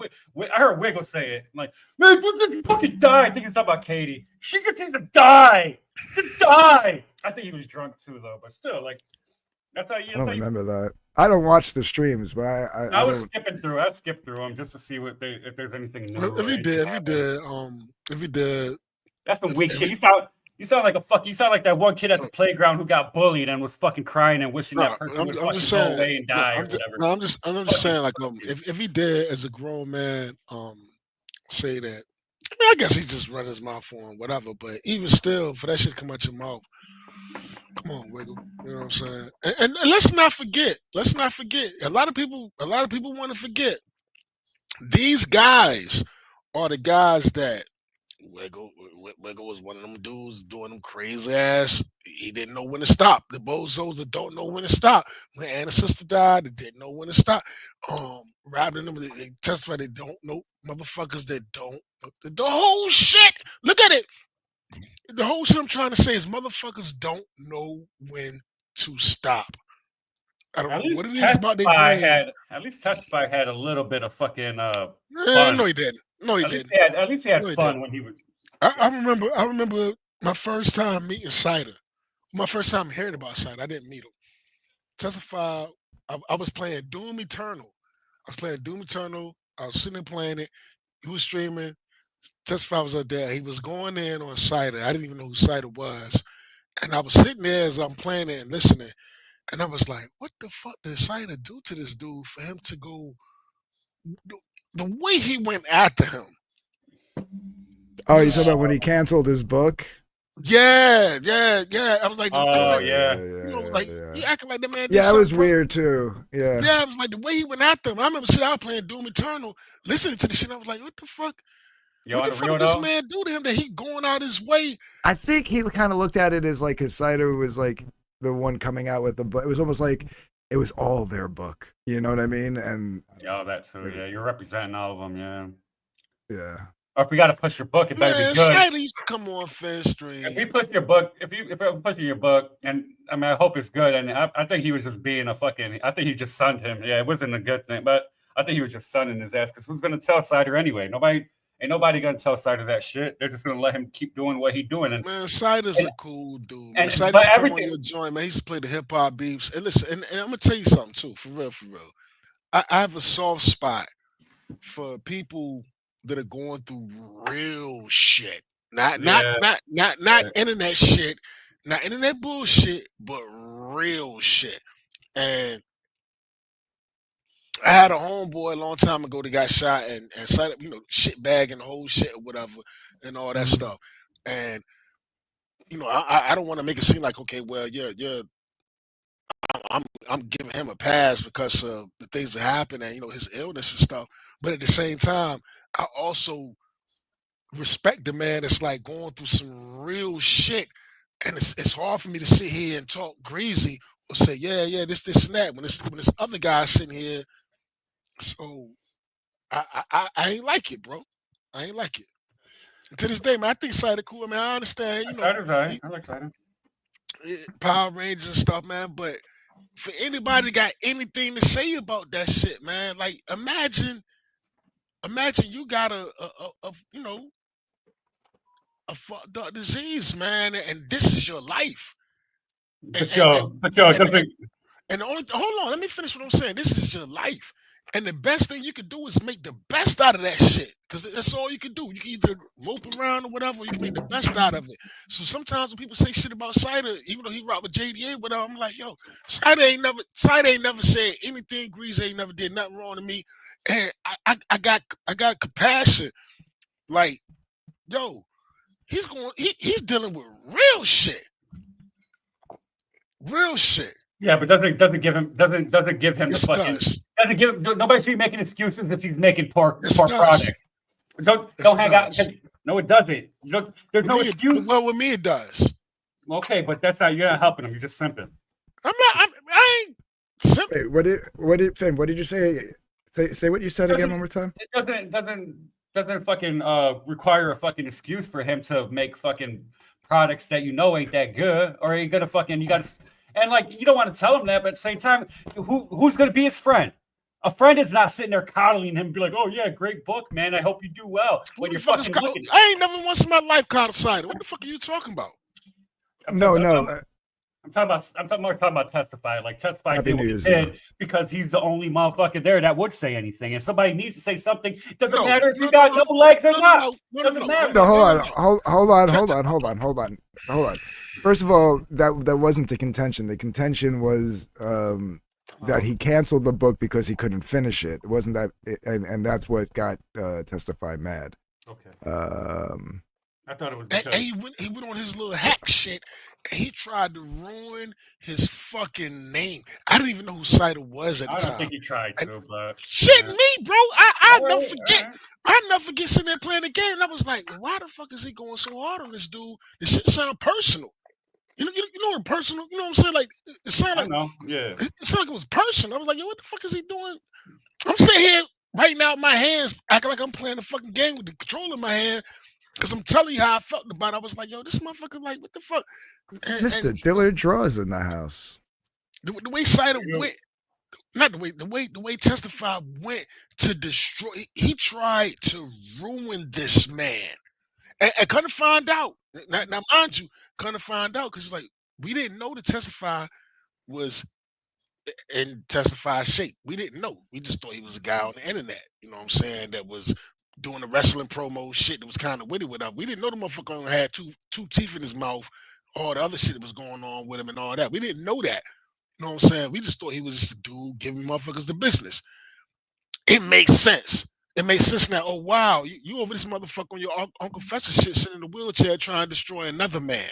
I heard Wiggle say it. I'm like, man, just fucking die. I think it's about Katie. She just needs to die. Just die. I think he was drunk too, though. But still, like, that's how you. I don't remember that. I don't watch the streams, but I was skipping through. I skipped through them just to see if there's anything new. If he did, that's the weak shit. You sound like a fuck. You sound like that one kid at the playground who got bullied and was fucking crying and wishing that person would fucking go away and die or whatever. No, I'm just saying, like, if he did as a grown man, say that. I mean, I guess he just run his mouth for him, whatever. But even still, for that shit to come out your mouth, come on, Wiggle. You know what I'm saying? And let's not forget. A lot of people want to forget. These guys are the guys that Wiggle was one of them dudes doing them crazy ass. He didn't know when to stop. The Bozos that don't know when to stop. When Anna's sister died, they didn't know when to stop. Robbing them, they testify they don't know. Motherfuckers that don't know. The whole shit. Look at it. The whole shit I'm trying to say is motherfuckers don't know when to stop. I don't know what it is about their brain. At least Testify had a little bit of fucking fun. No, he didn't. No, he didn't. At least he had fun when he was. I remember my first time meeting Cider. My first time hearing about Cider. I didn't meet him. Testify. I was playing Doom Eternal. I was sitting there playing it. He was streaming. Testify was up there. He was going in on Cider. I didn't even know who Cider was. And I was sitting there as I'm playing it and listening. And I was like, what the fuck did Cider do to this dude for him to go? The way he went after him. Oh, you talking about when he canceled his book? Yeah. I was like, you acting like the man. Yeah, it was weird too. Yeah. It was like the way he went after him. I remember sitting out playing Doom Eternal, listening to the shit. I was like, what the fuck? Yo, What on the the fuck real did this though, man do to him that he going out his way? I think he kind of looked at it as like his cider was like the one coming out with the book. It was almost like it was all their book. You know what I mean? And yo, that too. Yeah, you're representing all of them. Yeah. yeah, Or if we got to push your book, it better be Man, good. Cider used to come on Fair If Stream. he push your book, if I'm pushing your book, and I mean, I hope it's good. And I think he was just being a fucking. I think he just sunned him. Yeah, it wasn't a good thing, but I think he was just sunning his ass because who's gonna tell Cider anyway? Nobody gonna tell Cider that shit. They're just gonna let him keep doing what he's doing. Man, Cider's And a cool dude, man. and Cider but used to come on everything. your joint, man. He used to play the hip hop beefs. And listen, and I'm gonna tell you something too, for real, for real. I have a soft spot for people that are going through real shit. Yeah, Not internet shit, not internet bullshit, but real shit. And I had a homeboy a long time ago that got shot and signed up, shit bag and the whole shit or whatever and all that Mhm. stuff. And I don't want to make it seem like, okay, well, I'm giving him a pass because of the things that happen and his illness and stuff. But at the same time, I also respect the man that's like going through some real shit, and it's hard for me to sit here and talk greasy or say, yeah, this and that when this other guy sitting here. So I ain't like it, bro. I ain't like it. And to this day, man, I think Cider cool. I mean, I understand, Cider's right. he, I like Cider. Power Rangers and stuff, man. But for anybody that got anything to say about that shit, man, like imagine you got a fucked up disease, man, and this is your life. And But and yo, and but yo, it and, and, doesn't. and the only hold on, let me finish what I'm saying. This is your life. And the best thing you can do is make the best out of that shit. Because that's all you can do. You can either mope around or whatever, or you can make the best out of it. So sometimes when people say shit about Cider, even though he rocked with JDA, whatever, I'm like, yo, Cider ain't never said anything. Grease ain't never did nothing wrong to me. And I got compassion. Like, yo, he's dealing with real shit. Real shit. Yeah, but doesn't give him the Yes, it fucking does. doesn't give him. Nobody should be making excuses if he's making poor Yes, it poor does. products. Don't Yes, it hang out. does. No, it doesn't. There's With no me, excuse. well, with me, it does. Okay, but that's not you're not helping him. You're just simping. I ain't simple. Wait, Finn? What did you say? Say what you said again one more time. It doesn't fucking require a fucking excuse for him to make fucking products that ain't that good, or you gonna fucking you gotta and like you don't want to tell him that, but at the same time, who's gonna be his friend? A friend is not sitting there coddling him and be like, "Oh yeah, great book, man. I hope you do well." Who When the you're fuck is fucking Kyle? looking, I ain't never once in my life caught a cider. What the fuck are you talking about? I'm No, talking, no. I'm talking about Testify. Like Testify Happy did New what he Year's did Eve. because he's the only motherfucker there that would say anything. And somebody needs to say something. Doesn't No, matter if you no, got no, no legs or no, no, not. no, no, no, Doesn't no, no, matter. No, no, hold no, on, no. hold on. First of all, that wasn't the contention. The contention was that he canceled the book because he couldn't finish it. It wasn't that, and that's what got Testify mad. Okay. And, I thought it was and because he went on his little hack shit. And he tried to ruin his fucking name. I didn't even know who Cider was at the I don't time. think he tried And to, but shit, yeah. me, bro. I All never right, all forget. right. I never forget sitting there playing the game. And I was like, well, why the fuck is he going so hard on this dude? This shit sound personal. You know what personal? You know what I'm saying? Like it sounded I like know. Yeah. it was personal. I was like, yo, what the fuck is he doing? I'm sitting here right now, my hands acting like I'm playing the fucking game with the controller in my hand because I'm telling you how I felt about it. I was like, yo, this motherfucker, like, what the fuck? And Mr. Dillard Draws in the house. the way Cider You went, not the way Testify went to destroy. He tried to ruin this man, and kind of find out. Now, mind you, kind of find out because like we didn't know the Testify was in Testify shape. We didn't know. We just thought he was a guy on the internet. You know what I'm saying? That was doing the wrestling promo shit that was kind of witty with him. We didn't know the motherfucker only had two teeth in his mouth, all the other shit that was going on with him and all that. We didn't know that. You know what I'm saying? We just thought he was just a dude giving motherfuckers the business. It makes sense. It makes sense now. Oh wow, you over this motherfucker on your Uncle Fester shit, sitting in a wheelchair trying to destroy another man.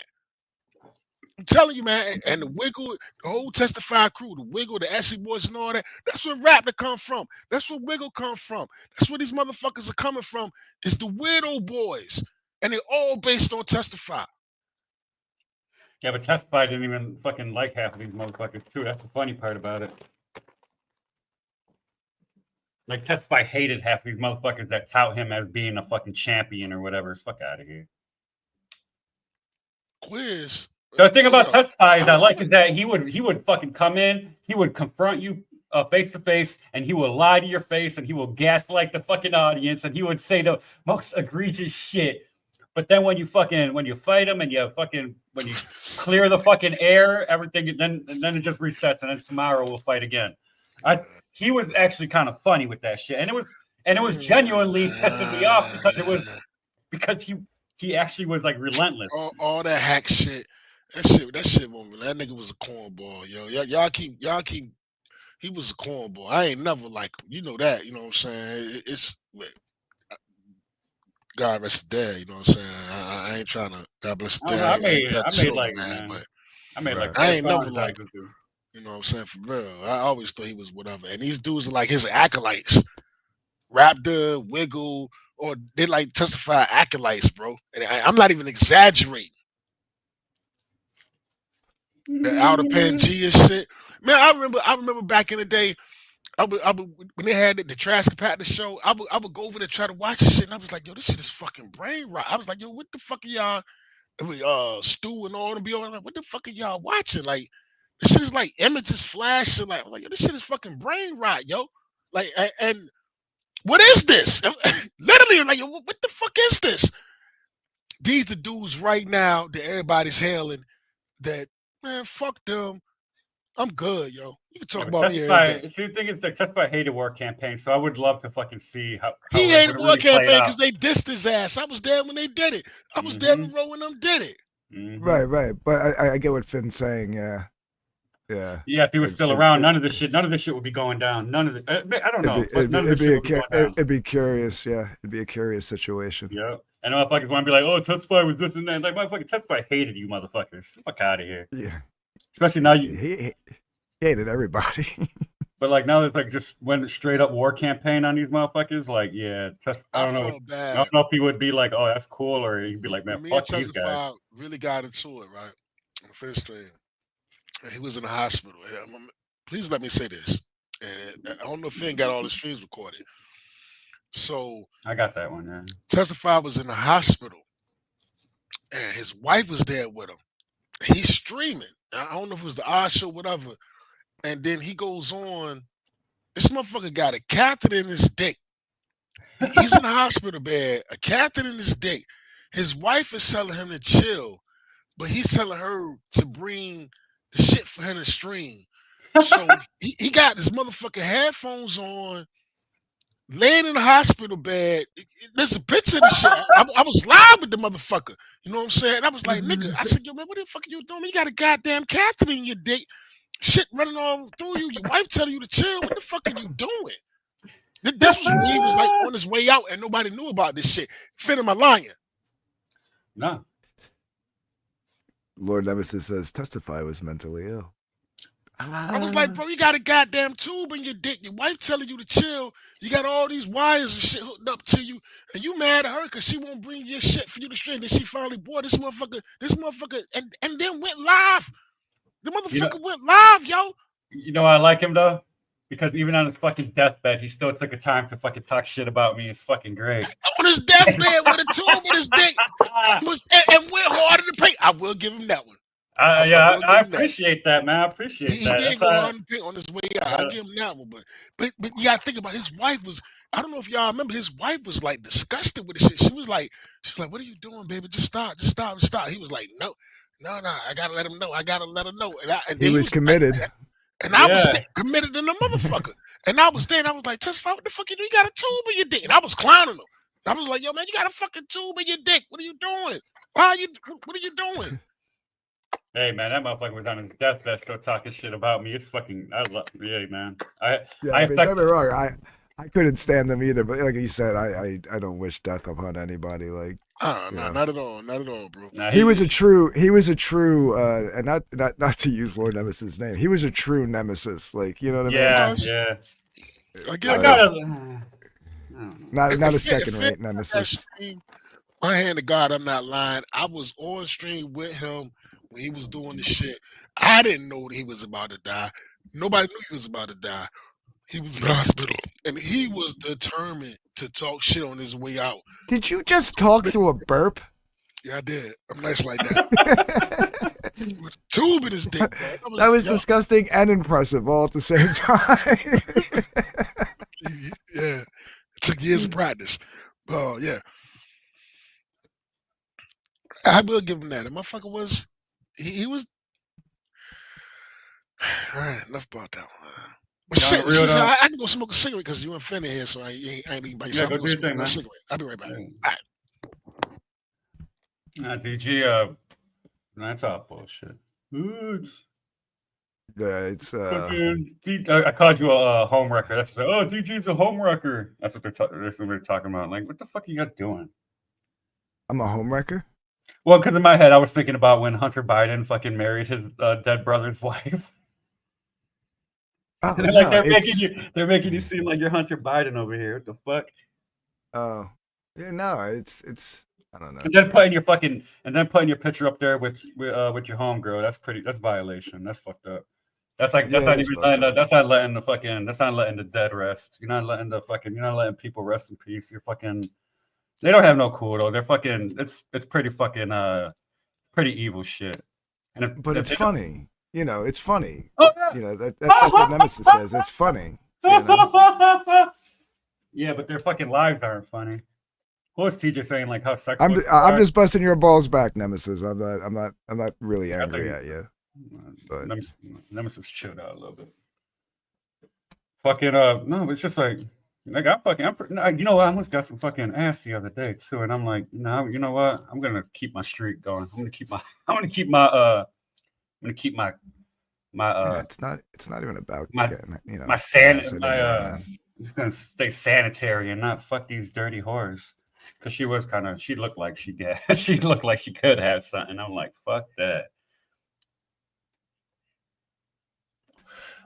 telling you, man. And the Wiggle, the whole Testify crew, the Wiggle, the Essie Boys, and all that. That's where rap to come from. That's where Wiggle come from. That's where these motherfuckers are coming from. It's the Weirdo Boys, and they're all based on Testify. Yeah, but Testify didn't even fucking like half of these motherfuckers too. That's the funny part about it. Like Testify hated half these motherfuckers that tout him as being a fucking champion or whatever. Fuck out of here. Quiz. The thing about Testify is I like is that he would fucking come in, he would confront you face to face, and he will lie to your face, and he will gaslight the fucking audience, and he would say the most egregious shit. But then when you fight him, and when you clear the fucking air, everything, then it just resets, and then tomorrow we'll fight again. He was actually kind of funny with that shit, and it was genuinely pissing me off because he actually was like relentless. All that hack shit. That shit won't. That nigga was a cornball, yo. Y'all keep. He was a cornball. I ain't never like him. You know that. You know what I'm saying? God rest the dead. You know what I'm saying? I ain't trying to. God bless the dead. I ain't never like him. You know what I'm saying? For real. I always thought he was whatever. And these dudes are like his acolytes. Raptor, Wiggle, or they like Testify acolytes, bro. And I'm not even exaggerating. The Outer Pangea shit. Man, I remember back in the day, I would when they had the Trash Compactor show, I would go over there try to watch this shit, and I was like, yo, this shit is fucking brain rot. I was like, yo, what the fuck are y'all Stu and all them be all like, what the fuck are y'all watching? Like, this shit is like images flashing, like, yo, this shit is fucking brain rot, yo. Like, and what is this? Literally, I'm like, yo, what the fuck is this? These the dudes right now that everybody's hailing that, man, fuck them. I'm good, yo. You can talk about me every day. See, the thing is, the Testify hated war campaign, so I would love to fucking see how he it hated would war really campaign because they dissed his ass. I was there when they did it. I was there when Rowan them did it. Right. But I get what Finn's saying. Yeah. Yeah, if he was still around, none of this shit would be going down. None of it. I don't know. It'd be curious. Yeah, it'd be a curious situation. Yeah, and motherfuckers want to be like, "Oh, Testify was this and that." Like, motherfucking Testify hated you, motherfuckers. Fuck out of here. Yeah. Especially now he hated everybody. But like now, it's like just went straight up war campaign on these motherfuckers. Like, yeah, I don't know. Bad. I don't know if he would be like, "Oh, that's cool," or he'd be like, "Man, fuck these guys." Really got into it, right? On the first stream. He was in the hospital. Please let me say this. And I don't know if Finn got all the streams recorded. So I got that one. Yeah. Testify was in the hospital, and his wife was there with him. He's streaming. I don't know if it was the odd show, whatever. And then he goes on. This motherfucker got a catheter in his dick. He's in the hospital bed, a catheter in his dick. His wife is telling him to chill, but he's telling her to bring the shit for him to stream. So he got his motherfucking headphones on, laying in the hospital bed. There's a picture of the shit. I was live with the motherfucker. You know what I'm saying? I was like, nigga, I said, yo, man, what the fuck are you doing? You got a goddamn catheter in your dick. Shit running all through you. Your wife telling you to chill. What the fuck are you doing? This was when he was like on his way out and nobody knew about this shit. Finn, am I lying? No. Lord Nemesis says Testify was mentally ill. I was like, bro, you got a goddamn tube in your dick. Your wife telling you to chill. You got all these wires and shit hooked up to you, and you mad at her because she won't bring your shit for you to stream. Then she finally bought this motherfucker, and then went live. The motherfucker went live, yo. You know why I like him though? Because even on his fucking deathbed, he still took a time to fucking talk shit about me. It's fucking great. On his deathbed with a tube in his dick and went harder to paint. I will give him that one. I appreciate that, man. I appreciate that. He did go hard and paint on his way out. I'll give him that one. But you gotta think about his wife was. I don't know if y'all remember. His wife was like disgusted with the shit. She was like, "What are you doing, baby? Just stop. He was like, no. I gotta let him know. And he was committed. And I was committed to the motherfucker. And I was there, and I was like, Testify, what the fuck you do? You got a tube in your dick. And I was clowning him. I was like, yo, man, you got a fucking tube in your dick. What are you doing? What are you doing? Hey, man, that motherfucker was on his deathbed still talking shit about me. It's fucking, man. Don't get me wrong. I couldn't stand them either. But like you said, I don't wish death upon anybody. Like, No, not at all, not at all, bro. Nah, he was a true, and not to use Lord Nemesis' name. He was a true nemesis. Like, you know what I mean? Yeah, Was- yeah. I I get gotta. that. Not a That second-rate nemesis. stream, my hand to God, I'm not lying. I was on stream with him when he was doing the shit. I didn't know that he was about to die. Nobody knew he was about to die. He was in the hospital, and he was determined to talk shit on his way out. Did you just talk through a burp? Yeah, I did. I'm nice like that. With a tube in his dick. Man. That was disgusting and impressive all at the same time. Yeah, it took years of practice. Oh yeah, I will give him that. The motherfucker was, he was. All right, enough about that one. But Yeah, shit, real though. I can go smoke a cigarette because you and Finny here, so I ain't even by Yeah, yourself. go I'm do gonna your smoke thing, another man. cigarette. I'll be right back. All right. DG, that's all bullshit. Oops. Yeah, it's I called you a home wrecker. That's oh, DG's a home wrecker. That's what they're talking about. Like, what the fuck are you guys doing? I'm a home wrecker. Well, because in my head, I was thinking about when Hunter Biden fucking married his dead brother's wife. Oh, And like they're making you seem like you're Hunter Biden over here. What the fuck? Oh, yeah, no, it's I don't know. And then putting your picture up there with your homegirl. That's violation. That's fucked up. That's not letting the dead rest. You're not letting people rest in peace. They don't have no cool though. They're fucking it's pretty fucking pretty evil shit. But it's funny. You know, it's funny. Oh, yeah. You know, that's what Nemesis says. It's funny. You know? Yeah, but their fucking lives aren't funny. What was TJ saying? Like how sexual? I'm just busting your balls back, Nemesis. I'm not really angry at you. But Nemesis chilled out a little bit. Fucking no, it's just like you know what? I almost got some fucking ass the other day too, and I'm like, no, you know what? I'm gonna keep my streak going. I'm gonna keep my yeah, it's not even about getting, you know, my sanity. I'm just gonna stay sanitary and not fuck these dirty whores. Cause she looked like she looked like she could have something. I'm like, fuck that.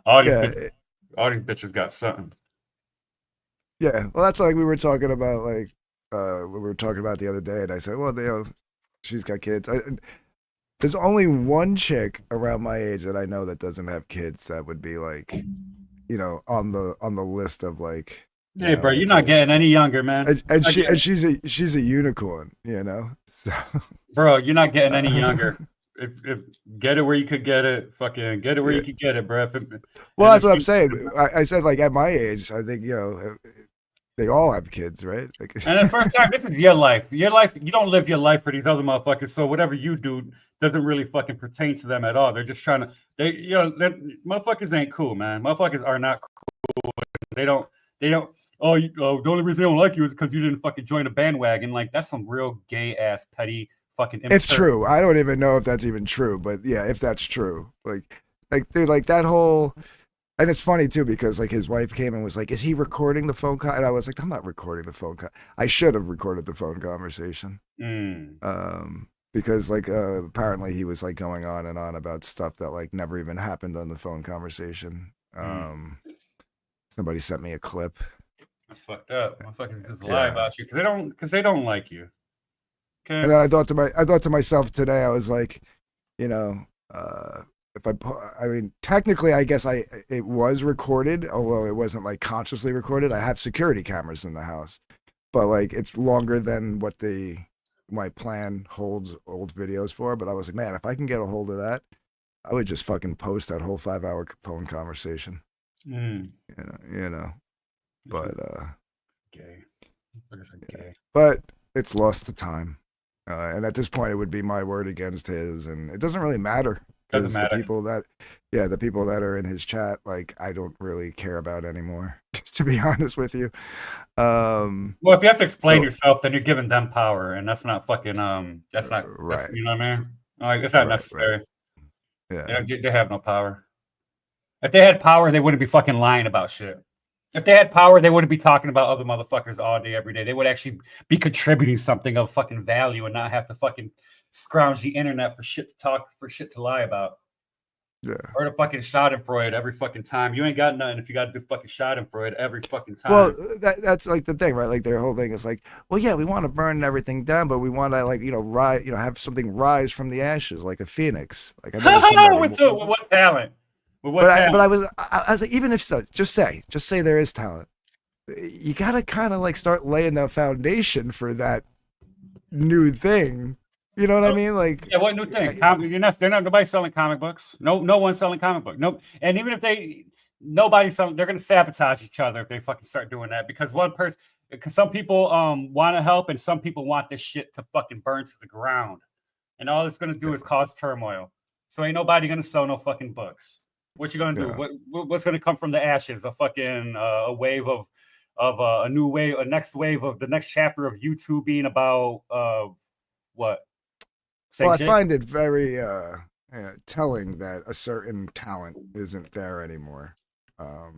All these bitches got something. Yeah, well, that's like we were talking about, like we were talking about the other day, and I said, well, you know, she's got kids. There's only one chick around my age that I know that doesn't have kids that would be like, you know, on the list of like. Hey, bro, you're not getting any younger, man. And she's a unicorn, you know. So. Bro, you're not getting any younger. If get it where you could get it, fucking get it where you could get it, bro. Well, that's what I'm saying. I said, like, at my age, I think, you know, they all have kids, right? Like, and the first time, this is your life. Your life, you don't live your life for these other motherfuckers. So whatever you do doesn't really fucking pertain to them at all. They're just trying to. Motherfuckers ain't cool, man. Motherfuckers are not cool. They don't. Oh, the only reason they don't like you is because you didn't fucking join a bandwagon. Like, that's some real gay ass petty fucking. If true, I don't even know if that's even true, but yeah, if that's true, like dude, like that whole. And it's funny too because like his wife came and was like, "Is he recording the phone call?" And I was like, "I'm not recording the phone call. I should have recorded the phone conversation." Because like apparently he was like going on and on about stuff that like never even happened on the phone conversation. Somebody sent me a clip. That's fucked up. Motherfuckers just lie about you because they don't like you. Okay. And then I thought to myself today, I was like, you know, if I mean, technically, I guess it was recorded, although it wasn't like consciously recorded. I have security cameras in the house, but like it's longer than what my plan holds old videos for. But I was like, man, if I can get a hold of that, I would just fucking post that whole 5-hour phone conversation. You know, but gay. But it's lost to time, and at this point, it would be my word against his, and it doesn't really matter. Because the people that are in his chat, like, I don't really care about anymore, just to be honest with you. Well, if you have to explain yourself, then you're giving them power, and that's not fucking that's not right. You know what I mean? Like, it's not necessary. Right. Yeah, they have no power. If they had power, they wouldn't be fucking lying about shit. If they had power, they wouldn't be talking about other motherfuckers all day, every day. They would actually be contributing something of fucking value and not have to fucking scrounge the internet for shit to talk, for shit to lie about. Yeah. Or the fucking Schadenfreude every fucking time. You ain't got nothing if you got to do fucking Schadenfreude every fucking time. Well, that's like the thing, right? Like their whole thing is like, well, yeah, we want to burn everything down, but we want to like, rise, have something rise from the ashes, like a phoenix. Like I've never seen that with what talent? With what but talent? I was like, even if so, just say there is talent. You gotta kind of like start laying the foundation for that new thing. You know what I mean? Like, yeah, what new thing? They're not nobody's selling comic books. No one's selling comic book. No, and even if nobody's selling, they're gonna sabotage each other if they fucking start doing that because some people want to help and some people want this shit to fucking burn to the ground, and all it's gonna do is cause turmoil. So ain't nobody gonna sell no fucking books. What you gonna do? What's gonna come from the ashes? A fucking a wave of a new wave, a next wave of the next chapter of YouTube being about what? I find it very telling that a certain talent isn't there anymore. I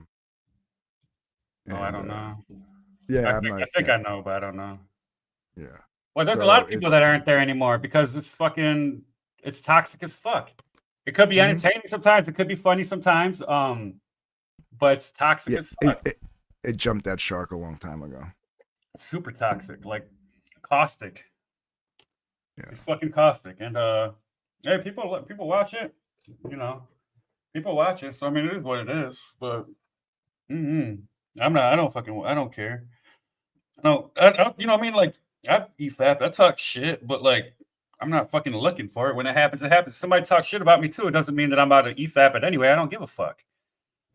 don't know. Yeah, I think I know, but I don't know. Yeah. Well, there's a lot of people that aren't there anymore because it's toxic as fuck. It could be entertaining sometimes, it could be funny sometimes, but it's toxic as fuck. It jumped that shark a long time ago. Super toxic, like caustic. Yeah. It's fucking caustic, and hey, people watch it, people watch it. So I mean, it is what it is. But I don't care. No, I you know what I mean? Like I EFAP, I talk shit, but like I'm not fucking looking for it. When it happens, it happens. Somebody talks shit about me too. It doesn't mean that I'm about to EFAP it anyway. I don't give a fuck.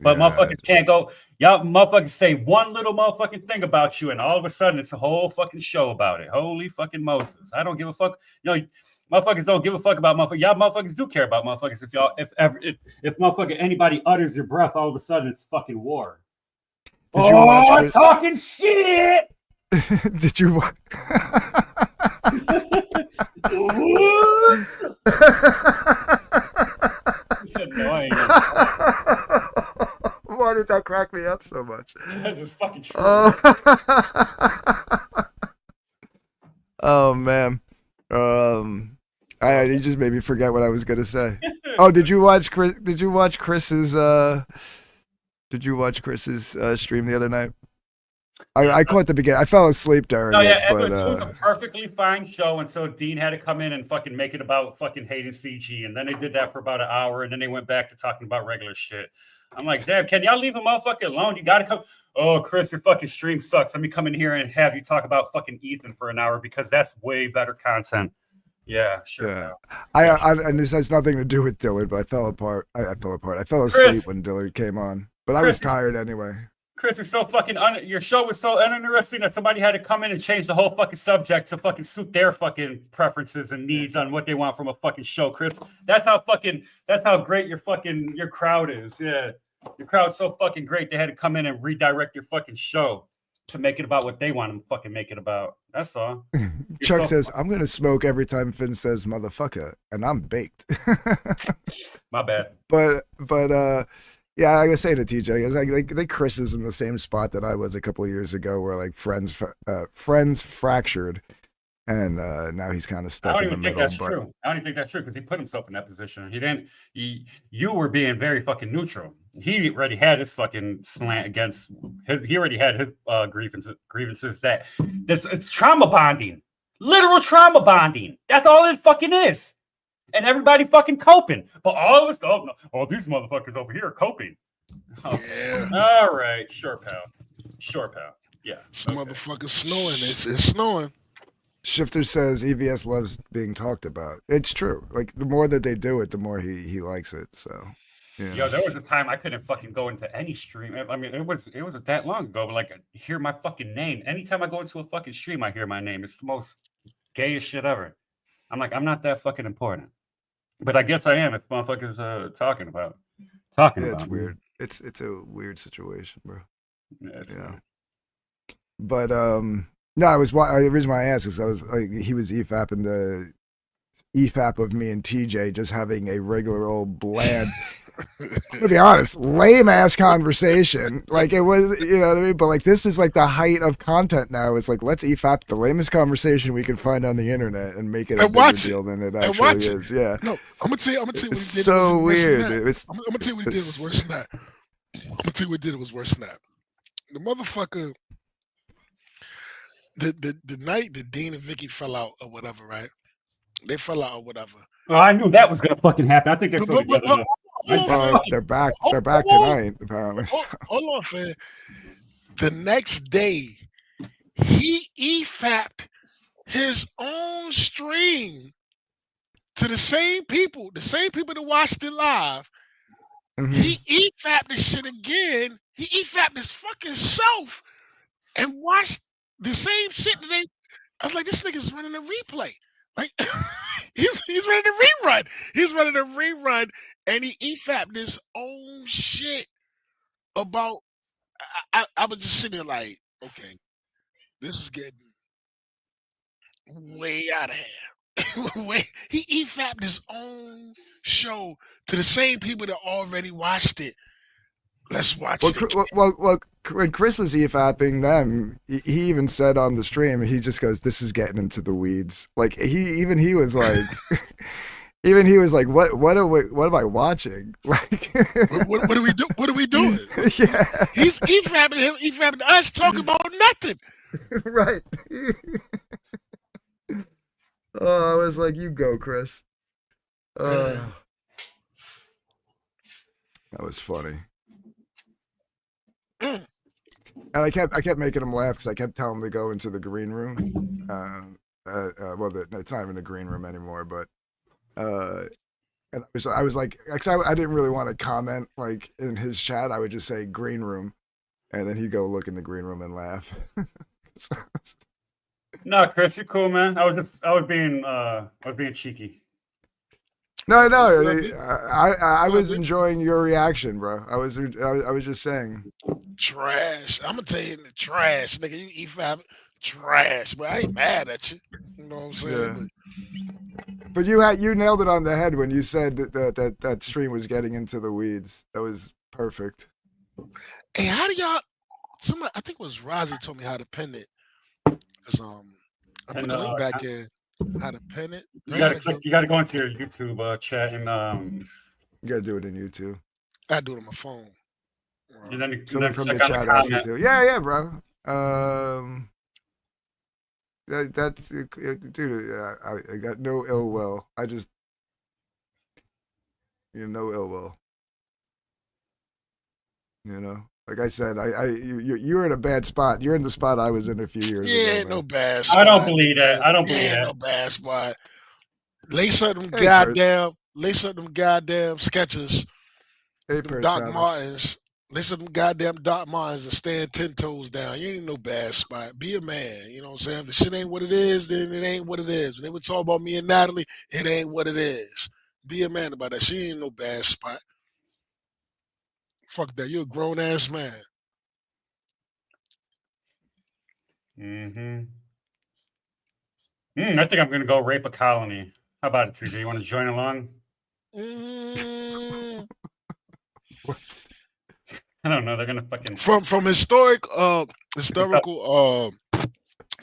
But motherfuckers can't go, y'all motherfuckers say one little motherfucking thing about you, and all of a sudden it's a whole fucking show about it. Holy fucking Moses. I don't give a fuck. Motherfuckers don't give a fuck about motherfuckers. Y'all motherfuckers do care about motherfuckers. If motherfucking anybody utters your breath, all of a sudden it's fucking war. Did you watch I'm talking shit. Did you watch? It's annoying. Why did that crack me up so much? Because it's fucking true. Oh man. You just made me forget what I was gonna say. Oh, did you watch Chris's stream the other night? I caught the beginning. I fell asleep during it. It was a perfectly fine show until Dean had to come in and fucking make it about fucking hating CG, and then they did that for about an hour, and then they went back to talking about regular shit. I'm like, damn, can y'all leave a motherfucker alone? You gotta come. Oh, Chris, your fucking stream sucks. Let me come in here and have you talk about fucking Ethan for an hour because that's way better content. Yeah, sure. Yeah. And this has nothing to do with Dillard, but I fell apart. I fell asleep when Dillard came on, but I was tired anyway. Chris, you're so fucking your show was so uninteresting that somebody had to come in and change the whole fucking subject to fucking suit their fucking preferences and needs on what they want from a fucking show, Chris. That's how great your crowd is. Yeah. Your crowd's so fucking great they had to come in and redirect your fucking show to make it about what they want to fucking make it about. That's all. Chuck says, I'm gonna smoke every time Finn says motherfucker, and I'm baked. My bad. But yeah, like I was saying to TJ, like Chris is in the same spot that I was a couple of years ago, where like friends fractured, and now he's kind of stuck in the middle. I don't even think that's true because he put himself in that position. He didn't. You were being very fucking neutral. He already had his fucking slant against his. He already had his grievances. That it's trauma bonding, literal trauma bonding. That's all it fucking is. And everybody fucking coping. But all of us, these motherfuckers over here are coping. Yeah. All right. Sure, pal. Yeah. Some motherfuckers snowing. It's snowing. Shifter says EVS loves being talked about. It's true. Like, the more that they do it, the more he likes it. So, yeah. Yo, there was a time I couldn't fucking go into any stream. I mean, it wasn't that long ago, but like, I hear my fucking name. Anytime I go into a fucking stream, I hear my name. It's the most gayest shit ever. I'm like, I'm not that fucking important. But I guess I am if motherfuckers talking about it's weird. It's a weird situation, bro. Yeah. Weird. But no, the reason why I asked is he was EFAPing the EFAP of me and TJ just having a regular old bland To be honest, lame ass conversation. Like it was, you know what I mean? But like this is like the height of content now. It's like let's EFAP the lamest conversation we can find on the internet and make it a And bigger watch it. deal than it And actually watch it. is. Yeah. No, I'm gonna tell you what he It's did. so It was worse than weird. that. I'm gonna tell you what he did was worse than that. I'm gonna tell you what he did was worse than that. The motherfucker, the night that Dean and Vicky fell out or whatever, right? They fell out or whatever. Oh, I knew that was gonna fucking happen. I think they're still But- together. hold on, Well, fam. they're back. Hold- They're back hold on. tonight, apparently. Hold on, fam. The next day, he EFAP'd his own stream to the same people that watched it live. Mhm. He EFAP'd this shit again. He EFAP'd his fucking self and watched the same shit that they. I was like, this nigga's running a replay. Like he's running a rerun. He's running a rerun, and he EFAP'd his own shit about. I was just sitting there like, okay, this is getting way out of hand. He EFAP'd his own show to the same people that already watched it. Let's watch it. Well, when Chris was EFAPing them, he even said on the stream, he just goes, "This is getting into the weeds." Like he was like, "What am I watching?" Like, what do we do? What are we doing? Yeah, He's EFAPing him, EFAPing us, talking about nothing. right. Oh, I was like, "You go, Chris." That was funny. Mm. And I kept making him laugh because I kept telling him to go into the green room. Well, it's not even a green room anymore, but and I was like, cause I didn't really want to comment like in his chat. I would just say green room, and then he'd go look in the green room and laugh. No, Chris, you're cool, man. I was being cheeky. No, I was enjoying your reaction, bro. I was just saying. Trash. I'm gonna tell you in the trash, nigga. You EFAP trash, but I ain't mad at you. You know what I'm saying? Yeah. But you nailed it on the head when you said that stream was getting into the weeds. That was perfect. Hey, how do y'all? Somebody, I think it was Rozzy told me how to pin it. Cause I put the link back in. How to pin it? You gotta go into your YouTube chat and You gotta do it in YouTube. I do it on my phone. And then Someone from the chat asked me to. Yeah, bro. That's dude. I got no ill will. I just no ill will. You know, like I said, you're in a bad spot. You're in the spot I was in a few years ago. Yeah, no bad spot. I don't believe that. I don't believe that. No bad spot. Lace up them goddamn sketches. Hey, Them Doc Martens. Lace up them goddamn Doc Martens and stand 10 toes down. You ain't in no bad spot. Be a man. You know what I'm saying? If the shit ain't what it is, then it ain't what it is. When they would talk about me and Natalie, it ain't what it is. Be a man about that. She ain't in no bad spot. Fuck that. You're a grown ass man. I think I'm gonna go rape a colony. How about it, CJ? You want to join along? What? I don't know. They're gonna fucking from historical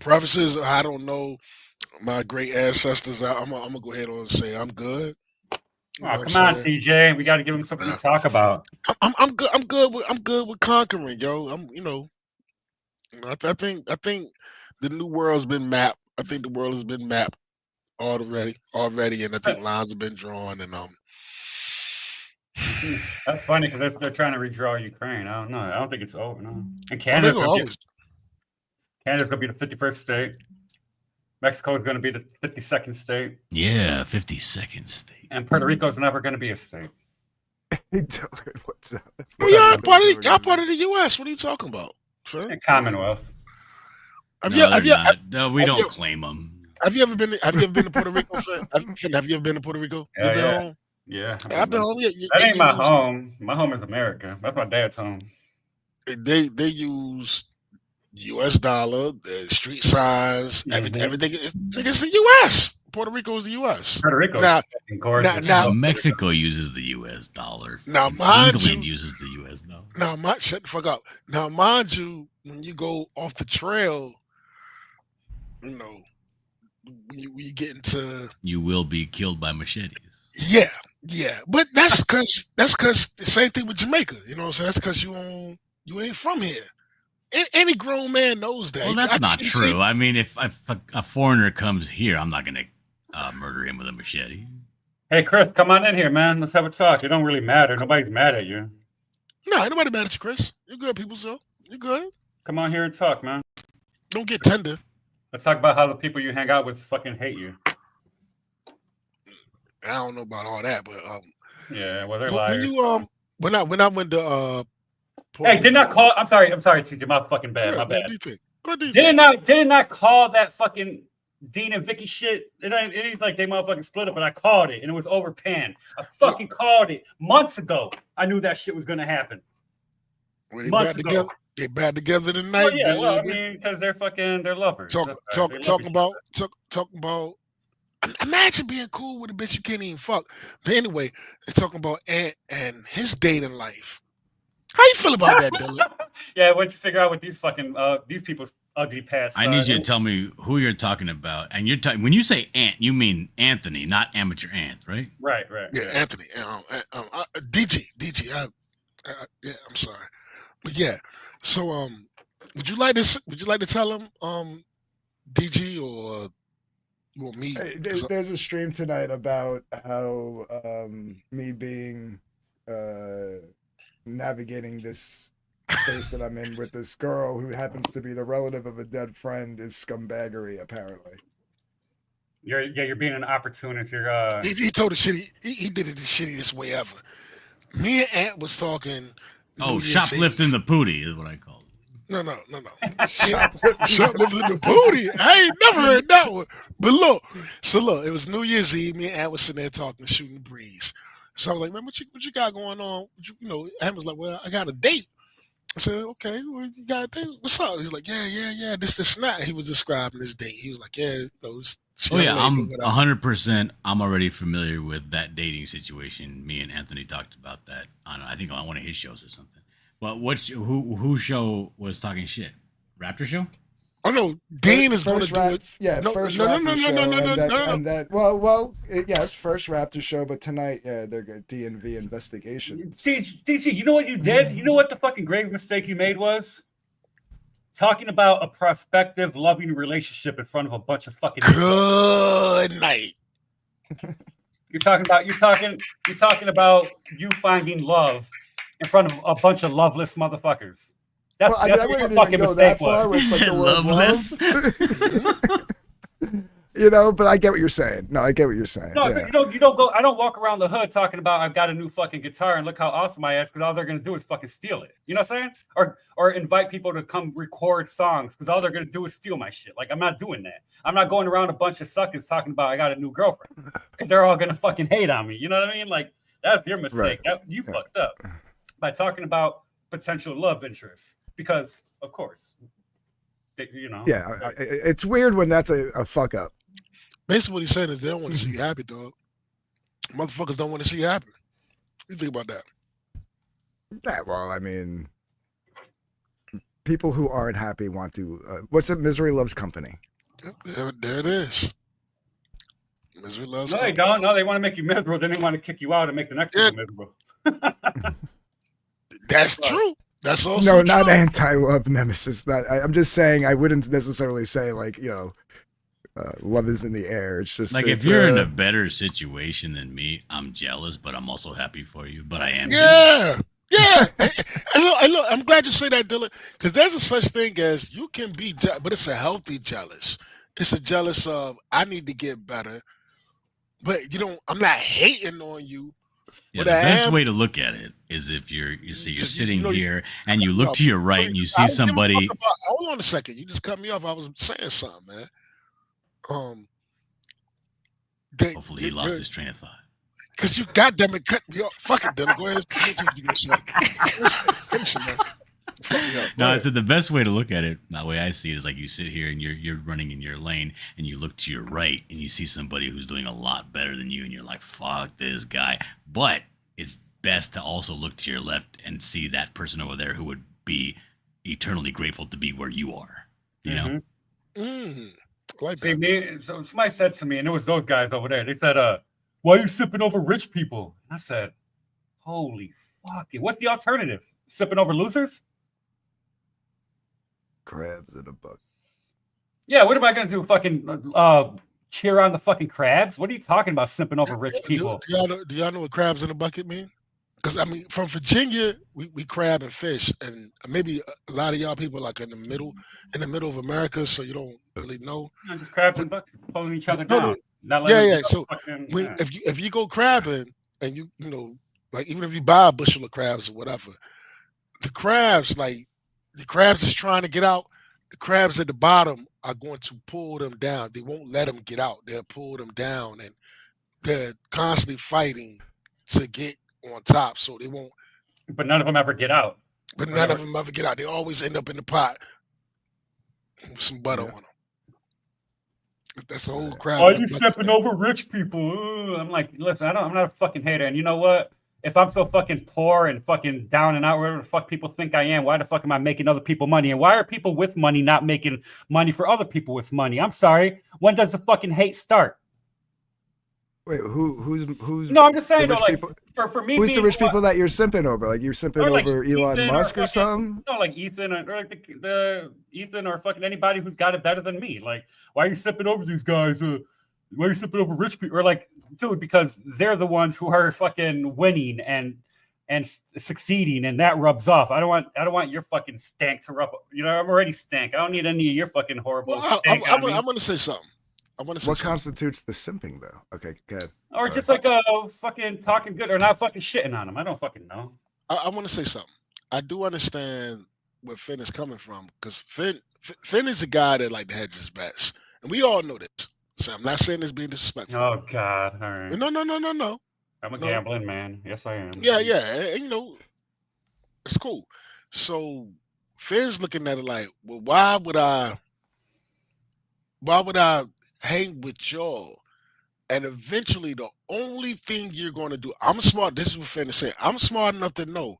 prefaces. I don't know my great ancestors. I'm gonna go ahead and say I'm good. You know come on, CJ. We got to give them something to talk about. I'm good. I'm good with conquering, yo. I think the new world's been mapped. I think the world has been mapped already, and I think lines have been drawn. And that's funny because they're trying to redraw Ukraine. I don't know. I don't think it's over. No. And Canada's gonna be the 51st state. Mexico is going to be the 52nd state. Yeah, 52nd state. And Puerto Rico's never going to be a state. What's up? Y'all part of the U.S. What are you talking about? Commonwealth. No, we don't claim them. Have you ever been to Puerto Rico? Have you ever been to Puerto Rico? Home? Yeah, I've been home. That ain't my home. My home is America. That's my dad's home. They use U.S. dollar, the street signs, everything. It's the U.S. Puerto Rico is the U.S. Puerto Rico Now, is fucking gorgeous. now, Mexico uses the U.S. dollar. now, And mind England you, uses the U.S. dollar. shut the fuck up. Now, mind you, when you go off the trail, you know, when you get into You will be killed by machetes. yeah, but that's because the same thing with Jamaica. You know what I'm saying? That's because you ain't from here. Any grown man knows that. Well, I that's can not see the same- true. I mean, if a foreigner comes here, I'm not going to murder him with a machete. Hey, Chris, come on in here, man. Let's have a talk. It don't really matter. Nobody's mad at you. No, ain't nobody mad at you, Chris. You good, people, so you good. Come on here and talk, man. Don't get tender. Let's talk about how the people you hang out with fucking hate you. I don't know about all that, but Yeah, well, they're when liars. you when I went to Hey, did not call. I'm sorry, TJ. My fucking bad. Yeah, My what bad. do you think? What do you Did think? not call that fucking Dean and Vicky shit. It ain't like they motherfucking split up, but I called it and it was over pan. I fucking called it months ago. I knew that shit was gonna happen. Well, they Months bad ago. together. They bad together tonight. Well, yeah, well, I baby. mean, because they're lovers. talk That's right. talk They love talking each about other. talking about. Imagine being cool with a bitch you can't even fuck. But anyway, they're talking about Ant and his dating life. How you feel about that, Dylan? Yeah, once you figure out what these fucking these people's ugly past. I need you to tell me who you're talking about. And you're talking when you say Ant, you mean Anthony, not amateur Ant, right? Right. Yeah, Anthony. DG. Yeah, I'm sorry, but yeah. So would you like to tell him DG or you want me? Hey, there's a stream tonight about how me being navigating this space that I'm in with this girl who happens to be the relative of a dead friend is scumbaggery, apparently. You're being an opportunist. He told the shitty. He did it the shittiest way ever. Me and Ant was talking. Oh, shoplifting the pootie is what I call it. No. Shoplifting the booty. I ain't never heard that one. But look, it was New Year's Eve. Me and Ant was sitting there talking, shooting the breeze. So I was like, man, what you got going on? Ant was like, well, I got a date. I said, okay, well, you got a date? What's up? He's like, yeah, this, and that. He was describing his date. He was like, yeah, Oh yeah, I'm 100%. I'm already familiar with that dating situation. Me and Anthony talked about that I think on one of his shows or something. But who show was talking shit? Raptor show? Oh no, Dean is going to do it. Yeah, first Raptor show. Yes, first Raptor show. But tonight, yeah, they're good. DNV investigations. DC, you know what you did? You know what the fucking grave mistake you made was? Talking about a prospective loving relationship in front of a bunch of fucking good night. You're talking about you finding love in front of a bunch of loveless motherfuckers. That's what your fucking mistake was. Like loveless. But I get what you're saying. No, I get what you're saying. No, yeah. you don't go. I don't walk around the hood talking about I've got a new fucking guitar and look how awesome I am, because all they're gonna do is fucking steal it. You know what I'm saying? Or invite people to come record songs because all they're gonna do is steal my shit. Like, I'm not doing that. I'm not going around a bunch of suckers talking about I got a new girlfriend because they're all gonna fucking hate on me. You know what I mean? Like, that's your mistake. Right. You fucked up by talking about potential love interests because, of course, Yeah, it's weird when that's a fuck up. Basically, what he's saying is they don't want to see you happy, dog. Motherfuckers don't want to see you happy. What do you think about that? Yeah, well, I mean, people who aren't happy want to. What's it? Misery loves company. There it is. Misery loves company. They don't. No, they want to make you miserable. Then they want to kick you out and make the next person miserable. That's true. That's also no, true. not anti-love nemesis. I'm just saying I wouldn't necessarily say love is in the air. It's just like if you're in a better situation than me, I'm jealous, but I'm also happy for you. But I am. Yeah. And look, I'm glad you say that, Dylan, because there's a such thing as you can be, but it's a healthy jealous. It's a jealous of I need to get better, but I'm not hating on you. Yeah, the best way to look at it is if you're sitting here and you look to your right and you see somebody. Hold on a second. You just cut me off. I was saying something, man. Hopefully he lost his train of thought. Because you goddamn it cut me off. Fuck it, Dylan. Go ahead. Finish it, man. Fuck me up. No, I said the best way to look at it, the way I see it, is like you sit here and you're running in your lane and you look to your right and you see somebody who's doing a lot better than you and you're like, fuck this guy. But it's best to also look to your left and see that person over there who would be eternally grateful to be where you are. You know? Like See, that. so somebody said to me, and it was those guys over there. They said, "Why are you sipping over rich people?" And I said, "Holy fuck it! What's the alternative? Sipping over losers?" Crabs in a bucket. Yeah, what am I gonna do? Fucking cheer on the fucking crabs? What are you talking about? Sipping over rich people? Do y'all know what crabs in a bucket mean? Because I mean, from Virginia, we crab and fish, and maybe a lot of y'all people like in the middle of America, so you don't really know. Just crabs and buckets pulling each other No, down. Not yeah. So fucking, if you go crabbing and you know, like even if you buy a bushel of crabs or whatever, the crabs is trying to get out. The crabs at the bottom are going to pull them down. They won't let them get out. They'll pull them down, and they're constantly fighting to get on top, so they won't. But none of them ever get out. But none of them ever get out. They always end up in the pot with some butter on them. That's the whole crab. Why are you stepping over rich people? I'm like, listen, I'm not a fucking hater, and you know what? If I'm so fucking poor and fucking down and out, whatever the fuck people think I am, why the fuck am I making other people money? And why are people with money not making money for other people with money? I'm sorry. When does the fucking hate start? Wait, who's? No, I'm just saying though, like for me, who's the rich people that you're simping over? Like you're simping over Elon Musk or something? No, like Ethan or like the Ethan or fucking anybody who's got it better than me. Like, why are you simping over these guys? Why are you simping over rich people? Or like, dude, because they're the ones who are fucking winning and succeeding, and that rubs off. I don't want your fucking stank to rub. You know, I'm already stank. I don't need any of your fucking horrible stank. I'm gonna say something. What constitutes the simping, though? Okay, good. Or just like fucking talking good or not fucking shitting on them. I don't fucking know. I want to say something. I do understand where Finn is coming from, because Finn is a guy that like to hedge his bets, and we all know this. So I'm not saying this being disrespectful. Oh God! All right. No. I'm a gambling man. Yes, I am. Yeah, and you know, it's cool. So Finn's looking at it like, well, why would I hang with y'all? And eventually, the only thing you're going to do, I'm smart. This is what Finn is saying. I'm smart enough to know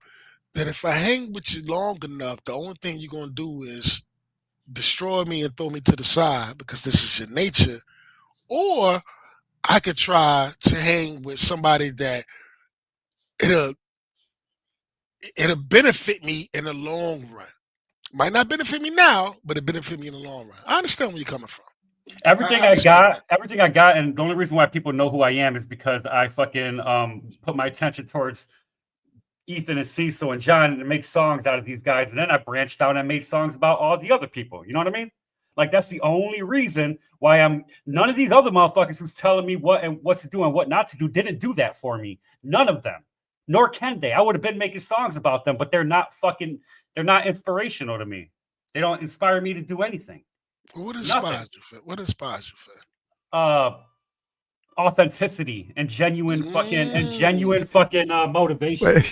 that if I hang with you long enough, the only thing you're going to do is destroy me and throw me to the side, because this is your nature. Or I could try to hang with somebody that it'll benefit me in the long run. Might not benefit me now, but it benefit me in the long run. I understand where you're coming from. Everything I got, and the only reason why people know who I am is because I fucking put my attention towards Ethan and Cecil and John and make songs out of these guys, and then I branched out and made songs about all the other people. You know what I mean? Like, that's the only reason why none of these other motherfuckers who's telling me what to do and what not to do didn't do that for me. None of them. Nor can they. I would have been making songs about them, but they're not inspirational to me. They don't inspire me to do anything. What inspires you, Finn? Authenticity and genuine fucking motivation.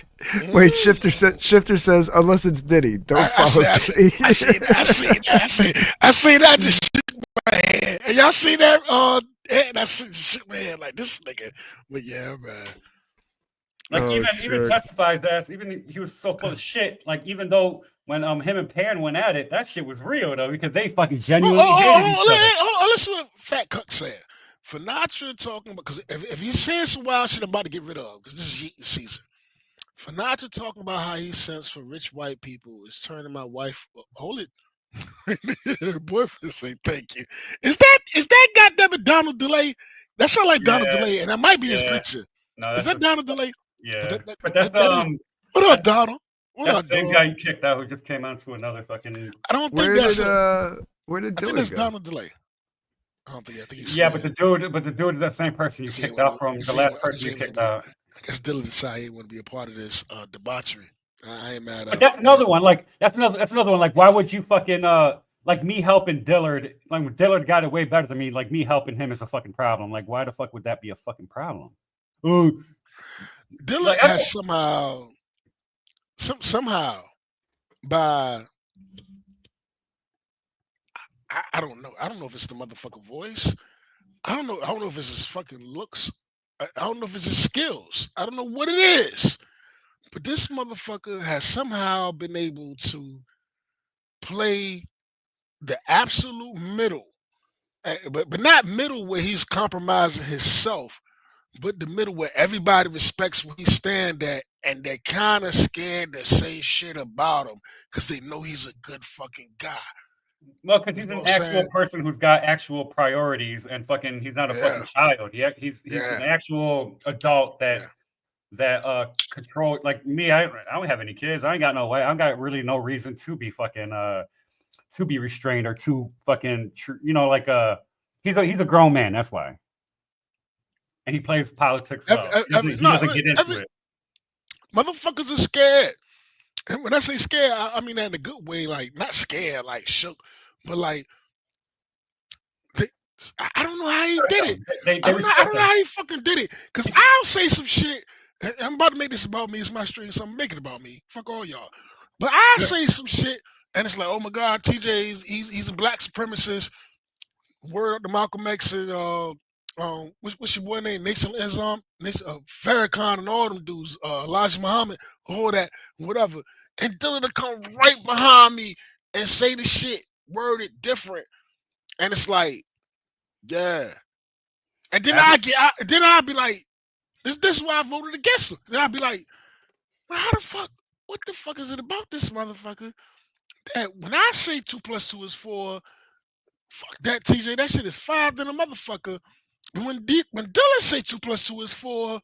Wait, Shifter says unless it's Diddy, don't follow Diddy. I see that. Just shook my head. And y'all see that? And I shook my head like this nigga. But yeah, man. Like even testifies as even he was so full of shit. Like, even though when him and Pan went at it, that shit was real though, because they fucking genuinely hated each other. Listen what Fat Cuck said. Finatra talking about, because if he's saying some wild shit, I'm about to get rid of, because this is yeeting season. Finatra talking about how he sends for rich white people is turning my wife. Hold it. Boyfriend say thank you. Is that goddamn Donald DeLay? That sound like Donald DeLay, and that might be his picture. No, is that Donald DeLay? Yeah. But that's what up, Donald? What that's up, the same guy you kicked out who just came on to another fucking. I don't think that's where did I think that's Donald DeLay. I think he's. Yeah, but the dude is that same person you kicked out from, the last person you kicked out. I guess Dylan decided he wouldn't be a part of this debauchery. I ain't mad at him. But that's another one. Like, that's another one. Like, why would you fucking like me helping Dillard? Like, Dillard got it way better than me. Like, me helping him is a fucking problem. Like, why the fuck would that be a fucking problem? Dillard has somehow by I don't know. I don't know if it's the motherfucking voice. I don't know. I don't know if it's his fucking looks. I don't know if it's his skills. I don't know what it is. But this motherfucker has somehow been able to play the absolute middle, but not middle where he's compromising himself, but the middle where everybody respects where he stand at, and they're kind of scared to say shit about him because they know he's a good fucking guy. Well, because You he's know an what I'm actual saying? person who's got actual priorities and fucking. He's not a Yeah, fucking child. He's yeah, an actual adult yeah. that control like me. I don't have any kids. I ain't got no way. I ain't got really no reason to be fucking to be restrained or to fucking like he's a grown man. That's why, and he plays politics well. He No, doesn't get into it. motherfuckers are scared. And when I say scared, I mean that in a good way, like not scared, like shook, but like they, I don't know how he did it. They I respect don't know him. how he fucking did it. Cause I'll say some shit. I'm about to make this about me. It's my stream, so I'm making it about me. Fuck all y'all. But I say some shit, and it's like, oh my god, TJ, he's a black supremacist. Word up to Malcolm X and what's your boy name? Nation Islam, Farrakhan, and all them dudes. Elijah Muhammad, all that, whatever. And Dylan to come right behind me and say the shit worded different, and it's like, yeah. And then I'll be like, this is why I voted against him. Then I'll be like, well, how the fuck? What the fuck is it about this motherfucker? That when I say 2+2 is 4, fuck that TJ, that shit is 5 than a motherfucker. But when Dylan say 2+2 is 4,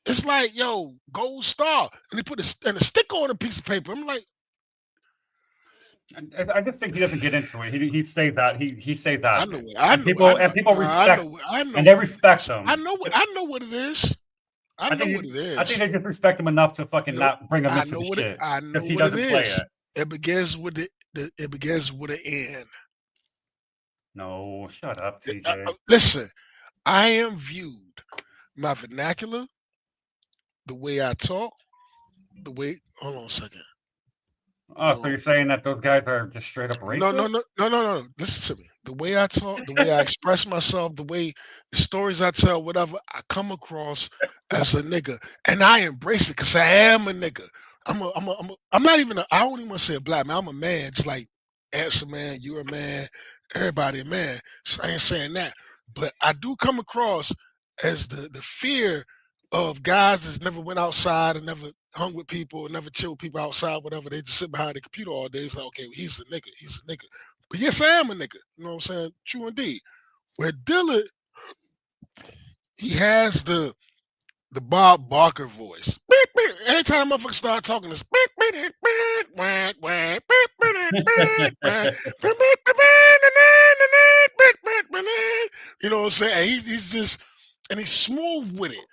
it's like, yo, gold star. And they put a sticker on a piece of paper. I'm like, I just think he doesn't get into it. He stays out. He stays out I of know it. it. I And know. I know. people I respect, know. I know and they what it respect is. him. I know what it is. I know what it I think is. they just respect him enough to fucking Nope. not bring him I into know the what it. shit I know because he what it doesn't play is. it. It begins with it begins with an N. No, shut up, TJ. Listen, I am viewed. My vernacular, the way I talk, the way. Hold on a second. Oh, so you're saying that those guys are just straight up No, no, racist? no, no, no, no. Listen to me. The way I talk, the way I express myself, the stories I tell, whatever, I come across as a nigga, and I embrace it because I am a nigga. I'm not even. I don't even want to say a black man. I'm a man, just like Answer Man. You're a man. Everybody a man. So I ain't saying that, but I do come across as the fear of guys that's never went outside and never hung with people and never chilled with people outside, whatever. They just sit behind the computer all day. It's like, okay, well, he's a nigga. He's a nigga. But yes, I am a nigga. You know what I'm saying? True indeed. Where Dilla, he has the Bob Barker voice. Every time motherfuckers start talking, it's you know what I'm saying? He's just, and he's smooth with it.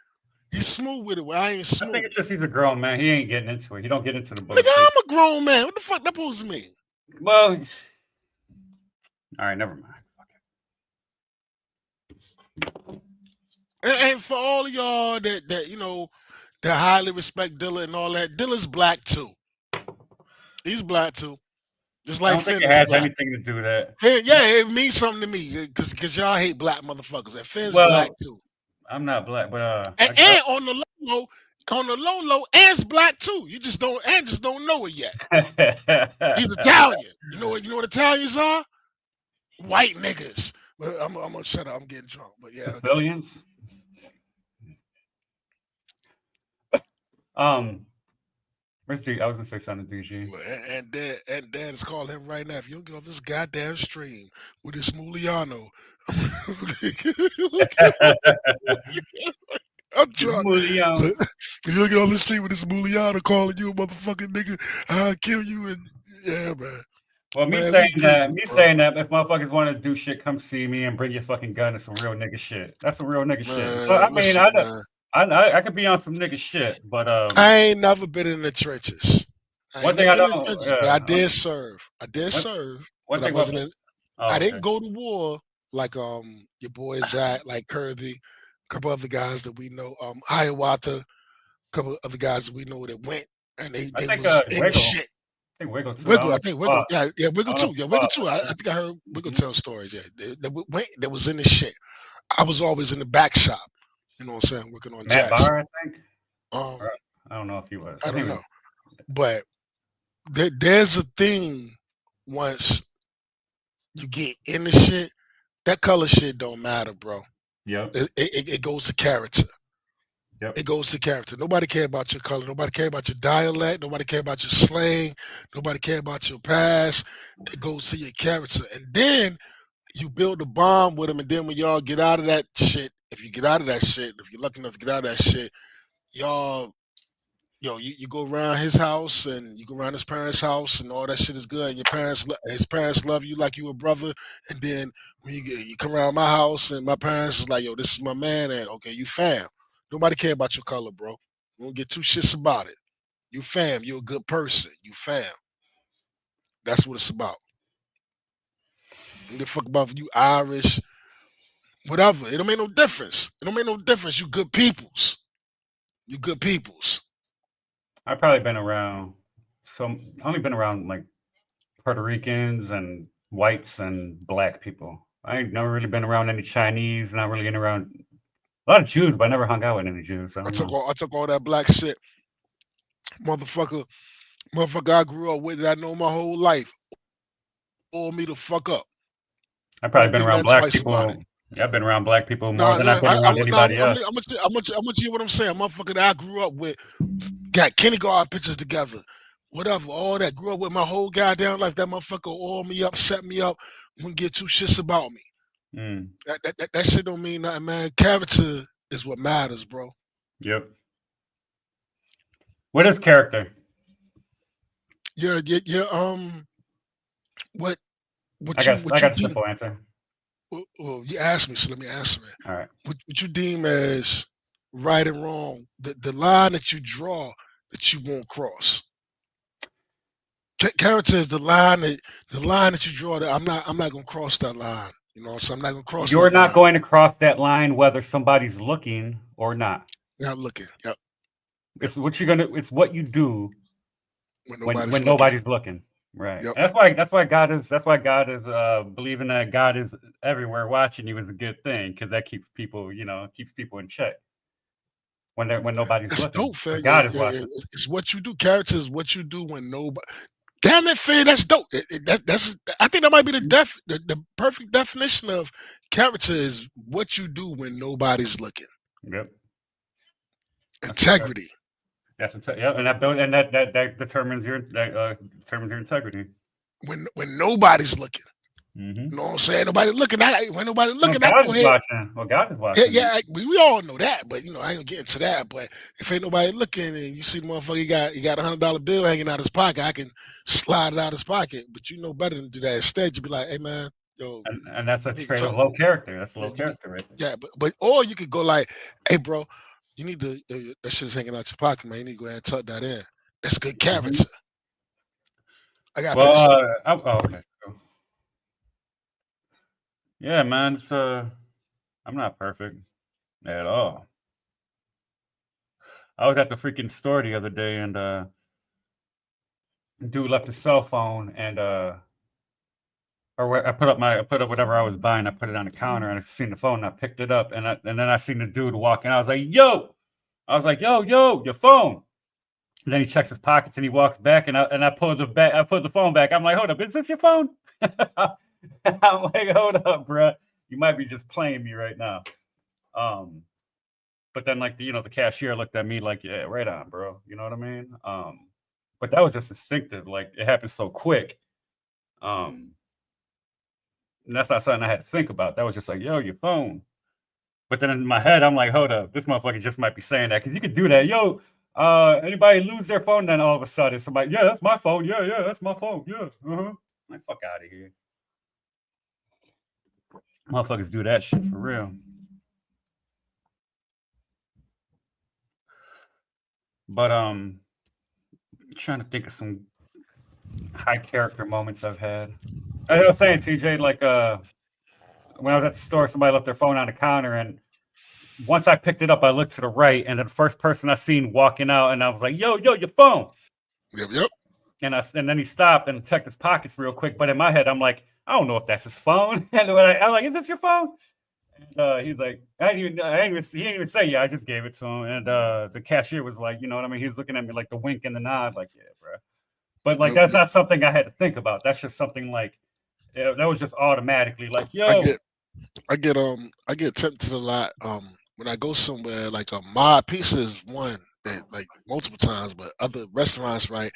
He's smooth with it. Where I ain't I think smooth. it's just he's a grown man. He ain't getting into it. He don't get into the Nigga, bullshit. I'm a grown man. What the fuck that supposed to mean? Well, all right, never mind. And for all of y'all that you know that highly respect Dilla and all that, Dilla's black too. He's black too, just I like don't think Finn it is has black. anything to do with that. Yeah, it means something to me because y'all hate black motherfuckers. And Finn's black Well, too. I'm not black, but And on the low low, Ant's black too. Ant just don't know it yet. He's Italian. You know what Italians are? White niggas. But I'm gonna shut up. I'm getting drunk. But yeah, okay. Billions. Where's D? I was gonna say something to DG. And Dad is calling him right now. If you don't get off this goddamn stream with this Muliano, I'm drunk. Muliano. If you don't get off this stream with this Muliano calling you a motherfucking nigga, I'll kill you. And yeah, man. Well, me Man, saying we good, bro. saying that if motherfuckers want to do shit, come see me and bring your fucking gun and some real nigga shit. That's some real nigga shit. So I mean, Listen, man. I could be on some nigga shit, but I ain't never been in the trenches. one thing I But I don't. did serve. I did serve, One but I thing about wasn't in. oh, I okay. didn't go to war like your boy Zach, like Kirby, a couple other guys that we know, Hiawatha, a couple other guys that we know that went and they I think was in the Grego. shit. think Wiggle too. Wiggle, I think Wiggle, yeah, Wiggle I don't know too. if Yeah, you Wiggle fuck, too. I yeah. think I heard Wiggle tell stories. Yeah, that was in the shit. I was always in the back shop. You know what I'm saying? Working on Matt jazz. Barr, I think. Um, Or, I don't know if he was. I I think don't it know, was. but there's a thing. Once you get in the shit, that color shit don't matter, bro. Yep. It goes to character. Yep. It goes to character. Nobody care about your color. Nobody care about your dialect. Nobody care about your slang. Nobody care about your past. It goes to your character. And then you build a bond with them. And then when y'all get out of that shit, if you get out of that shit, if you're lucky enough to get out of that shit, y'all, you go around his house and you go around his parents' house and all that shit is good. And his parents love you like you a brother. And then when you come around my house and my parents is like, yo, this is my man. And okay, you fam. Nobody care about your color, bro. Don't get two shits about it. You fam. You're a good person. You fam. That's what it's about. Don't give a fuck about if you Irish, whatever. It don't make no difference. It don't make no difference. You good peoples. You good peoples. I've probably been around only been around like Puerto Ricans and whites and black people. I ain't never really been around any Chinese, not really been around a lot of Jews, but I never hung out with any Jews. I don't know. I took all that black shit, motherfucker. I grew up with that I know my whole life. All me the fuck up. I've I probably don't been think around nothing black twice about it. people. Yeah, I've been around black people more Nah, than nah, I've been around anybody I'm else. gonna tell you what I'm saying. Motherfucker that I grew up with, got kindergarten pictures together, whatever, all that. Grew up with my whole goddamn life. That motherfucker oil me up, set me up, wouldn't give two shits about me. Mm, That shit don't mean nothing, man. Character is what matters, bro. yep. What is character? Yeah. What I what you got a deem? simple answer. Well, you asked me, so let me answer it. All right. What you deem as right and wrong? The line that you draw that you won't cross. Character is the line that you draw that I'm not gonna cross that line. You know, so I'm not gonna cross You're that not line. going to cross that line whether somebody's looking or not. Not looking. Yep. It's what you're gonna. It's what you do When when nobody's looking. nobody's looking. Right. Yep. And that's why God is believing that God is everywhere watching you is a good thing because that keeps people keeps people in check when nobody's That's looking. dope, fam. But Yeah, God is watching. it's what you do. Character is what you do when nobody. Damn it, fam. That's dope. That's. I think that might be the perfect definition of character is what you do when nobody's looking. Yep. Integrity. Yeah, and that determines your integrity. When nobody's looking. Mm-hmm. You know what I'm saying? Nobody looking. When nobody looking, I God go is ahead. watching. Well, God is Yeah, watching. yeah, we all know that, but I ain't gonna get into that. But if ain't nobody looking, and you see the motherfucker, he got $100 bill hanging out his pocket, I can slide it out his pocket. But you know better than do that. Instead, you be like, "Hey man, yo, And that's a you need to trait of talk." low character. That's a low You need, character, right? yeah, but or you could go like, "Hey bro, you need to that shit's hanging out your pocket, man. You need to go ahead and tuck that in. That's good character." Mm-hmm. I got Well, patience. okay. Cool. Yeah, man. It's I'm not perfect at all. I was at the freaking store the other day, and dude left his cell phone, and I put up whatever I was buying. I put it on the counter, and I seen the phone. And I picked it up, and then I seen the dude walking. I was like, "Yo!" I was like, "Yo, your phone." And then he checks his pockets, and he walks back, and I pull the back. I put the phone back. I'm like, "Hold up, is this your phone?" I'm like, "Hold up, bro. You might be just playing me right now." But then like the cashier looked at me like, "Yeah, right on, bro." You know what I mean? But that was just instinctive. Like it happened so quick. Um, and that's not something I had to think about. That was just like, "Yo, your phone." But then in my head, I'm like, "Hold up, this motherfucker just might be saying that because you could do that." Yo, anybody lose their phone? Then all of a sudden, somebody, "Yeah, that's my phone. Yeah, that's my phone. Yeah, like fuck out of here." Motherfuckers do that shit for real. But trying to think of some high character moments I've had. I was saying, TJ, like when I was at the store, somebody left their phone on the counter, and once I picked it up, I looked to the right, and the first person I seen walking out, and I was like, "Yo, your phone." Yep. And then he stopped and checked his pockets real quick. But in my head, I'm like, I don't know if that's his phone. And I'm like, is this your phone? And he's like, he didn't even say, yeah, I just gave it to him. And the cashier was like, you know what I mean? He's looking at me like the wink and the nod, like, yeah, bro. But like, that's not something I had to think about. That's just something like, that was just automatically like, yo. I get tempted a lot. When I go somewhere, like My Pizza is one that like multiple times, but other restaurants, right?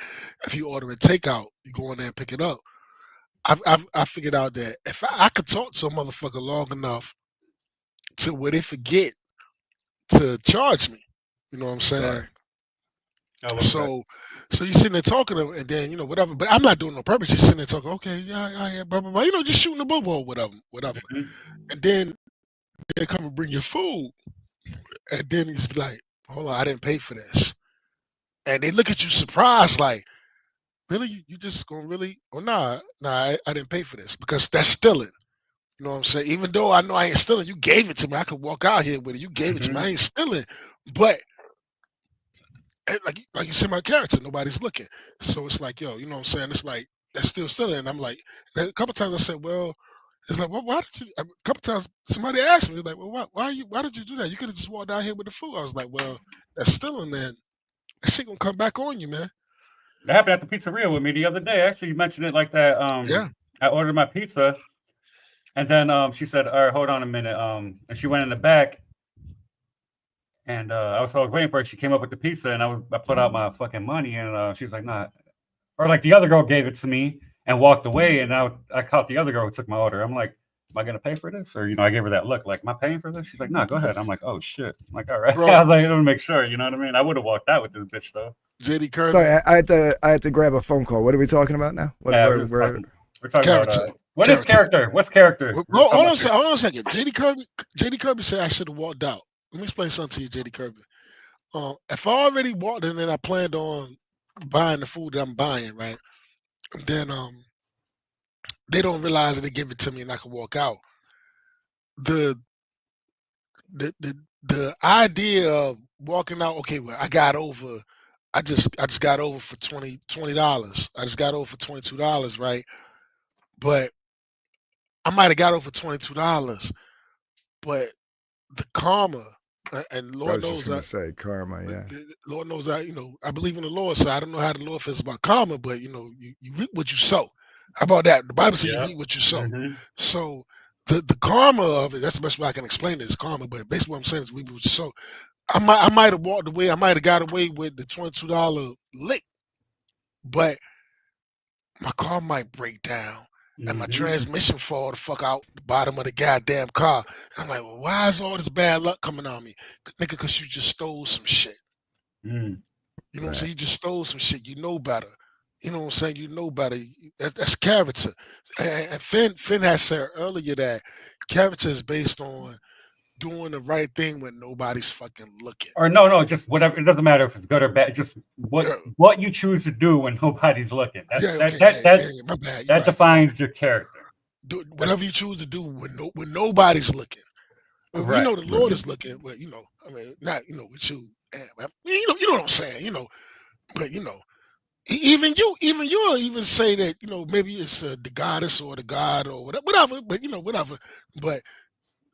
If you order a takeout, you go in there and pick it up. I figured out that if I could talk to a motherfucker long enough to where they forget to charge me, you know what I'm saying? So you're sitting there talking to them, and then whatever. But I'm not doing no purpose. Just sitting there talking. Okay, yeah, blah blah blah. Just shooting the bubble or whatever. Mm-hmm. And then they come and bring your food, and then he's like, "Hold on, I didn't pay for this." And they look at you surprised, like, "Really? You just gonna really? Oh nah, I didn't pay for this because that's stealing." You know what I'm saying? Even though I know I ain't stealing, you gave it to me. I could walk out here with it. You gave it to me. I ain't stealing, but like you said, my character, nobody's looking. So it's like, yo, you know what I'm saying? It's like that's still stealing. And I'm like, a couple times I said, well, it's like, well, why did you? A couple times somebody asked me, like, well, why did you do that? You could have just walked out here with the food. I was like, well, that's stealing. Then that shit gonna come back on you, man. That happened at the pizzeria with me the other day. Actually, you mentioned it like that. Yeah. I ordered my pizza, and then she said, "All right, hold on a minute." And she went in the back, and I was waiting for her. She came up with the pizza, and I put out my fucking money, and she was like, "Nah," or like the other girl gave it to me and walked away, and I caught the other girl who took my order. I'm like, "Am I gonna pay for this?" Or I gave her that look, like, "Am I paying for this?" She's like, "No, go ahead." I'm like, "Oh shit!" I'm like, "All right." Bro, I was like, "I want to make sure." You know what I mean? I would have walked out with this bitch though. JD Kirby. Sorry, I had to grab a phone call. What are we talking about now? We're talking character. about what is character? What's character? Hold on a second. JD Kirby said I should have walked out. Let me explain something to you, JD Kirby. If I already walked in and I planned on buying the food that I'm buying, right? Then they don't realize that they give it to me and I can walk out. The idea of walking out, okay, well, I just got over for $20. I just got over for $22, right? But I might have got over for $22, but the karma, and Lord I was knows just gonna say karma, yeah. Lord knows I believe in the Lord, so I don't know how the Lord feels about karma, but you reap what you sow. How about that? The Bible says you reap what you sow. Mm-hmm. So the karma of it, that's the best way I can explain it, is karma, but basically what I'm saying is reap what you sow. I might have walked away, I might have got away with the $22 lick, but my car might break down and my transmission fall the fuck out the bottom of the goddamn car. And I'm like, well, why is all this bad luck coming on me? Nigga, because you just stole some shit. You know what I'm saying? You just stole some shit. You know better. You know what I'm saying? You know better. That's character. And Finn has said earlier that character is based on doing the right thing when nobody's fucking looking. Or no, just whatever. It doesn't matter if it's good or bad. Just what you choose to do when nobody's looking. That defines your character. Whatever you choose to do when nobody's looking. Well, we know the Lord is looking, but I mean, not with you. You know what I'm saying. But even you'll even say that maybe it's the goddess or the god or whatever. But whatever. But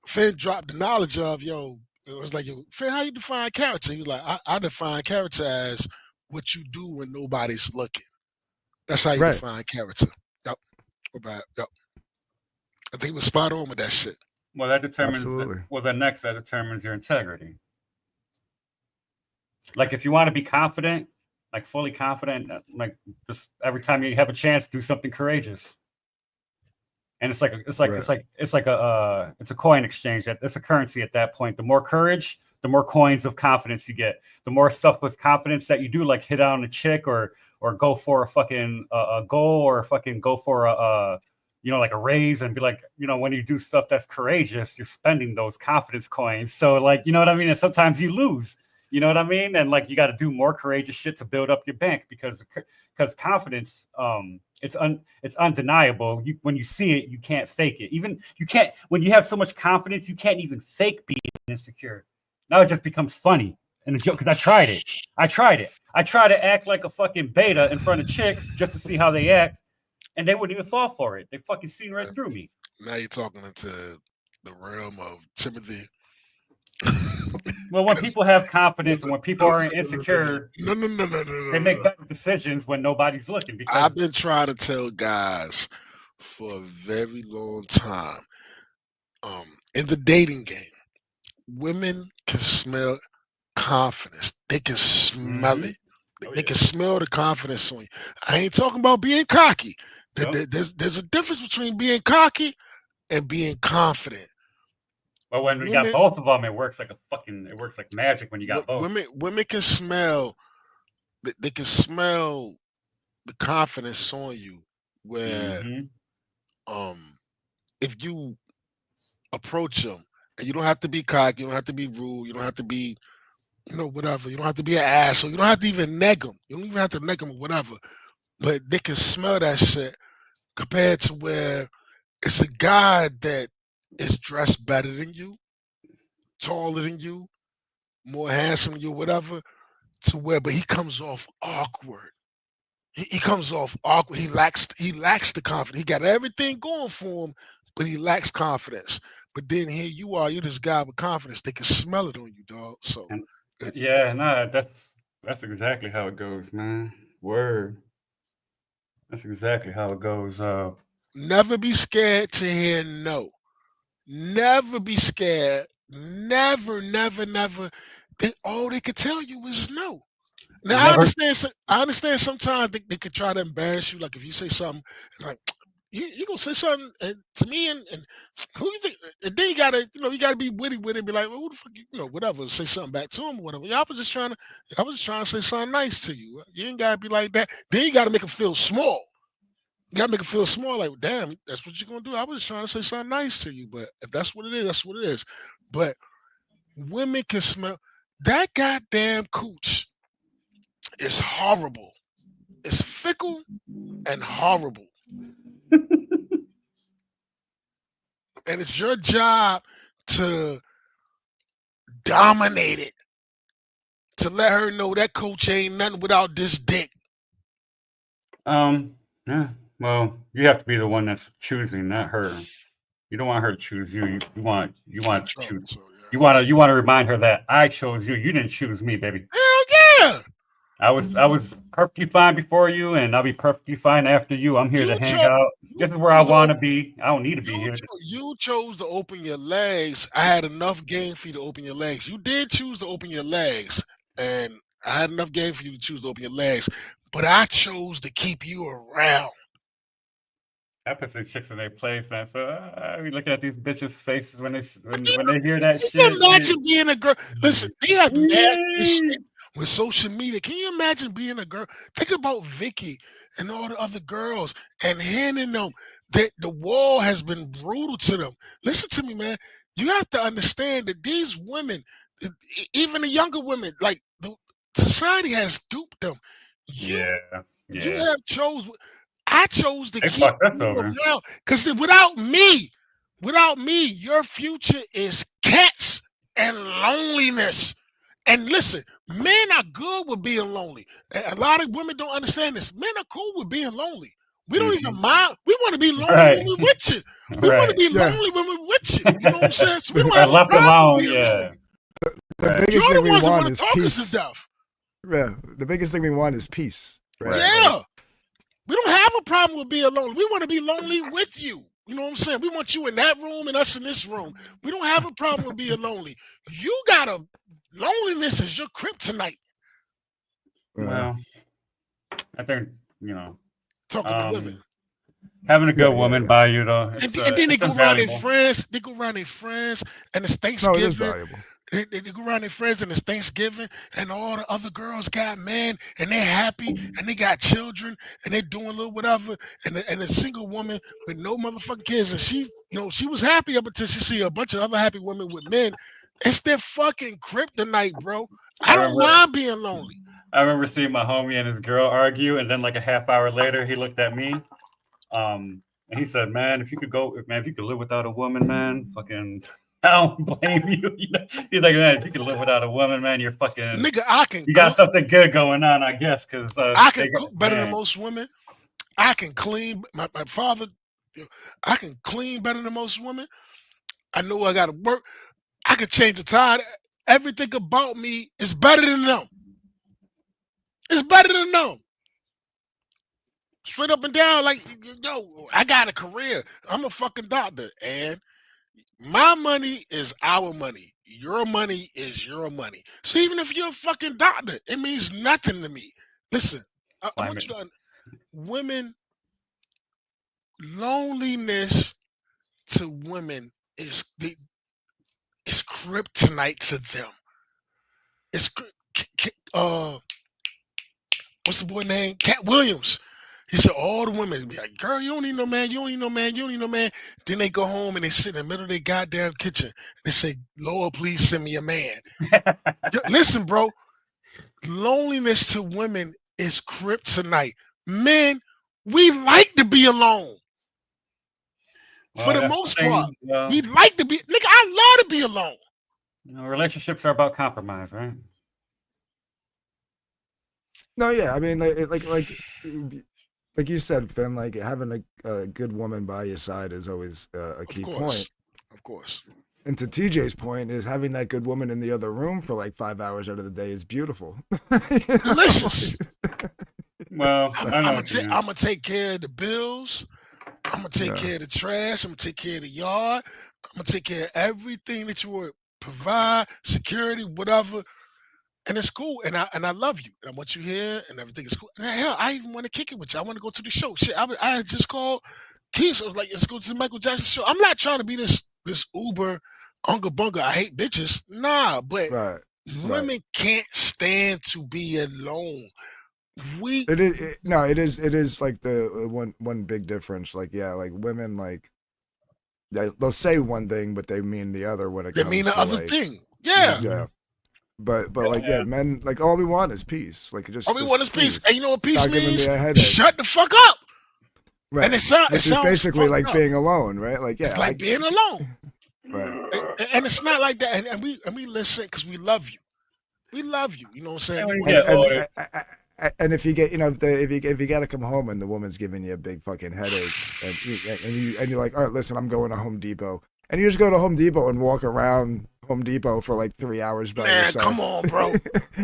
Finn dropped the knowledge of it was like, Finn, how you define character? He was like, I define character as what you do when nobody's looking. That's how you define character. Yep. Yep. I think he was spot on with that shit. Well, that determines. That determines your integrity. Like, if you want to be confident, like fully confident, like just every time you have a chance, do something courageous. And it's a coin exchange. It's a currency at that point. The more courage, the more coins of confidence you get. The more stuff with confidence that you do, like hit on a chick or go for a fucking a goal or fucking go for a like a raise, and be like, when you do stuff that's courageous, you're spending those confidence coins. So like, you know what I mean? And sometimes you lose, you know what I mean? And like, you got to do more courageous shit to build up your bank because confidence, it's undeniable. When you see it, you can't fake it. Even when you have so much confidence, you can't even fake being insecure. Now it just becomes funny and a joke, because I tried it. I try to act like a fucking beta in front of chicks just to see how they act, and they wouldn't even fall for it. They fucking seen right through me. Now you're talking into the realm of Timothy. Well, when people have No, confidence and when people are insecure, no, no, no, no, no, they no, make no. better decisions when nobody's looking. Because I've been trying to tell guys for a very long time, in the dating game, women can smell confidence. They can smell Mhm. it. Oh They yeah, can smell the confidence on you. I ain't talking about being cocky. nope. There's a difference between being cocky and being confident. But when we got Women, both of them, it works like magic when you got both. women can smell. They can smell the confidence on you. Where Hmm. um, if you approach them, and you don't have to be cocky, you don't have to be rude, you don't have to be, whatever. You don't have to be an asshole. You don't have to even neg them. You don't even have to neg them or whatever. But they can smell that shit compared to where it's a guy that is dressed better than you, taller than you, more handsome than you, whatever, to where, but he comes off awkward. He comes off awkward. He lacks the confidence. He got everything going for him, but he lacks confidence. But then here you are, you're this guy with confidence. They can smell it on you, dog. So And it, yeah, no, that's exactly how it goes, man. Word. That's exactly how it goes. never be scared to hear no. Never be scared. Never, never, never. All they could tell you is no. Now I Never. understand. I understand. Sometimes they could try to embarrass you. Like if you say something, like you gonna say something to me, and who you think? And then you gotta be witty with it. And be like, well, who the fuck, whatever. Say something back to him or whatever. Yeah, I was just trying to say something nice to you. You ain't gotta be like that. Then you gotta make him feel small. You gotta make him feel small. Like, damn, that's what you're gonna do. I was just trying to say something nice to you. But if that's what it is, that's what it is. But women can smell that goddamn cooch is horrible. It's fickle and horrible. And it's your job to dominate it, to let her know that coach ain't nothing without this dick. Yeah. Well, you have to be the one that's choosing, not her. You don't want her to choose you. You want In to trouble. choose. So You want to remind her that I chose you. You didn't choose me, baby. yeah. Hell yeah. I was perfectly fine before you, and I'll be perfectly fine after you. I'm here to You hang chose out. you This is where I chose to want to be. I don't need to be here. you chose to open your legs. I had enough game for you to open your legs. You did choose to open your legs, and I had enough game for you to choose to open your legs. But I chose to keep you around. I put some chicks in their place, and so I be looking at these bitches' faces when they But when they hear that can you shit. imagine being a girl? Listen, they have mastered this Yeah. shit with social media. Can you imagine being a girl? Think about Vicky and all the other girls and handing them that the wall has been brutal to them. Listen to me, man. You have to understand that these women, even the younger women, like the society has duped them. You Yeah, you yeah. have chose. I chose to They keep fucked us you over. around because without me, your future is cats and loneliness. And listen, men are good with being lonely. A lot of women don't understand this. Men are cool with being lonely. We don't even Mhm. mind. We want to be lonely when Right, we're with you. We want to right. be Yeah. lonely when we're with you. You know what I'm saying? So we don't Or have a left problem with alone. being Yeah, lonely. The right. You're biggest thing the we ones that want want to is talk us to peace. death. Yeah. The biggest thing we want is peace. Right. Right. Like, Yeah. We don't have a problem with being lonely. We want to be lonely with you. You know what I'm saying? We want you in that room and us in this room. We don't have a problem with being lonely. You got a loneliness is your kryptonite. uh, Well, I think you know, Talking to women. um, having a yeah, good yeah, woman yeah. by you though, And then they it's go around their invaluable. friends. They go around their friends, and it's No, it is Thanksgiving. valuable. They go around their friends, and it's Thanksgiving, and all the other girls got men, and they're happy, and they got children, and they're doing a little whatever. And a single woman with no motherfucking kids, and she was happy up until she see a bunch of other happy women with men. It's their fucking kryptonite, bro. I I don't remember mind being lonely. I remember seeing my homie and his girl argue, and then like a half hour later, he looked at me, and he said, "Man, if you could live without a woman, man, fucking." I don't blame you. He's like, man, if you can live without a woman, man, you're fucking. Nigga, I can You got cook. something good going on, I guess, because I they can got cook better than man. most women. I can clean. My father, I can clean better than most women. I know I got to work. I can change the tide. Everything about me is better than them. It's better than them. Straight up and down, like, yo, I got a career. I'm a fucking doctor, and my money is our money. Your money is your money. So even if you're a fucking doctor, it means nothing to me. Listen, I want you to women, loneliness to women is it's kryptonite to them. It's what's the boy name? Cat Williams. He said all the women be like, girl, you don't need no man, you don't need no man, you don't need no man. Then they go home and they sit in the middle of their goddamn kitchen. They say, Lord, please send me a man. Listen, bro, loneliness to women is kryptonite. Men, we like to be alone. For the most part, we like to be. Nigga, I love to be alone. Relationships are about compromise, right? No, yeah, I mean, like you said, Finn, like having a good woman by your side is always a key point. Of course. And to TJ's point, is having that good woman in the other room for like 5 hours out of the day is beautiful. Delicious. Well, I'm gonna take care of the bills. I'm gonna take care of the trash. I'm gonna take care of the yard. I'm gonna take care of everything that you would provide, security, whatever. And it's cool. And I love you. And I want you here, and everything is cool. And hell, I even want to kick it with you. I want to go to the show. Shit, I just called Keith. I was like, let's go to the Michael Jackson show. I'm not trying to be this Uber unga bunga. I hate bitches. Nah, but women can't stand to be alone. It is like the one big difference. Like, yeah, like women, like they'll say one thing, but they mean the other when it comes to mean the other thing. Yeah. Yeah. But like, yeah, men, like, all we want is peace. Like, just all we want is peace. And you know what peace means? Shut the fuck up. Right. And it sounds basically like being alone, right? Like, yeah, it's like being alone. Right. And it's not like that. And we listen because we love you. We love you. You know what I'm saying? And if you get, if you got to come home and the woman's giving you a big fucking headache, and you're like, all right, listen, I'm going to Home Depot, and you just go to Home Depot and walk around Home Depot for like 3 hours by yourself. Come on, bro.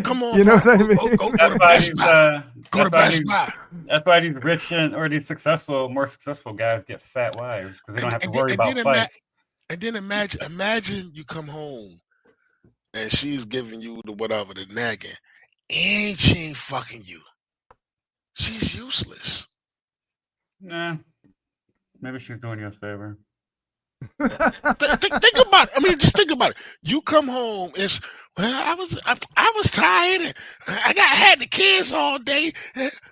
Come on. You know what I mean? Go to Best Buy. Go to Best Buy. That's why these rich or these more successful guys get fat wives because they don't have to worry about fights. And then imagine you come home and she's giving you the whatever, the nagging, and she ain't fucking you. She's useless. Nah, maybe she's doing you a favor. Think about it. I mean, just think about it. You come home, I was tired. And I had the kids all day.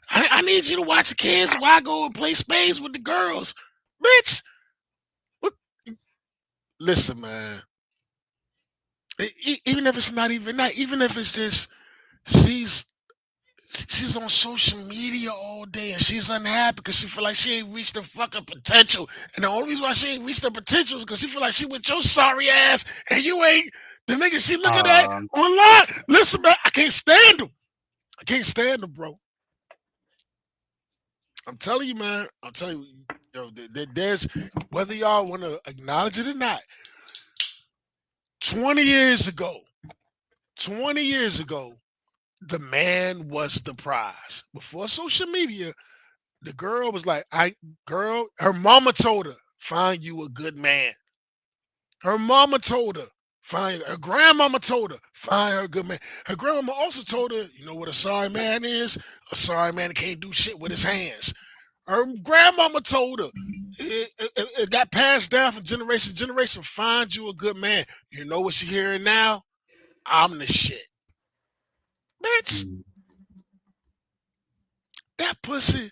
I need you to watch the kids while I go and play spades with the girls, bitch. What? Listen, man. Even if it's not even that, even if it's just she's on social media all day and she's unhappy because she feel like she ain't reached her fucking potential. And the only reason why she ain't reached her potential is because she feel like she with your sorry ass and you ain't the nigga she looking at online. Listen, man, I can't stand him. I can't stand him, bro. I'm telling you, man. I'm telling you, yo, there's whether y'all want to acknowledge it or not. 20 years ago, the man was the prize. Before social media, the girl was like, her mama told her, find you a good man. Her mama told her, her grandmama told her, find her a good man. Her grandmama also told her, you know what a sorry man is? A sorry man that can't do shit with his hands. Her grandmama told her, it got passed down from generation to generation, find you a good man. You know what she hearing now? I'm the shit. Bitch. That pussy.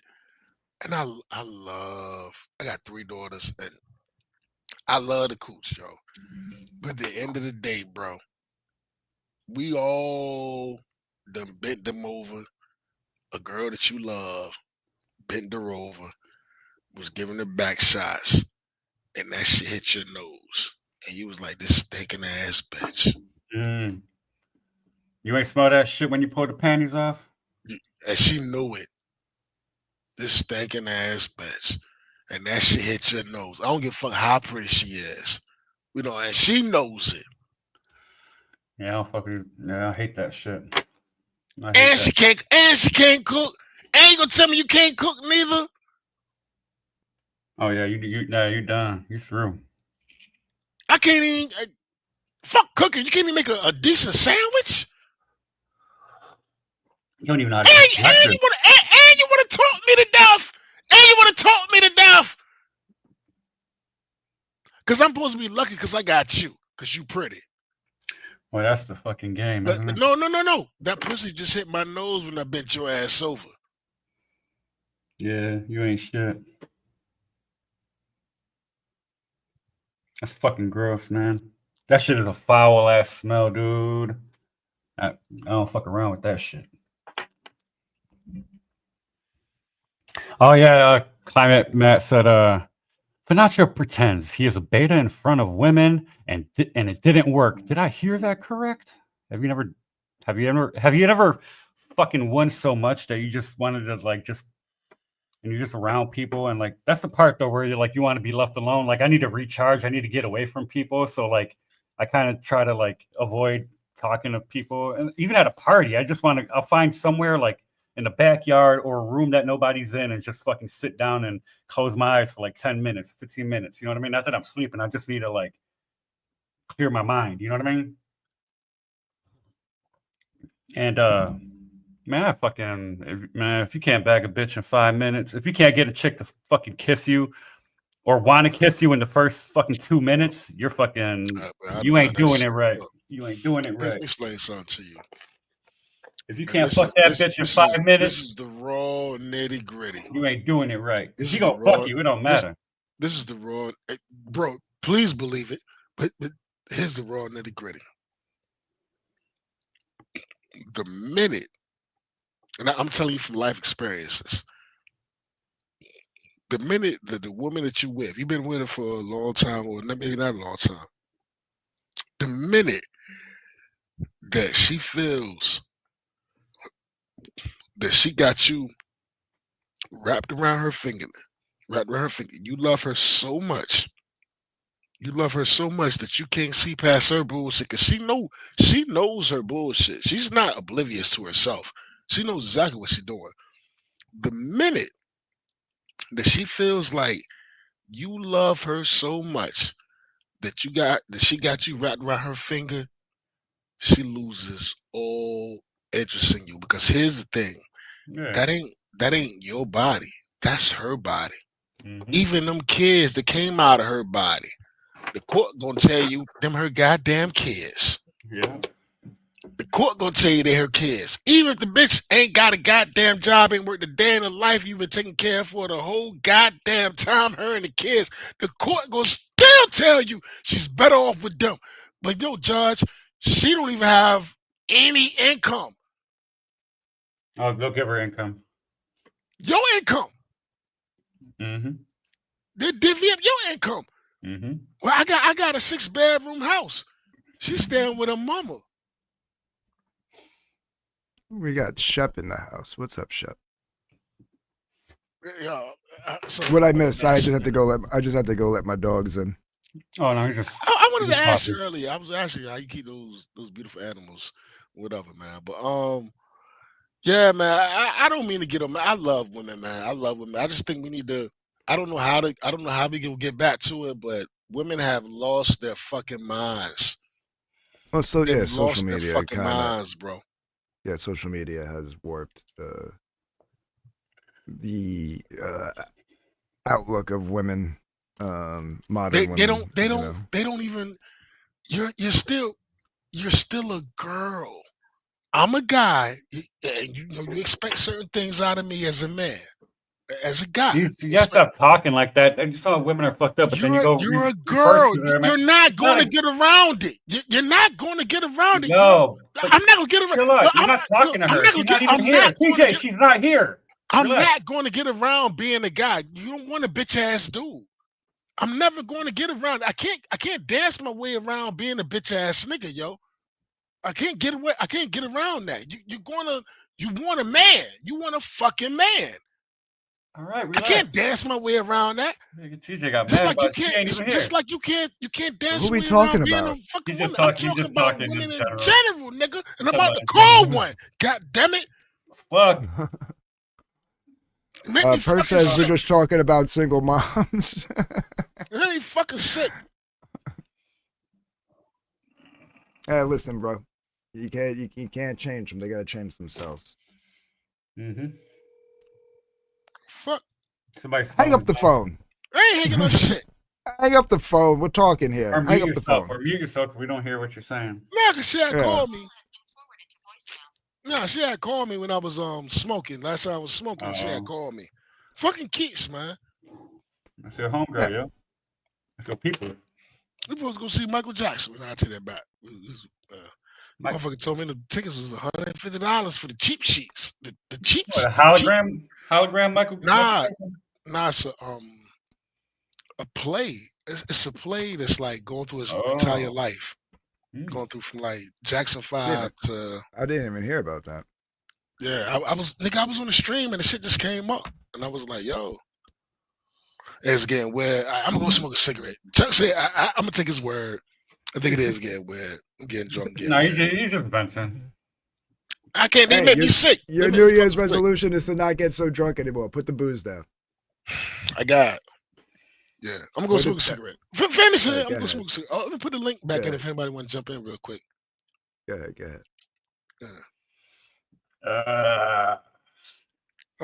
And I got 3 daughters, and I love the cooch, yo. But at the end of the day, bro, we all done bent them over. A girl that you love bent her over, was giving her back shots, and that shit hit your nose. and you was like, this stinking ass bitch. Mm. You ain't smell that shit when you pulled the panties off? And she knew it. This stinking ass bitch. And that shit hit your nose. I don't give a fuck how pretty she is. You know, and she knows it. Yeah, I don't fucking. Yeah, I hate that shit. And she can't cook. And you gonna tell me you can't cook neither? Oh yeah, you done. You through. I can't even fuck cooking. You can't even make a decent sandwich. You don't even know how to cook breakfast. And you wanna talk me to death. And you wanna talk me to death. Cause I'm supposed to be lucky because I got you. Cause you pretty. Well, that's the fucking game, But isn't it? no. That pussy just hit my nose when I bent your ass over. Yeah, you ain't shit. That's fucking gross, man. That shit is a foul ass smell, dude. I don't fuck around with that shit. Oh yeah, Climate Matt said, Pinacho pretends he is a beta in front of women and it didn't work. Did I hear that correct? Have you ever fucking won so much that you just wanted to and you're just around people, and like that's the part though where you're like you want to be left alone. Like I need to recharge, I need to get away from people. So like I kind of try to like avoid talking to people, and even at a party, I'll find somewhere like in the backyard or a room that nobody's in and just fucking sit down and close my eyes for like 10 minutes, 15 minutes. You know what I mean? Not that I'm sleeping, I just need to like clear my mind. You know what I mean? And man, if you can't bag a bitch in 5 minutes, if you can't get a chick to fucking kiss you or want to kiss you in the first fucking 2 minutes, you're fucking, you ain't doing it right. You ain't doing it right. Let me explain something to you. If you can't fuck that bitch in 5 minutes, this is the raw nitty gritty. You ain't doing it right. If she gonna fuck you, it don't matter. This is the raw, bro. Please believe it. But here's the raw nitty gritty. The minute, and I'm telling you from life experiences, the minute that the woman that you with, you've been with her for a long time, or maybe not a long time, the minute that she feels that she got you wrapped around her finger, you love her so much. You love her so much that you can't see past her bullshit because she knows her bullshit. She's not oblivious to herself. She knows exactly what she's doing. The minute that she feels like you love her so much that she got you wrapped around her finger, she loses all interest in you. Because here's the thing, that ain't your body. That's her body. Mm-hmm. Even them kids that came out of her body, the court gonna tell you them her goddamn kids. Yeah. The court gonna tell you they her kids. Even if the bitch ain't got a goddamn job, ain't worked a day in her life, you've been taking care of for the whole goddamn time, her and the kids, the court gonna still tell you she's better off with them. But yo, judge, she don't even have any income. Oh, they'll give her income. Your income. Mm-hmm. They divvy up your income. Mm-hmm. Well, I got a 6-bedroom house. She's staying with her mama. We got Shep in the house. What's up, Shep? Yeah. What I missed? I just had to go let my dogs in. Oh no, I wanted to ask you earlier. I was asking you how you keep those beautiful animals, whatever, man. But yeah, man. I don't mean to get them. I love women, man. I love women. I just think we need to. I don't know how we can get back to it, but women have lost their fucking minds. Well, social media fucking minds, bro. Yeah, social media has warped the outlook of women. Modern women. They don't even. You're still a girl. I'm a guy, and you expect certain things out of me as a man. As a guy, you gotta stop talking like that. I just saw women are fucked up, but then you go. You're a girl. You're not going to get around it. You're not going to get around it. No, I'm not going to get around. Chill out. You're not talking to her. She's not even here. TJ, she's not here. I'm not going to get around being a guy. You don't want a bitch ass dude. I'm never going to get around. I can't dance my way around being a bitch ass nigga, yo. I can't get away. I can't get around that. You want a man. You want a fucking man. All right, I can't relax. dance my way around that. Nigga, TJ got Just mad, like you but she ain't even here. just like you can't dance Who your we way talking around being a about? fucking He's woman. just I'm talking. He's talking just about talking women in in general. general, nigga. And I'm Talking about about to in call general. one. God damn it. Fuck. Make me Purse fucking says we're sick. just talking about single moms. Make me fucking sick. Hey, listen, bro. You can't change them. They gotta change themselves. Mm-hmm. Fuck. Somebody's Hang up the phone. I ain't hanging no shit. Hang up the phone. We're talking here. Or Hang mute up the yourself. phone. Or mute yourself. We don't hear what you're saying. Nah, cause she had Yeah. called me. Nah, she had called me when I was smoking. Last time I was smoking, she had called me. Fucking Keats, man. That's your homegirl, yo. That's your people. We supposed to go see Michael Jackson. I'll take that back. Motherfucker told me the tickets was $150 for the cheap sheets. The cheap. What, a hologram Michael? Nah, it's a play. It's a play that's like going through his entire life. Going through from like Jackson 5 to. I didn't even hear about that. Yeah, I was on the stream and the shit just came up. And I was like, yo. It's getting weird. I'm gonna go smoke a cigarette. Chuck said I'm gonna take his word. I think it is getting weird. I'm getting drunk. No, he's just venting. I can't. They make me sick. Your New Year's resolution is to not get so drunk anymore. Put the booze down. I got it. Yeah, I'm gonna go smoke a cigarette. Fantasy, I'm gonna go smoke a cigarette. Oh, let me put the link back in if anybody want to jump in real quick. Go ahead. I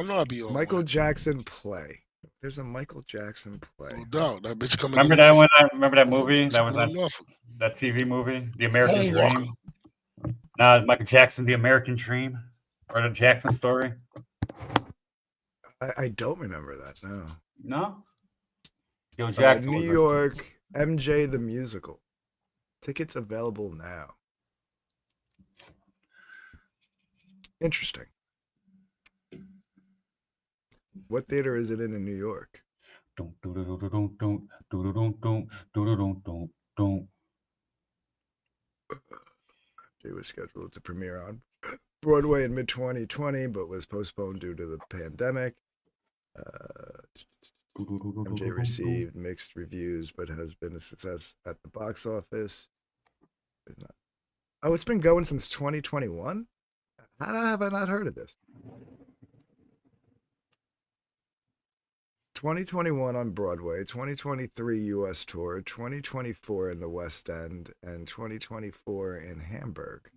know I'll be on. Michael Jackson play. There's a Michael Jackson play. No doubt. That bitch coming. Remember that one? I remember that movie. That was that TV movie, The American Dream. Michael Jackson, The American Dream, or the Jackson Story. I don't remember that. No. No. Yo, Jackson. New York, MJ the Musical. Tickets available now. Interesting. What theater is it in New York? It was scheduled to premiere on Broadway in mid-2020, but was postponed due to the pandemic. MJ received mixed reviews, but has been a success at the box office. Oh, it's been going since 2021? How have I not heard of this? 2021 on Broadway, 2023 U.S. tour, 2024 in the West End, and 2024 in Hamburg.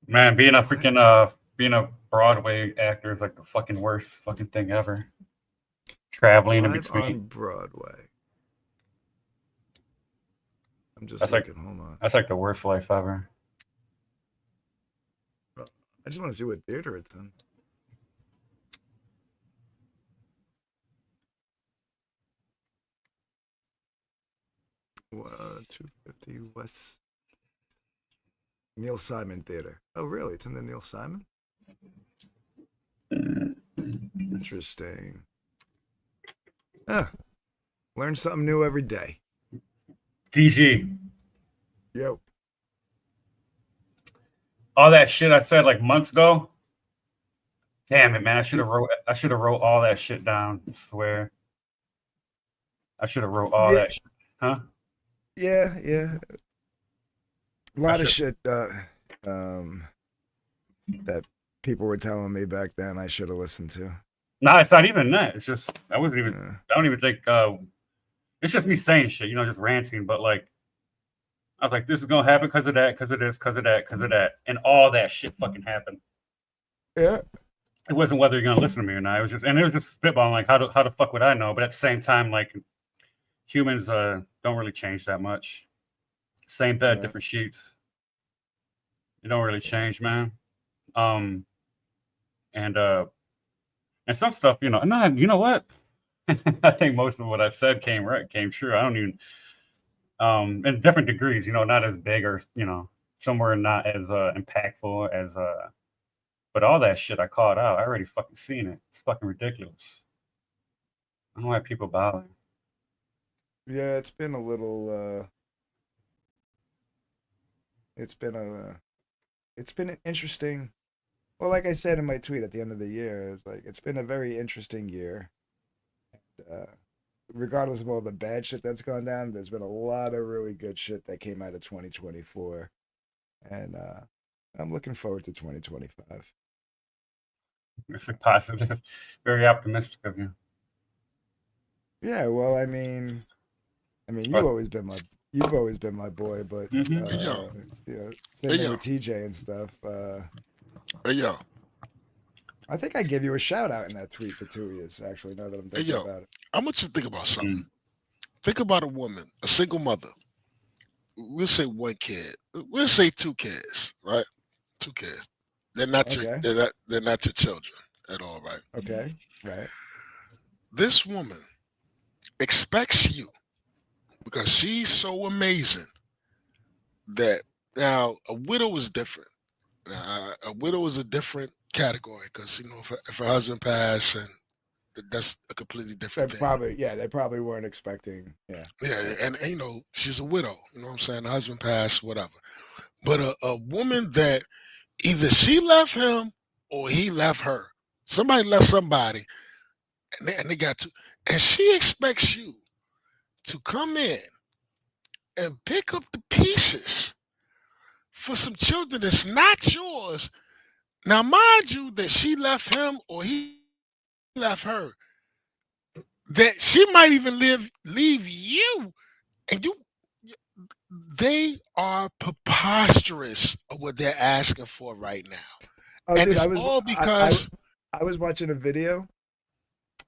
Man, being a Broadway actor is like the fucking worst fucking thing ever. Traveling in between. On Broadway. I'm just looking. Hold on. That's like the worst life ever. I just want to see what theater it's in. Well, 250 West Neil Simon Theater. Oh, really? It's in the Neil Simon? Interesting. Learn something new every day. DG. Yo. All that shit I said like months ago. Damn it, man! I should have wrote all that shit down. I swear. I should have wrote all that shit. Huh? Yeah. A lot of shit that people were telling me back then I should have listened to. No, it's not even that. It's just I don't even think it's just me saying shit, just ranting, but like I was like, this is gonna happen because of that, because of this, because of that, because of that. And all that shit fucking happened. Yeah. It wasn't whether you're gonna listen to me or not. It was just spitballing like how the fuck would I know? But at the same time, like humans don't really change that much. Same bed, different sheets. It don't really change, man. And some stuff, you know what? I think most of what I said came true. I don't even in different degrees, not as big or somewhere not as impactful as But all that shit I called out. I already fucking seen it. It's fucking ridiculous. I don't know why people bother. Yeah, it's been a little. It's been an interesting. Well, like I said in my tweet at the end of the year, it's like it's been a very interesting year. Uh, Regardless of all the bad shit that's gone down, there's been a lot of really good shit that came out of 2024, and I'm looking forward to 2025. It's a positive, very optimistic of you. Yeah, well, you've always been my boy, but Mhm. Hey yo, you know, hey same thing yo, with TJ and stuff. hey yo, I think I gave you a shout out in that tweet for 2 years. Actually, now that I'm hey thinking yo. about it. I want you to think about something. Mm. Think about a woman, a single mother. We'll say one kid. We'll say two kids, right? Two kids. Okay, They're not your children at all, right? okay, right. This woman expects you because she's so amazing that now a widow is different. A widow is a different category because if her husband passed, and that's a completely different thing. They probably weren't expecting. Yeah, Yeah, right. and she's a widow. You know what I'm saying? The husband passed, whatever. But a woman that either she left him or he left her. Somebody left somebody, and they got to, and she expects you to come in and pick up the pieces for some children that's not yours. Now, mind you, that she left him or he left her, that she might even leave you, and they are preposterous of what they're asking for right now, Oh, and dude, it's all because I was watching a video,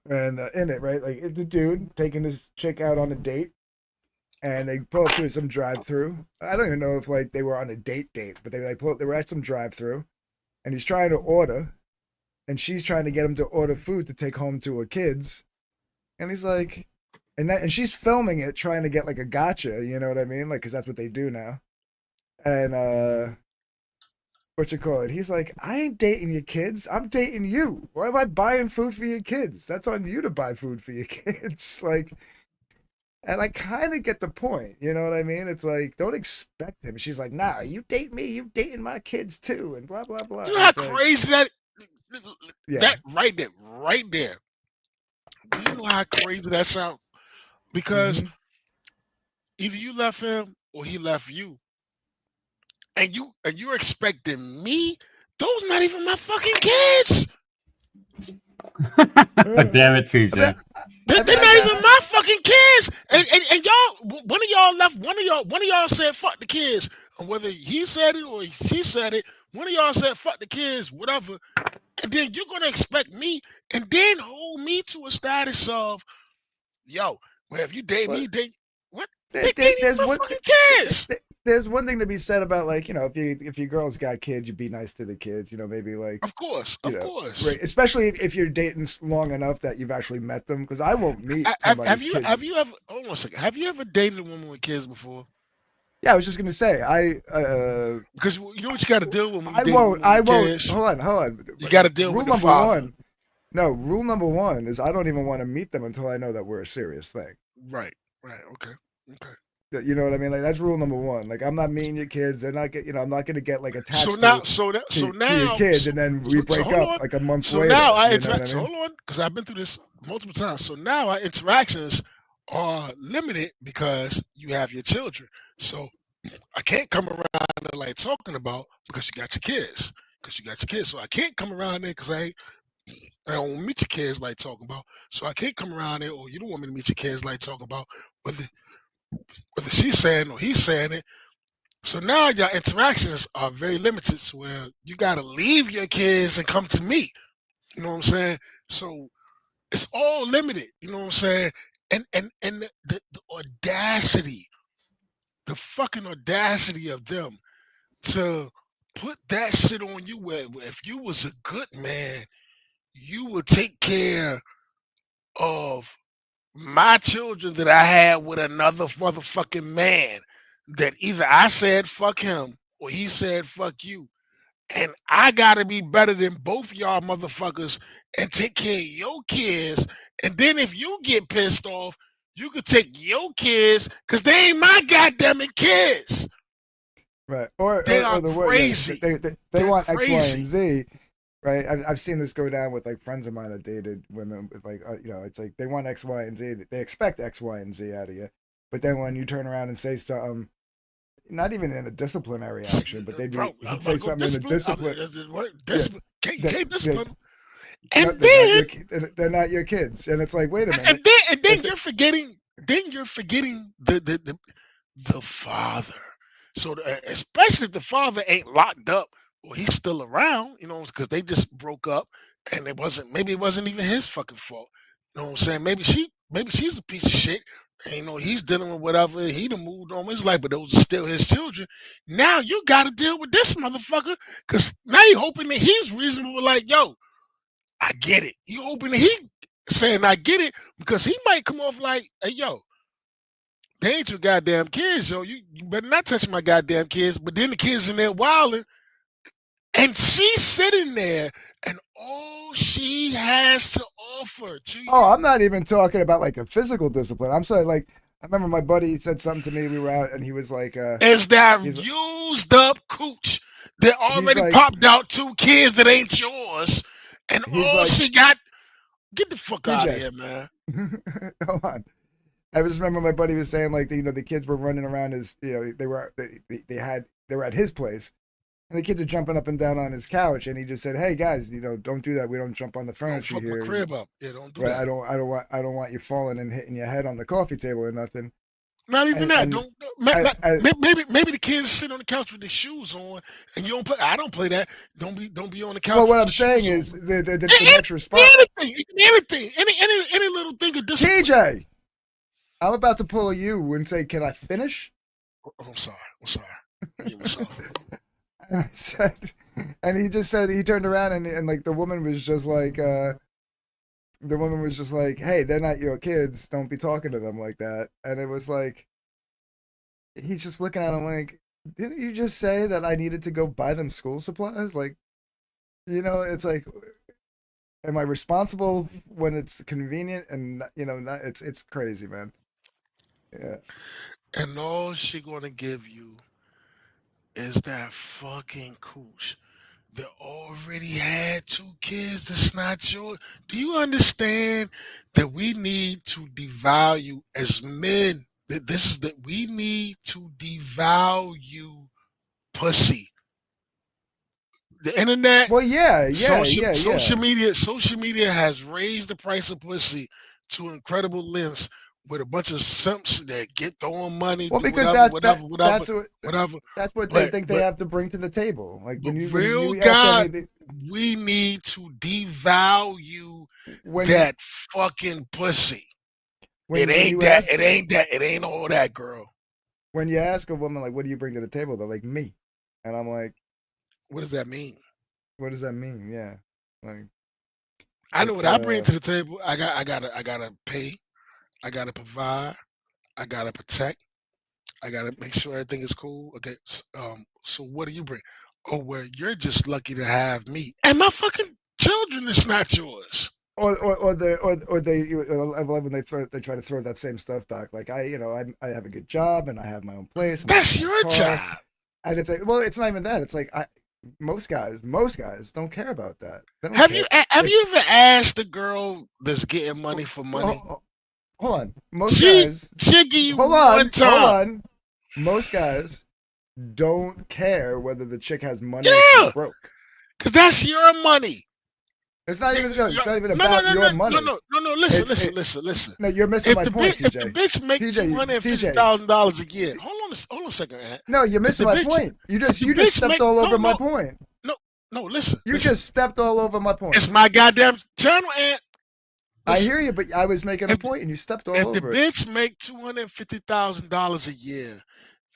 and in it, right, like the dude taking this chick out on a date, and they pull up to some drive-through. I don't even know if like they were on a date, but they were at some drive-through, and he's trying to order, and she's trying to get him to order food to take home to her kids, and he's like, and she's filming it, trying to get like a gotcha, you know what I mean, like because that's what they do now, and what you call it? He's like, I ain't dating your kids. I'm dating you. Why am I buying food for your kids? That's on you to buy food for your kids. Like, and I kind of get the point. You know what I mean? It's like, don't expect him. She's like, nah, you date me. You dating my kids too, and blah blah blah. you know And how it's like, crazy yeah. that right there. Do you know how crazy that sounds? Because Mm-hmm. either you left him or he left you, and you're expecting me. Those not even my fucking kids. Damn it, I mean, TJ. They're not even my fucking kids. And y'all, one of y'all left. One of y'all said fuck the kids. And whether he said it or she said it, one of y'all said fuck the kids, whatever. And then you're gonna expect me, and then hold me to a status of, yo, well, if you date me, but date what? They ain't even there's my one fucking th- kids. there's one thing to be said about like if your girl's got kids, you be nice to the kids. Maybe like Of course. right, especially if you're dating long enough that you've actually met them. Because I won't meet Have somebody's you kids. have you ever hold on a second? Have you ever dated a woman with kids before? Yeah, I was just gonna say Because you know what you got to deal with when you I date a won't. woman I with won't. kids. Hold on. You got to deal Rule with the number father. one. No, rule number one is I don't even want to meet them until I know that we're a serious thing. Right. Right. Okay. Okay. You know what I mean? Like that's rule number one. Like I'm not meeting your kids. They're not get. I'm not gonna get like So attached now, to your kids, so, and then we so break hold up on. like a month So now later. I You know what I interact. So mean? hold on, because I've been through this multiple times. So now our interactions are limited because you have your children. So I can't come around there like talking about because you got your kids. Because you got your kids. So I can't come around there because I don't meet your kids like talking about. So I can't come around there, or you don't want me to meet your kids like talking about. Whether whether she's saying or he's saying it. So now your interactions are very limited. So where you gotta leave your kids and come to me. You know what I'm saying? So it's all limited. You know what I'm saying? And the audacity, the fucking audacity of them to put that shit on you where if you was a good man, you would take care of my children that I had with another motherfucking man that either I said fuck him or he said fuck you. and I gotta be better than both y'all motherfuckers and take care of your kids. And then if you get pissed off, you could take your kids because they ain't my goddamn kids. Right. They are Or the word, yeah, crazy. they They're want X, Y, crazy. and Z, right? I've seen this go down with like friends of mine that dated women with like, it's like they want X, Y, and Z. They expect X, Y, and Z out of you. But then when you turn around and say something, not even in a disciplinary action, but Bro, I'm he'd about say to go something in a discipline. discipline. Yeah. Discipline. Can't That discipline. no, And then they're not your kids. And it's like, wait a minute. and then It's you're forgetting the father. So especially if the father ain't locked up or he's still around, because they just broke up and maybe it wasn't even his fucking fault. You know what I'm saying? Maybe she's a piece of shit. And, he's dealing with whatever he done moved on with his life, but those are still his children. Now you got to deal with this motherfucker because now you're hoping that he's reasonable. Like, yo, I get it. You hoping that he saying I get it because he might come off like, hey, yo, they ain't your goddamn kids, yo. You better not touch my goddamn kids. But then the kids in there wilding, and she's sitting there, and all she has to offer to Oh, I'm you not even talking about like a physical discipline. I'm sorry, like I remember my buddy said something to me. We were out, and he was like, is that he's used up cooch that he's already like popped out two kids that ain't yours, and he's all like she got. Get the fuck out of TJ. here, man. Hold on. I just remember my buddy was saying like the kids were running around his they were at his place, and the kids are jumping up and down on his couch, and he just said, "Hey guys, don't do that. We don't jump on the Don't furniture fuck my here. crib up. Yeah, don't do Right? that. I don't want you falling and hitting your head on the coffee table or nothing." Not even that. And Don't I, I maybe the kids sit on the couch with their shoes on, and you don't play. I don't play that. Don't be on the well, couch what with I'm your saying shoes is on. the next response, Anything, anything, any little thing of discipline. TJ. I'm about to pull you and say, "Can I finish?" Oh, I'm sorry. I'm sorry. Mute myself. And I said, and he just said he turned around and like the woman was just like hey, they're not your kids, don't be talking to them like that. And it was like he's just looking at him like, didn't you just say that I needed to go buy them school supplies? Like, it's like, am I responsible when it's convenient? And not, it's crazy, man. Yeah. And all she gonna give you is that fucking cooch that already had two kids that's not yours. Do you understand that we need to devalue as men? That this is that we need to devalue pussy. The internet, Well, yeah, yeah, social yeah, social yeah. media, social media has raised the price of pussy to incredible lengths with a bunch of simps that get throwing money, Well, do because whatever, whatever, whatever, that's what whatever. that's what they But think they but have to bring to the table. Like but when real you ask God, any we need to devalue when that fucking pussy. It when ain't you that. ask It ain't that. It ain't all that, girl. when you ask a woman like, what do you bring to the table? They're like, me, and I'm like, What does that mean? what does that mean? Yeah, like I know it's what I bring to the table. I gotta pay. I gotta provide. I gotta protect. I gotta make sure everything is cool. Okay. So what do you bring? Oh well, you're just lucky to have me and my fucking children. Is not yours. or they I love when they try to throw that same stuff back. Like I have a good job and I have my own place and I have a That's nice your car, job. and it's like, well, it's not even that. It's like most guys don't care about that. They don't care Have if you ever asked a girl that's getting money for money? well, hold on. Most She guys, she'll give you hold one on, hold time. on. Most guys don't care whether the chick has money or she's Yeah, broke. because that's your money. It's not even no, Your- it's not even No, no, about no, your no, no, money. no, no, no. Listen, It's listen, it, listen, listen. no, you're missing If my the point, bitch, if the TJ. bitch make two TJ, hundred and fifty TJ. thousand dollars a year, hold on a second, Aunt. No, you're If the missing my bitch, point. if the You just bitch stepped make all no, over my no, point. no, no. Listen, You listen. just stepped all over my point. It's my goddamn channel, Aunt. I Listen. hear you, but I was making a If point and you stepped all if the over it. bitch make $250,000 a year,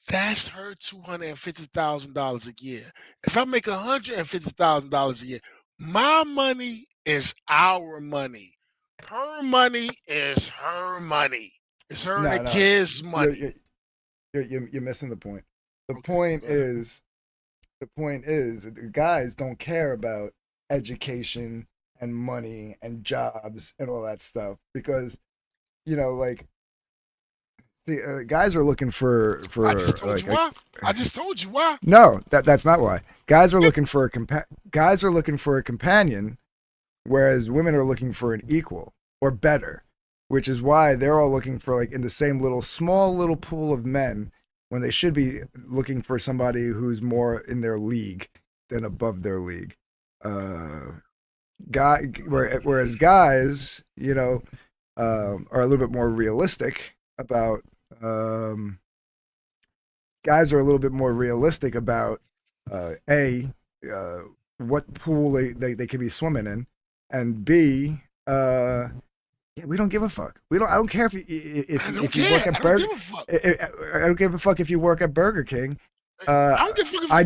that's her $250,000 a year. If I make $150,000 a year, my money is our money. Her money is her money. It's her and the No, no, kids' you're money. you're, you're missing the point. The Okay, point go ahead. is the point is that the guys don't care about education and money and jobs and all that stuff because like the guys are looking for I just told like you why. I just told you why. no, that's not why. Guys are looking for guys are looking for a companion, whereas women are looking for an equal or better, which is why they're all looking for like in the same little small little pool of men when they should be looking for somebody who's more in their league than above their league. Whereas guys, are a little bit more realistic about guys are a little bit more realistic about a what pool they could be swimming in, and b yeah, we don't give a fuck. We don't. I don't care if you work I at don't Burger. give a fuck. I don't give a fuck if you work at Burger King. I don't give a fuck I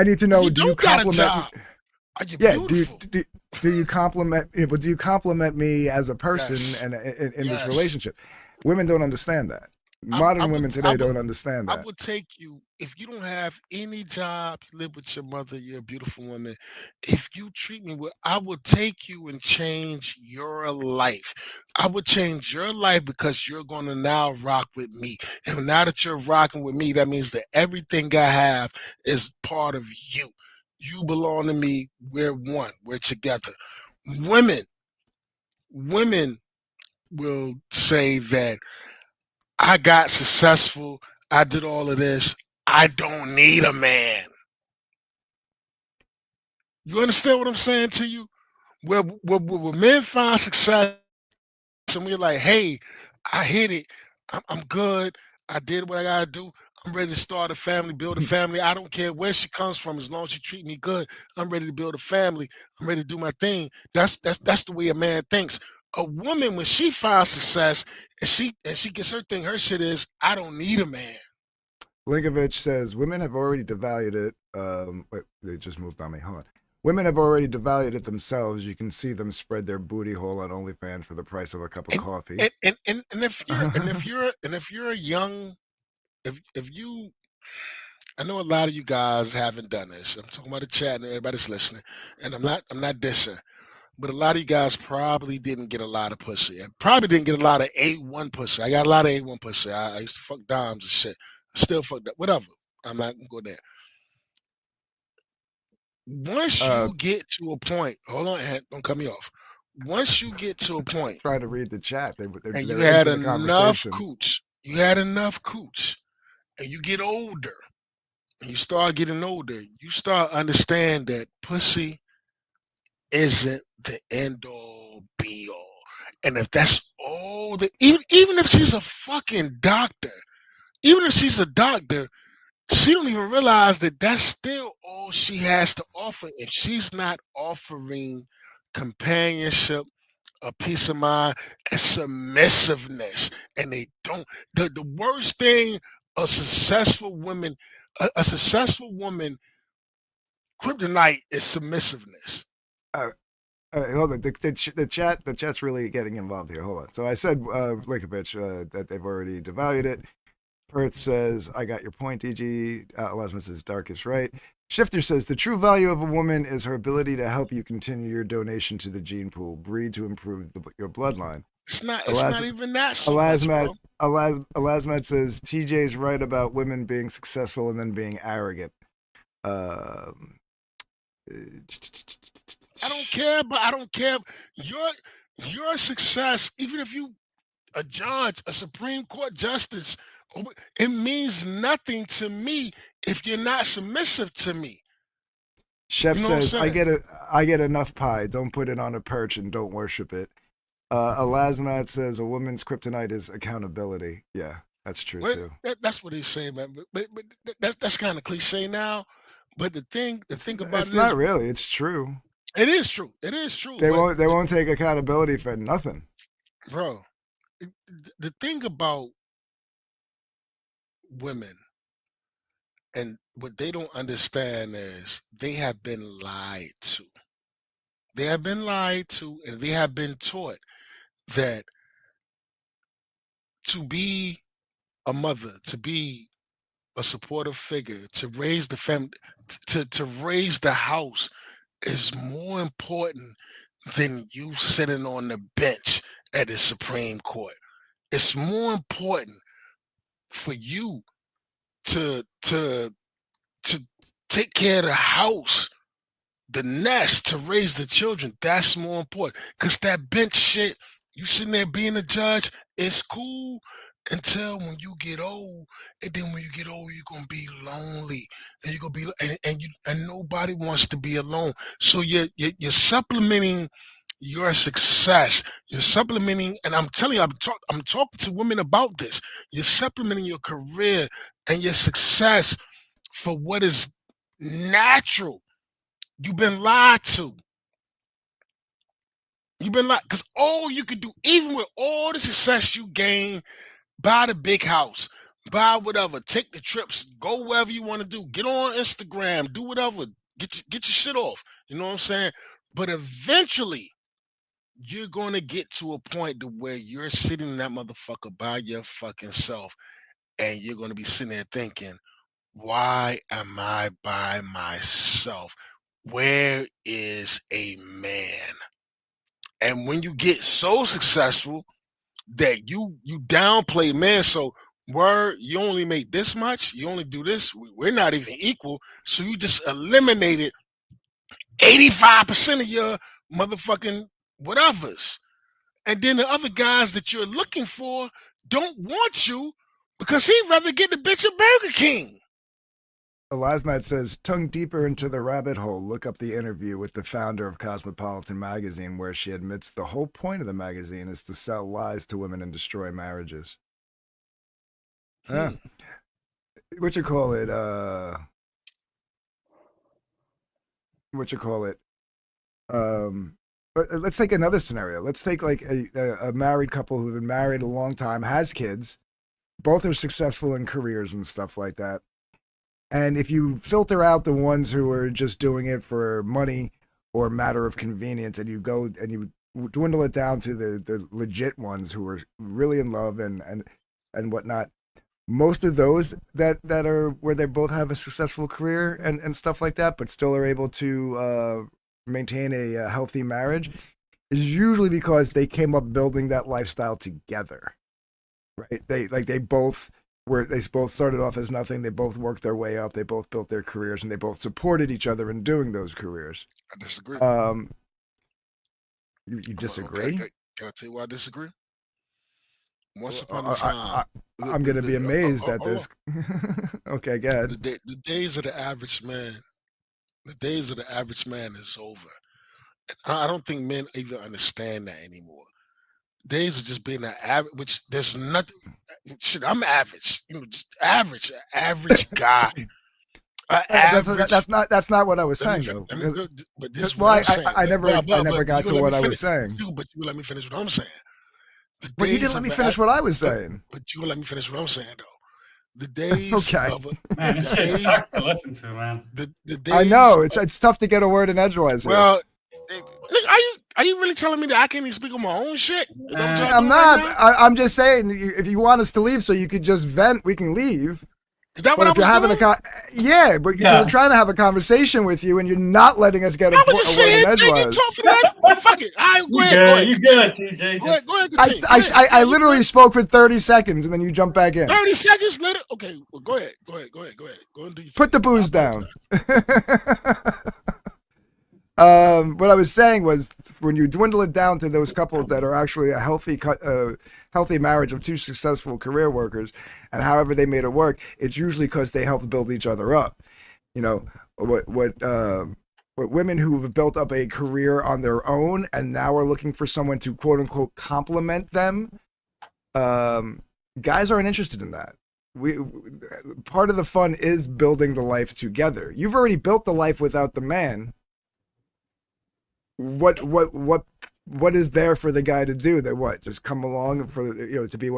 need to if know. you Do you don't got a compliment? job. Are you Yeah. beautiful? Do you compliment? But do you compliment me as a person Yes. and in this Yes. relationship? Women don't understand that. I Modern would women today don't understand I that. would take you if you don't have any job, you live with your mother, you're a beautiful woman. If you treat me well, I would take you and change your life. I would change your life because you're gonna now rock with me. And now that you're rocking with me, that means that everything I have is part of you. You belong to me. We're one. We're together. Women, women will say that I got successful. I did all of this. I don't need a man. You understand what I'm saying to you? Where men find success and we're like, hey, I hit it. I'm good. I did what I gotta do. I'm ready to start a family, build a family. I don't care where she comes from, as long as she treat me good. I'm ready to build a family. I'm ready to do my thing. That's the way a man thinks. A woman, when she finds success and she gets her thing, her shit is, I don't need a man. Linkovich says women have already devalued it. Wait, they just moved on me. Hold on. Women have already devalued it themselves. You can see them spread their booty hole on OnlyFans for the price of a cup of And coffee. if you're a young if you I know a lot of you guys haven't done this. I'm talking about the chat and everybody's listening. And I'm not dissing. But a lot of you guys probably didn't get a lot of pussy. I probably didn't get a lot of A1 pussy. I got a lot of A1 pussy. I used to fuck dimes and shit. I still fuck that. Whatever. I'm not gonna go there. Once uh, you get to a point, hold on, Ant, don't cut me off. Once you get to a point try to read the chat. and you They're had into the enough conversation. cooch, you had enough cooch, and you get older, and you start getting older, you start understand that pussy isn't the end all be all. And if that's all that even if she's a fucking doctor, even if she's a doctor, she don't even realize that that's still all she has to offer if she's not offering companionship, a peace of mind, and submissiveness. And they don't. The worst thing a successful woman, a successful woman, kryptonite is submissiveness. Uh, hold on. The chat's really getting involved here. Hold on. So I said, Linkovich, that they've already devalued it. Perth says, I got your point, DG. Lasma says, Dark is right. Shifter says, the true value of a woman is her ability to help you continue your donation to the gene pool, breed to improve your bloodline. It's not even that so much, Alasmat, bro. Alasmat says, TJ's right about women being successful and then being arrogant. Um, I don't care, but I don't care. Your success, even if you a judge, a Supreme Court justice, it means nothing to me if you're not submissive to me. Chef You know what I'm says, saying? I get enough pie. Don't put it on a perch and don't worship it. Alasmat says a woman's kryptonite is accountability. Yeah, that's true Well, too. that's what they say, man. But that's kind of cliche now. But the thing about It's it is, not really. It's true. it is true. It is true. They But won't take accountability for nothing. bro, the thing about women and what they don't understand is they have been lied to. They have been lied to, and they have been taught that to be a mother, to be a supportive figure, to raise the family, to raise the house is more important than you sitting on the bench at the Supreme Court. It's more important for you to to to take care of the house, the nest, to raise the children. That's more important. Cause that bench shit, you sitting there being a judge, it's cool until when you get old. And then when you get old, you're gonna be lonely. And you're gonna be and nobody wants to be alone. So you're supplementing your success. You're supplementing, and I'm telling you, I'm talking to women about this. You're supplementing your career and your success for what is natural. You've been lied to. You've been lied because all you could do, even with all the success you gain, buy the big house, buy whatever, take the trips, go wherever you want to do, get on Instagram, do whatever, get your shit off. You know what I'm saying? But eventually, you're going to get to a point to where you're sitting in that motherfucker by your fucking self, and you're going to be sitting there thinking, why am I by myself? Where is a man? And when you get so successful that you downplay men, so word, you only make this much, you only do this, we're not even equal. So you just eliminated 85% of your motherfucking whatevers. And then the other guys that you're looking for don't want you because he'd rather get the bitch at Burger King. Elasmat says, tongue deeper into the rabbit hole, look up the interview with the founder of Cosmopolitan magazine, where she admits the whole point of the magazine is to sell lies to women and destroy marriages. What you call it? Let's take another scenario. Let's take like a married couple who've been married a long time, has kids, both are successful in careers and stuff like that. And if you filter out the ones who are just doing it for money or matter of convenience, and you go and you dwindle it down to the legit ones who are really in love and whatnot, most of those that are where they both have a successful career and stuff like that, but still are able to maintain a healthy marriage, is usually because they came up building that lifestyle together, right? They both started off as nothing. They both worked their way up. They both built their careers, and they both supported each other in doing those careers. I disagree. You disagree? Okay. Can I tell you why I disagree? Once upon a time, I'm going to be amazed at this. Okay, go ahead. The days of the average man, is over. I don't think men even understand that anymore. Days of just being an average, which there's nothing. Shit, I'm average. Just average guy. That's not what I was saying though. But this is what I'm saying. I never got to what I was saying. But you let me finish what I'm saying. But you didn't let me finish what I was saying. But you let me finish what I'm saying though. The days okay. Man, this shit sucks to listen to, man. The days, I know it's tough to get a word in edgewise. Well, look, are you really telling me that I can't even speak on my own shit? I'm not. Right I'm just saying, if you want us to leave so you could just vent, we can leave. Is that what I was doing? Yeah, but we're trying to have a conversation with you, and you're not letting us get a word in edgewise. Fuck it. Go ahead. You good, TJ. Go ahead. I literally spoke for 30 seconds, and then you jump back in. 30 seconds later? Okay, well, go ahead. Go and do your Put the booze down. What I was saying was, when you dwindle it down to those couples that are actually a healthy marriage of two successful career workers, and however they made it work, it's usually because they helped build each other up. You know, what women who have built up a career on their own and now are looking for someone to quote unquote complement them, guys aren't interested in that. Part of the fun is building the life together. You've already built the life without the man. What is there for the guy to do? That what? Just come along for to be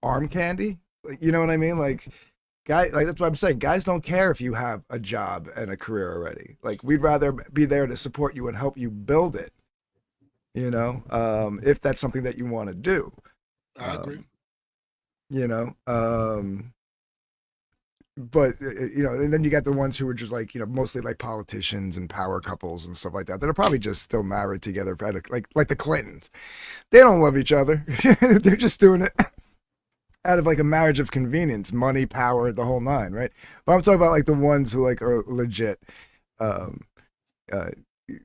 arm candy? Like, you know what I mean? Like, that's what I'm saying. Guys don't care if you have a job and a career already. Like, we'd rather be there to support you and help you build it. If that's something that you want to do. I agree. but and then you got the ones who are just like mostly like politicians and power couples and stuff like that are probably just still married together, like the Clintons. They don't love each other. They're just doing it out of like a marriage of convenience, money, power, the whole nine, right? But I'm talking about like the ones who like are legit. Um,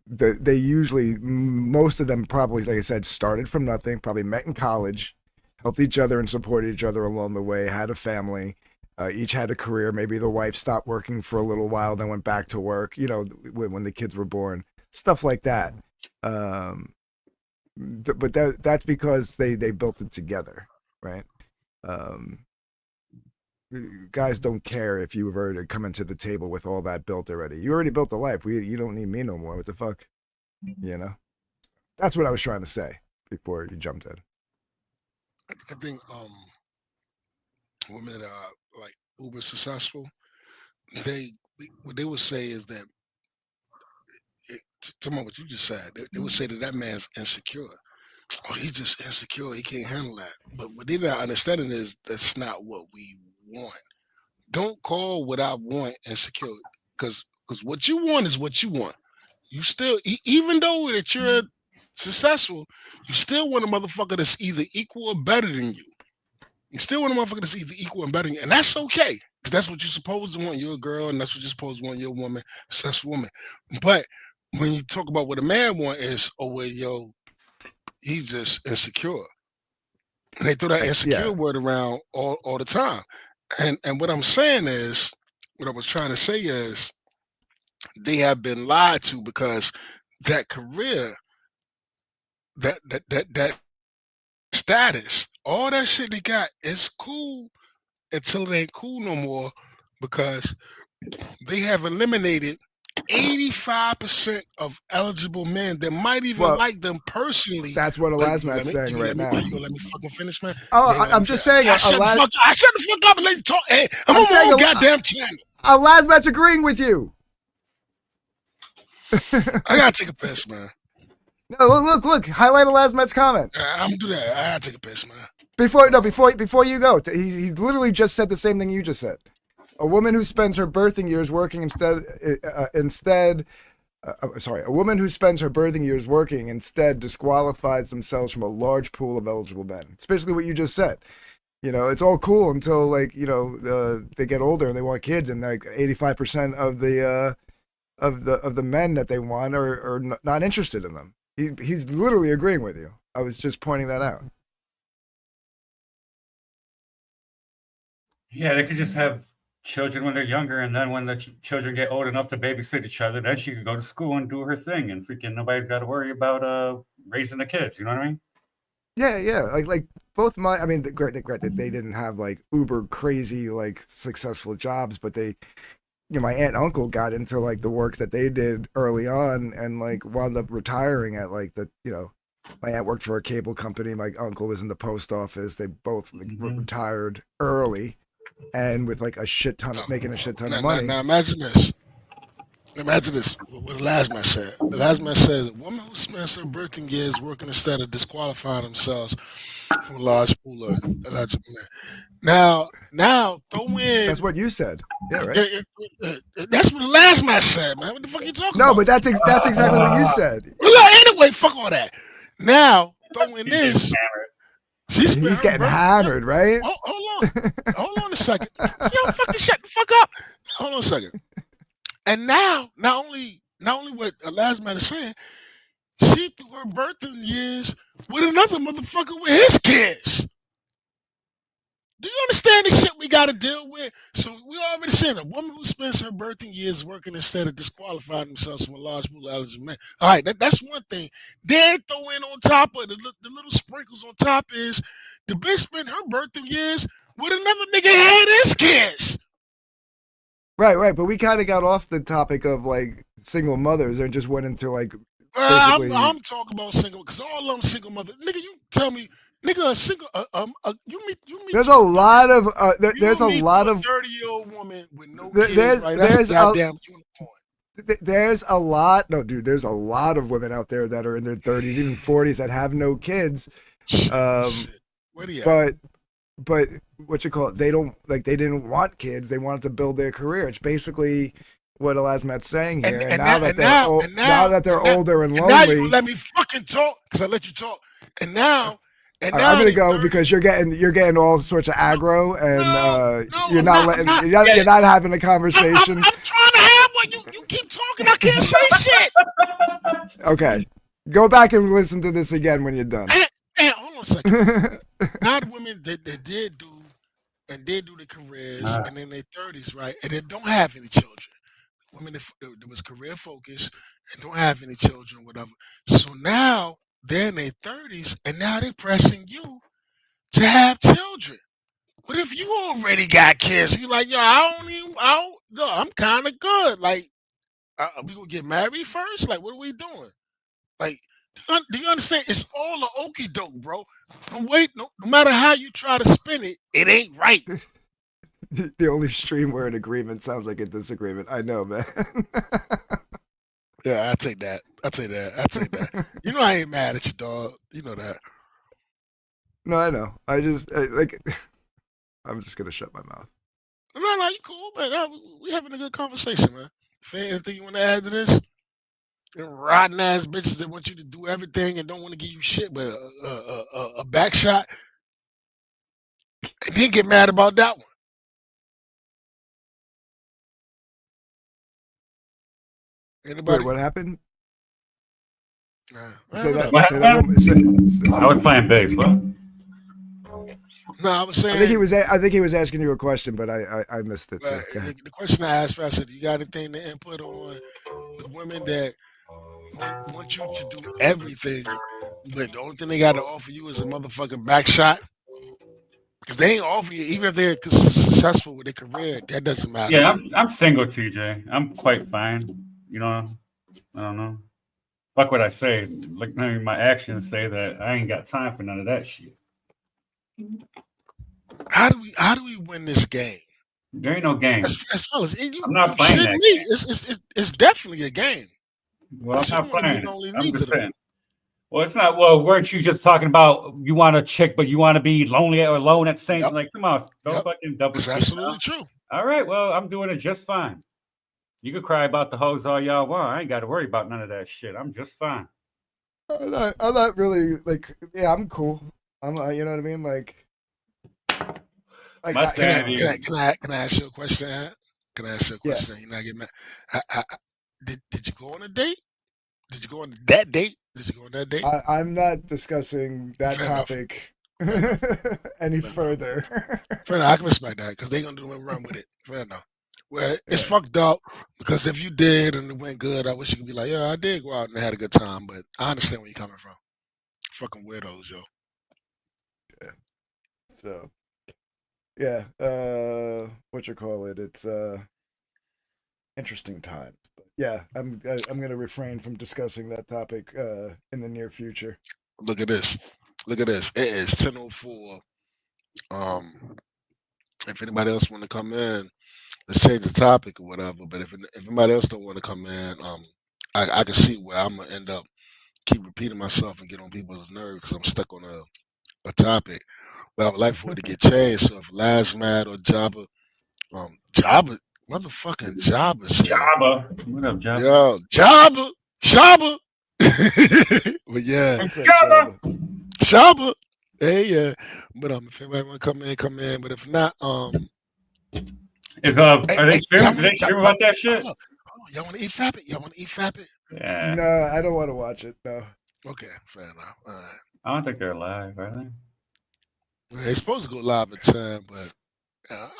they usually, most of them probably, like I said, started from nothing, probably met in college, helped each other and supported each other along the way, had a family, each had a career. Maybe the wife stopped working for a little while, then went back to work, when the kids were born, stuff like that. But that's because they built it together, right? Guys don't care if you were to come into the table with all that built already. You already built the life. You don't need me no more. What the fuck? That's what I was trying to say before you jumped in. I think women that are like uber successful, what they would say is that to what you just said, they would say that man's insecure. Oh, he's just insecure. He can't handle that. But what they're not understanding is that's not what we want. Don't call what I want insecure, because what you want is what you want. You still, even though that you're successful, you still want a motherfucker that's either equal or better than you. You still want a motherfucker that's either equal and better than you, and that's okay. Because that's what you're supposed to want. You're a girl, and that's what you're supposed to want. You're a woman, successful woman. But when you talk about what a man wants is, oh well, he's just insecure. And they throw that insecure word around all the time. And what I'm saying is, what I was trying to say is, they have been lied to, because that career, that status, all that shit they got is cool until it ain't cool no more, because they have eliminated 85% of eligible men that might even like them personally. That's what Elasmat's saying right now. You gonna let me fucking finish, man? Oh, I'm just saying. I shut the fuck up and let you talk. Hey, I'm on my own goddamn channel. Elasmat's agreeing with you. I gotta take a piss, man. No, look. Highlight Elasmat's comment. I'm gonna do that. I gotta take a piss, man. Before you go, he literally just said the same thing you just said. A woman who spends her birthing years working a woman who spends her birthing years working instead disqualifies themselves from a large pool of eligible men. It's basically what you just said. It's all cool until they get older and they want kids, and like 85% of the men that they want are not interested in them. He's literally agreeing with you. I was just pointing that out. Yeah, they could just have children when they're younger, and then when the children get old enough to babysit each other, then she could go to school and do her thing, and freaking nobody's got to worry about raising the kids. You know what I mean? Yeah. Like both granted they didn't have like uber crazy like successful jobs, but they, my aunt and uncle got into like the work that they did early on, and like wound up retiring at like my aunt worked for a cable company. My uncle was in the post office. They both retired early, and with like making a shit ton of money. Now imagine this. Imagine this. What the last man said. The last man says, a woman who spends her birthing years working instead of disqualifying themselves from a large pool of eligible men. Now, throw in. That's what you said. Yeah, right. That's what the last man said, man. What the fuck you talking about? No, but that's exactly what you said. Well, anyway, fuck all that. Now, throw in this. He's getting hammered, right? Hold on a second. Yo, fucking shut the fuck up. Hold on a second. And now, not only what Elasmat is saying, she threw her birthing years with another motherfucker with his kids. Do you understand the shit we got to deal with? So we already said a woman who spends her birthing years working instead of disqualifying themselves from a large pool of eligible men. All right, that's one thing. Then throw in on top of the little sprinkles on top is the bitch spent her birthing years with another nigga had his kids. Right. But we kind of got off the topic of like single mothers and just went into like. I'm talking about single, because all them single mothers. Nigga, you tell me. Nigga, a single, you meet. There's a lot of, there's a lot of 30-year-old woman with no kids. Right? That's a goddamn unicorn. There's a lot of women out there that are in their 30s, even 40s, that have no kids. Where do you at? but what you call it? They don't like. They didn't want kids. They wanted to build their career. It's basically what Elasmat's saying here. And now that they're older and now you lonely, let me fucking talk because I let you talk. And now I'm gonna go because you're getting all sorts of aggro, and you're not having a conversation. I'm trying to have one. You keep talking. I can't say shit. Okay, go back and listen to this again when you're done. And hold on a second. Now the women that did do the careers and in their 30s, right, and they don't have any children. Women that was career focused and don't have any children, whatever. So now they're in their 30s and now they're pressing you to have children. What if you already got kids? You like, yo, I'm kind of good. Like, we gonna get married first? Like, what are we doing? Like, do you understand? It's all a okie doke, bro. No matter how you try to spin it, it ain't right. The only stream where an agreement sounds like a disagreement. I know, man. Yeah, I take that. You know I ain't mad at you, dog. You know that. No, I know. I'm just gonna shut my mouth. No, you cool, man. We having a good conversation, man. If anything you want to add to this, rotten ass bitches that want you to do everything and don't want to give you shit, but a back shot, and then get mad about that one. Anybody? Wait, what happened? I was playing bass. What? No, I was saying. I think he was asking you a question, but I missed it. So the question I asked, I said, "You got anything to input on the women that want you to do everything, but the only thing they got to offer you is a motherfucking back shot? Because they ain't offer you, even if they're successful with their career, that doesn't matter." Yeah, I'm single, TJ. I'm quite fine. You know, I don't know. Fuck what I say. Like my actions say that I ain't got time for none of that shit. How do we win this game? There ain't no game. As fellas, I'm not playing that game. It's definitely a game. Well, I'm not playing. I'm just saying. Well, it's not. Well, weren't you just talking about you want a chick, but you want to be lonely or alone at the same time? Like, come on, don't fucking double. It's absolutely true. All right, well, I'm doing it just fine. You can cry about the hoes all y'all want. I ain't got to worry about none of that shit. I'm just fine. I'm not really like. Yeah, I'm cool. I'm. You know what I mean? Like can I ask you a question? Can I ask you a question? Yeah. You're not getting mad. Did you go on a date? Did you go on that date? I'm not discussing that topic any further. Fair enough. I can respect that because they're gonna do and run with it. Fair enough. Well, it's fucked up because if you did and it went good, I wish you could be like, yeah, I did go out and had a good time, but I understand where you're coming from. Fucking weirdos, yo. Yeah. So, yeah. What you call it? It's interesting times. But yeah, I'm gonna refrain from discussing that topic in the near future. Look at this. It is 10:04. If anybody else want to come in, let's change the topic or whatever. But if anybody else don't want to come in, I can see where I'm gonna end up keep repeating myself and get on people's nerves because I'm stuck on a topic. But I would like for it to get changed. So if Lasmat or Jabba, motherfucking Jabba's here. Jabba, what up, Jabba? Yo, Jabba. But yeah, Jabba. Hey, yeah. But if anybody want to come in. But if not, are they streaming? Do they stream about that shit? Hold on. Y'all want to eat Fappy? Yeah. No, I don't want to watch it. No. Okay, fair enough. All right. I don't think they're live, are they? They're supposed to go live at 10, but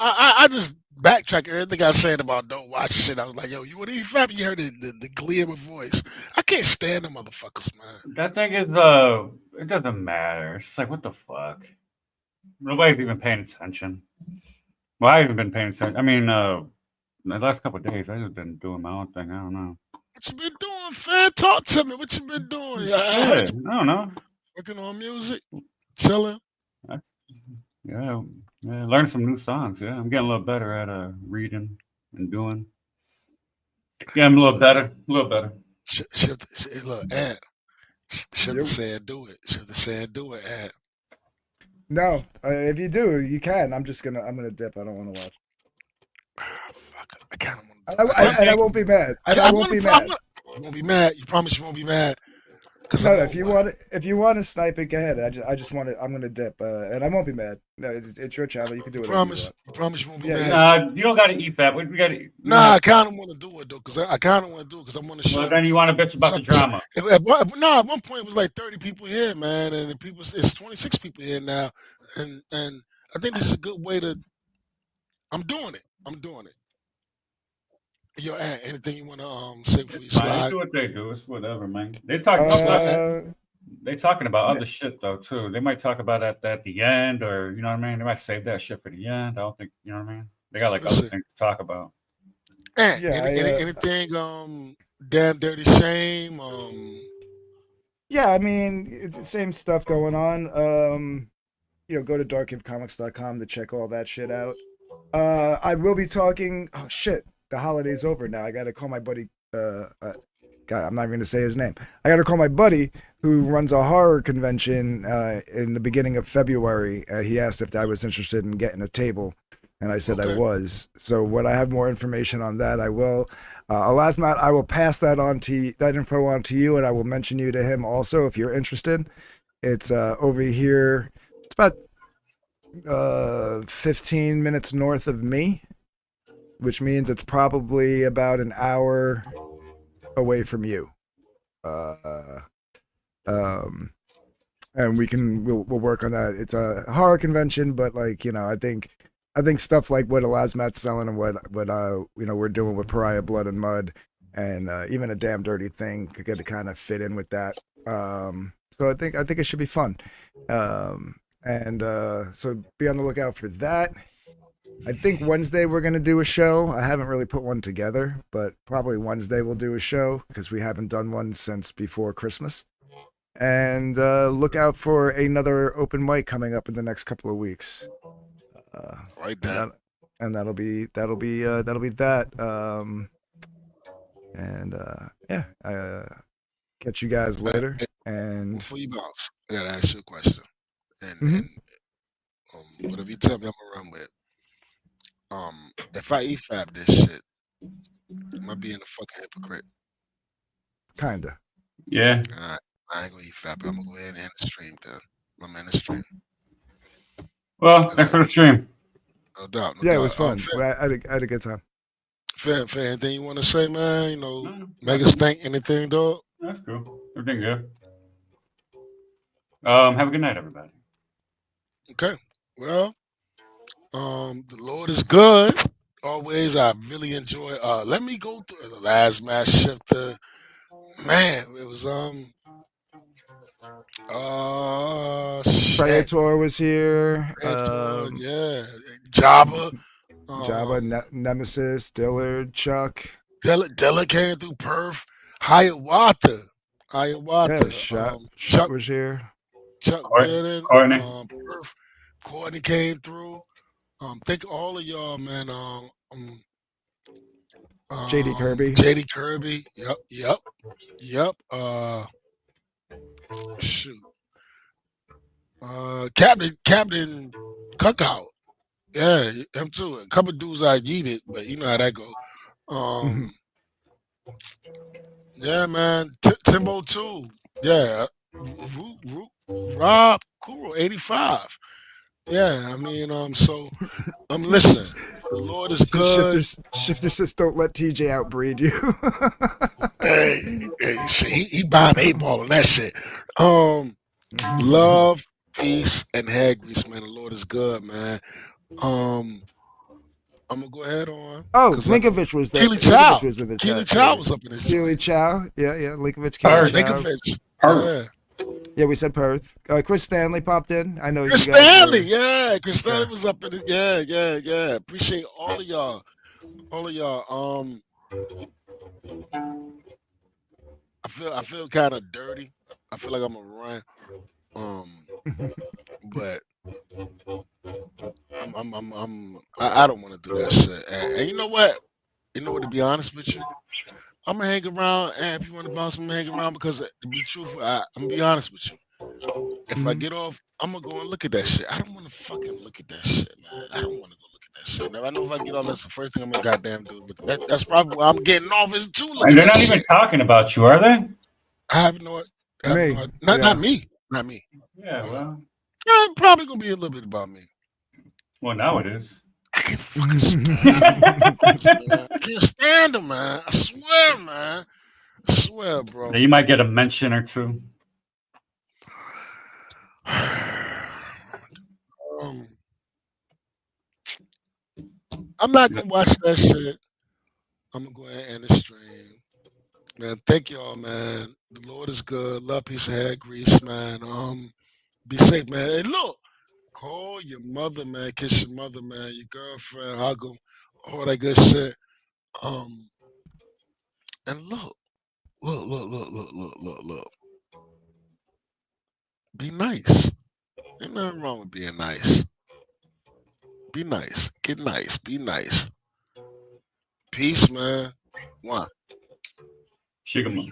I just backtrack everything I said about don't watch shit. I was like, yo, you want to eat Fappy? You heard the glee of my voice. I can't stand the motherfuckers, man. That thing is it doesn't matter. It's just like, what the fuck? Nobody's even paying attention. Well, I haven't been paying attention. I mean, the last couple of days, I've just been doing my own thing. I don't know. What you been doing, fam? Talk to me. What you been doing? Shit, I don't know. Working on music, chilling. Yeah, learning some new songs. Yeah, I'm getting a little better at reading and doing. Yeah, I'm a little better. Look, Ed. Should have said do it. Ed. No, if you do, you can. I'm gonna dip. I don't want to watch. Fuck, I kind of want to And do. I kind of. I won't be mad. And I I won't want be to. I mad. want. You won't be mad. You promise you won't be mad? Because No, I'm no. on one. If you want to snipe it, go ahead. I just want to. I'm gonna dip, and I won't be mad. No, it's your channel. You can do You whatever you promise? want. You promise you won't be Yeah, mad? yeah. Nah, you don't got to eat that. We got to. You don't Nah, have. I kind of want to do it though, because I kind of want to do it because I want to Well, show then you want to bitch about the some. drama. No, at one point it was like 30 people here, man, and the people it's 26 people here now, and I think this is a good way to. I'm doing it. I'm doing it. Yo, anything you want to say before you It's fine. They slide? do what they do. It's whatever, man. They talk. I'm sliding. They talking about n- other shit though too. They might talk about that at the end, or you know what I mean. They might save that shit for the end. I don't think you know what I mean. They got like other Listen, things to talk about. yeah. anything damn dirty shame Yeah. I mean, same stuff going on. Go to darkcomics.com to check all that shit out. I will be talking. Oh shit, the holiday's over now. I gotta call my buddy. God, I'm not even gonna say his name. I gotta call my buddy who runs a horror convention in the beginning of February. He asked if I was interested in getting a table, and I said I Okay. was. So when I have more information on that, I will. Last Matt, I will pass that info on to you, and I will mention you to him also if you're interested. It's over here. It's about 15 minutes north of me, which means it's probably about an hour away from you. Uh, um, and we'll work on that. It's a horror convention, but I think stuff like what Elasmat's selling and what we're doing with Pariah Blood and Mud, and even a damn dirty thing could get to kind of fit in with that. So I think it should be fun. And so be on the lookout for that. I think Wednesday we're gonna do a show. I haven't really put one together, but probably Wednesday we'll do a show because we haven't done one since before Christmas. And look out for another open mic coming up in the next couple of weeks. right And there. that'll be that. Yeah, catch you guys later. Hey, And before you bounce, I gotta ask you a question, and mhm. whatever you tell me, I'm gonna run with. If I EFAB this shit, am I being a fucking hypocrite? Kinda. Yeah. Alright, I ain't gonna EFAB it. I'm gonna go ahead and end the stream then. I'm in the stream. Well, Cause thanks for the stream. no doubt, no Yeah, it doubt. was fun. I had a good time. Fam, anything you want to say, man? No, Make us think anything, dog. that's cool. Everything good. Have a good night, everybody. Okay. Well, the Lord is good. Always, I really enjoy. Let me go through the last match shifter. Man, it was shit. Praetor was here. Yeah, Jabba. Jabba, Um, Nemesis, Dillard, Chuck. Della came through Perth. Hiawatha. Yeah, Hiawatha. Shut was here. Chuck Court- Reardon. Courtney. Perth. Courtney came through. Thank all of y'all, man. JD Kirby. JD Kirby. Yep. Shoot. Captain Cookout. Yeah, him too. A couple dudes I yeeted, but you know how that go. Um, yeah, man. Timbo too. Yeah. Rob Kuro, 85. Yeah, I mean, so I'm listening. The Lord is good. Shifter says don't let TJ outbreed you. Hey, see, he buying 8 ball on that shit. Love, peace, and hair grease, man. The Lord is good, man. I'm gonna go ahead on Oh, because I know Linkovich was there. Keely Linkovich Chow. was in the Keely chat Chow too. was up in this Keely joint. Chow. Yeah. Linkovich, Yeah, Keely Chow. Linkovich. Perth. Yeah. Yeah, we said Perth. Chris Stanley popped in. I know Chris you guys Stanley. were. Yeah. Chris Stanley Yeah. was up in it. Yeah. Appreciate all of y'all. All of y'all. I feel kind of dirty. I feel like I'm gonna run. But I don't want to do that shit. And you know what? To be honest with you, I'm gonna hang around. And if you want to bounce, I'm gonna hang around because to be truthful, I'm gonna be honest with you. If I get off, I'm gonna go and look at that shit. I don't want to fucking look at that shit, man. I don't want to go look at that shit. Now I know if I get off, that's the first thing I'm gonna goddamn do. Look at that. That's probably why I'm getting off is to look And at they're that not even shit. talking about you, are they? I have no, I have Me, no, yeah. not me, not me. Yeah, well. Probably gonna be a little bit about me. Well, now it is. I can't fucking stand them, man. I can't stand them, man. I swear, man. I swear, bro. You might get a mention or two. I'm not gonna watch that shit. I'm gonna go ahead and end the stream. Man, thank y'all, man. The Lord is good. Love, peace, hair, grease, man. Be safe, man. Hey, look, call your mother, man. Kiss your mother, man. Your girlfriend, hug them, all that good shit. And look. Be nice. Ain't nothing wrong with being nice. Be nice. Get nice. Be nice. Peace, man. One. Shigama.